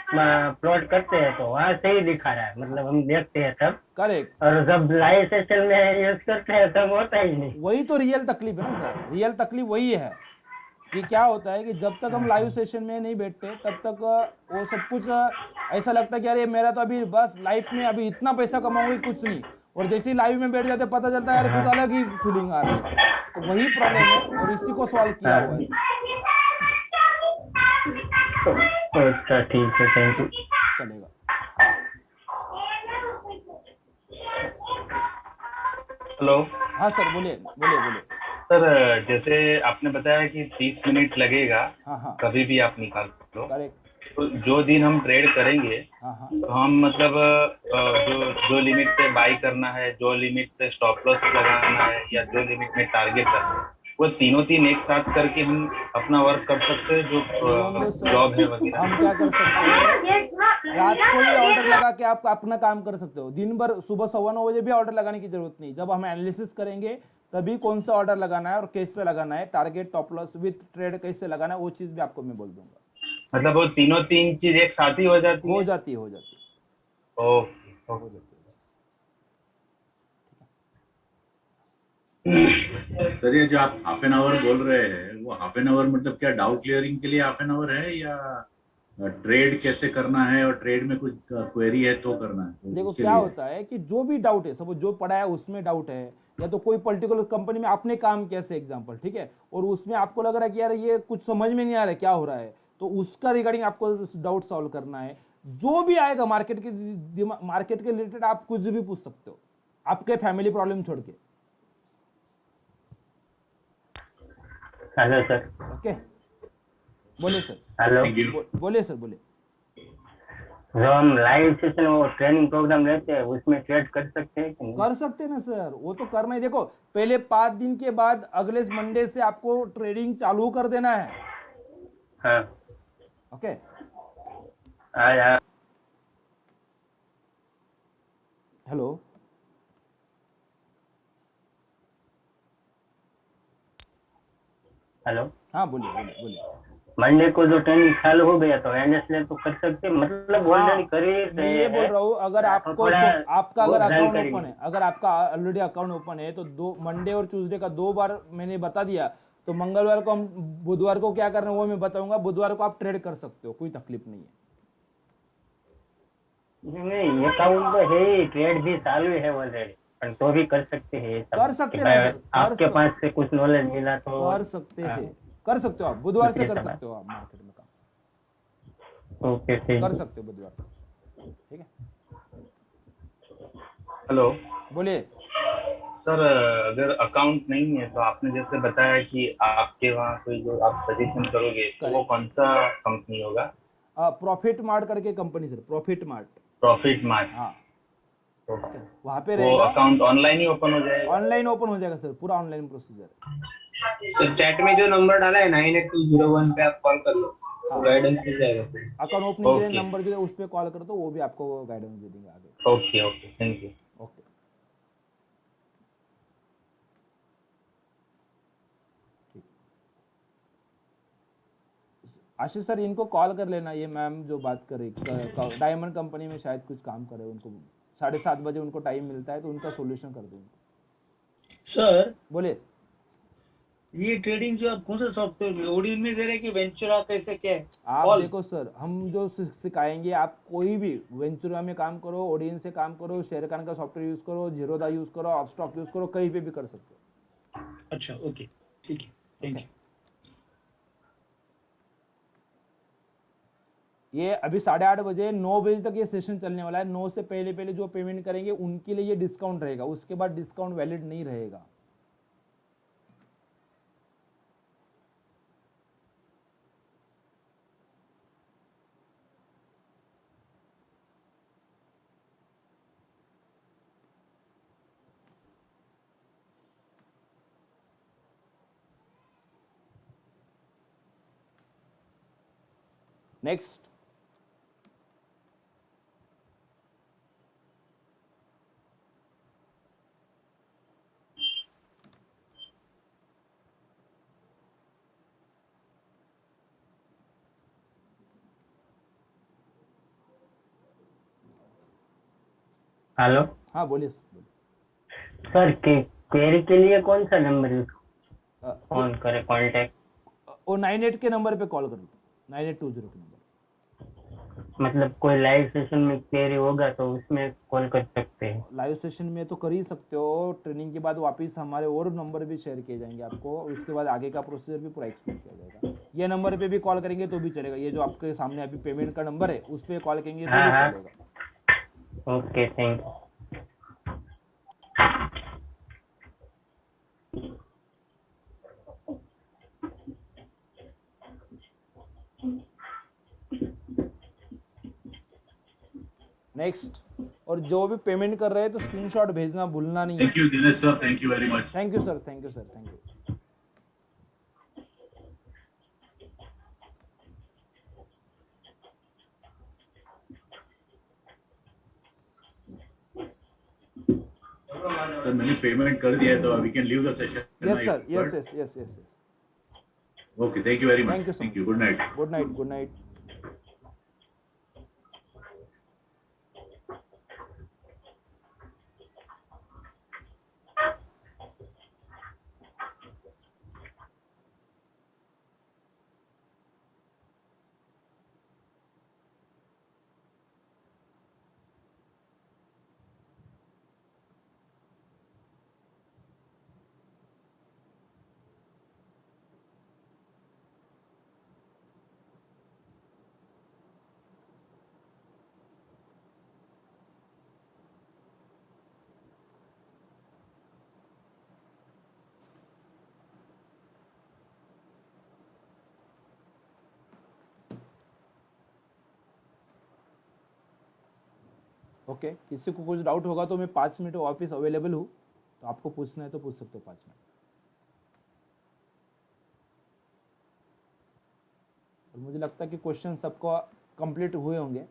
प्लॉट करते हैं तो वहाँ सही दिखा रहा है, मतलब हम देखते हैं तब। करेक्ट। और जब लाइव सेशन में यूज करते हैं तब होता ही नहीं। वही तो रियल तकलीफ है ना सर, रियल तकलीफ वही है कि क्या होता है कि जब तक हम लाइव सेशन में नहीं बैठते तब तक वो सब कुछ ऐसा लगता है कि अरे मेरा तो अभी बस लाइफ में अभी इतना पैसा कमाऊंगी कुछ नहीं, और जैसे ही लाइव में बैठ जाते पता चलता है यार कुछ अलग ही फीलिंग आ रही है। तो वही प्रॉब्लम है और इसी को सॉल्व किया हुआ है। अच्छा ठीक है, थैंक यू। चलेगा। हेलो। हाँ सर, बोलिए बोलिए बोलिए। सर जैसे आपने बताया कि 30 मिनट लगेगा, हाँ हाँ कभी भी आप निकाल लो। करेक्ट। तो जो दिन हम ट्रेड करेंगे हाँ हाँ तो हम मतलब जो जो लिमिट पे बाई करना है, जो लिमिट पे स्टॉप लॉस लगाना है, या जो लिमिट में टारगेट करना है, वो तीनों तीन एक साथ करके हम अपना वर्क कर सकते हैं, जो निलंदो जॉब है सर, वगैरह। हम क्या कर सकते हैं, रात को ही ऑर्डर लगा के आप अपना काम कर सकते हो। दिन भर सुबह 9:15 भी ऑर्डर लगाने की जरूरत नहीं। जब हम एनालिसिस करेंगे तभी कौन सा ऑर्डर लगाना है और कैसे लगाना है, target top loss with trade कैसे लगाना है, वो चीज भी आपको मैं बोल दूंगा। मतलब वो तीनों तीन चीज एक साथ ही हो जाती हो है। जाती है, हो जाती है, ओके हो ओके। जाती है। सर ये जो आप हाफ एन आवर बोल रहे हैं, वो हाफ एन आवर मतलब क्या डाउट क्लियरिंग के लिए हाफ एन आवर है, या ट्रेड कैसे करना है और ट्रेड में कुछ क्वेरी है तो करना है, तो देखो उसके क्या लिए? होता है कि जो भी डाउट है, सब जो पढ़ा है उसमें डाउट है, या तो कोई पर्टिकुलर कंपनी में आपने काम किया से एग्जांपल, ठीक है, और उसमें आपको लग रहा है कि यार ये कुछ समझ में नहीं आ रहा है क्या हो रहा है, तो उसका रिगार्डिंग आपको डाउट सॉल्व करना है। जो भी आएगा मार्केट के रिलेटेड आप कुछ भी पूछ सकते हो, आपके फैमिली प्रॉब्लम छोड़ के। Hello sir. ओके, बोलिए सर। हेलो। Thank you. बोलिए सर, बोलिए। जो हम लाइव सेशन और ट्रेनिंग प्रोग्राम लेते हैं उसमें ट्रेड कर सकते हैं कि नहीं? कर सकते हैं ना सर, वो तो करना ही। देखो पहले 5 दिन के बाद अगले मंडे से आपको ट्रेडिंग चालू कर देना है। हाँ। Okay, hello, hello. हाँ बोलिए बोलिए बोलिए। मंडे को जो ट्रेनिंग चालू हो गया तो वेडनेसडे तो कर सकते हैं, मतलब ऑलरेडी कर ही मैं रहे ये बोल हैं। रहा हूँ, अगर तो आपको थोड़ा तो आपका वो अगर अकाउंट जानकारी ओपन है, अगर आपका ऑलरेडी अकाउंट ओपन है तो दो मंडे और ट्यूसडे का 2 बार मैंने बता दिया, तो मंगलवार को हम, बुधवार को क्या करना है वो मैं बताऊंगा। बुधवार को आप ट्रेड कर सकते हो, कोई तकलीफ नहीं है। नहीं, अकाउंट तो है ही, ट्रेड भी चालू है ऑलरेडी, पर तो भी कर सकते हैं ये सब कर कि सकते हैं ना भाई सर, आपके पास से कुछ नॉलेज मिला तो कर सकते हाँ, हैं, कर सकते हो आप बुधवार से दूसरे कर समय। सकते हो आप मार्केट में काम ओके, थैंक कर यू। सकते हो बुधवार को, ठीक है। हेलो बोलिए। सर, अगर अकाउंट नहीं है तो आपने जैसे बताया कि आपके वहाँ कोई जो आप सजेशन करोगे तो वो करेक्ट। कौन सा कंपनी होगा? प्रॉफिट मार्ट करके company sir, profit mart. Profit mart. हाँ, ओके। वहाँ पे वो रहेगा। अकाउंट ऑनलाइन ही ओपन हो जाएगा? ऑनलाइन ओपन हो जाएगा सर, पूरा ऑनलाइन प्रोसीजर। सर चैट में जो नंबर डाला है 98201 पे आप कॉल कर लो, हाँ, गाइडेंस मिल जाएगा फिर। अकाउंट ओपनिंग के लिए ओके नंबर जो है उस पर कॉल कर दो, वो भी आपको गाइडेंस दे देंगे आगे। Okay okay, thank you. Okay, ठीक। आशीष सर, इनको कॉल कर लेना, ये मैम जो बात कर रही डायमंड कंपनी में शायद कुछ काम करे, उनको 7:30 बजे उनको टाइम मिलता है, तो उनका सोल्यूशन कर दो उनको। सर बोले। ये ट्रेडिंग जो आप कौन सा सॉफ्टवेयर में, ओडिन में दे रहे हैं कि वेंचुरा, कैसे क्या है? आप All? देखो सर, हम जो सिखाएंगे, आप कोई भी वेंचुरा में काम करो, ओडिन से काम करो, शेरखान का सॉफ्टवेयर यूज करो, जीरोदा यूज करो, अपस्टॉक यूज करो, कहीं पे भी कर सकते हो। अच्छा, ओके, ठीक है, थैंक यू। ये अभी 8:30 बजे, 9 बजे तक ये सेशन चलने वाला है। 9 से पहले पहले जो पेमेंट करेंगे उनके लिए ये डिस्काउंट रहेगा, उसके बाद डिस्काउंट वैलिड नहीं रहेगा। नेक्स्ट। हेलो। हाँ बोलिए सर, सर क्वेरी के लिए कौन सा नंबर यूज बोलिए। ऑन करे कॉन्टेक्ट? वो 98 के नंबर पे कॉल कर लो, 9820 के नंबर। मतलब कोई लाइव सेशन में क्वेरी होगा तो उसमें कॉल कर सकते हैं? लाइव सेशन में तो कर ही सकते हो, ट्रेनिंग के बाद वापस हमारे और नंबर भी शेयर किए जाएंगे आपको, उसके बाद आगे का प्रोसीजर भी पूरा एक्सप्लेन किया जाएगा। ये नंबर पे भी कॉल करेंगे तो भी चलेगा, ये जो आपके सामने अभी पेमेंट का नंबर है उस पर कॉल करेंगे तो भी हाँ, चलेगा। Okay, thank you. नेक्स्ट, और जो भी पेमेंट कर रहे हैं तो स्क्रीनशॉट भेजना भूलना नहीं है। Thank you Dinesh sir, thank you very much. Thank you sir, thank you sir, thank you. Sir मैंने पेमेंट कर दिया है तो we can leave the session. Yes sir, yes yes yes yes. Okay, thank you very much. Thank you so thank much. You, good night. Good night, good night. Okay, किसी को कुछ doubt होगा तो मैं 5 मिनट ऑफिस अवेलेबल हूँ, तो आपको पूछना है तो पूछ सकते हो 5 मिनट। और मुझे लगता है कि क्वेश्चन सबको कंप्लीट हुए होंगे।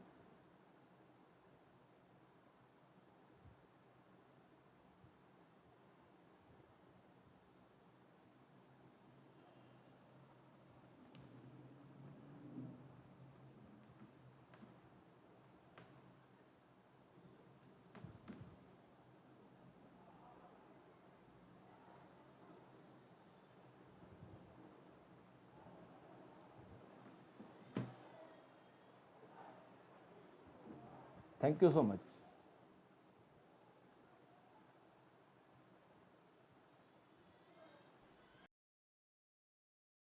Thank you so much.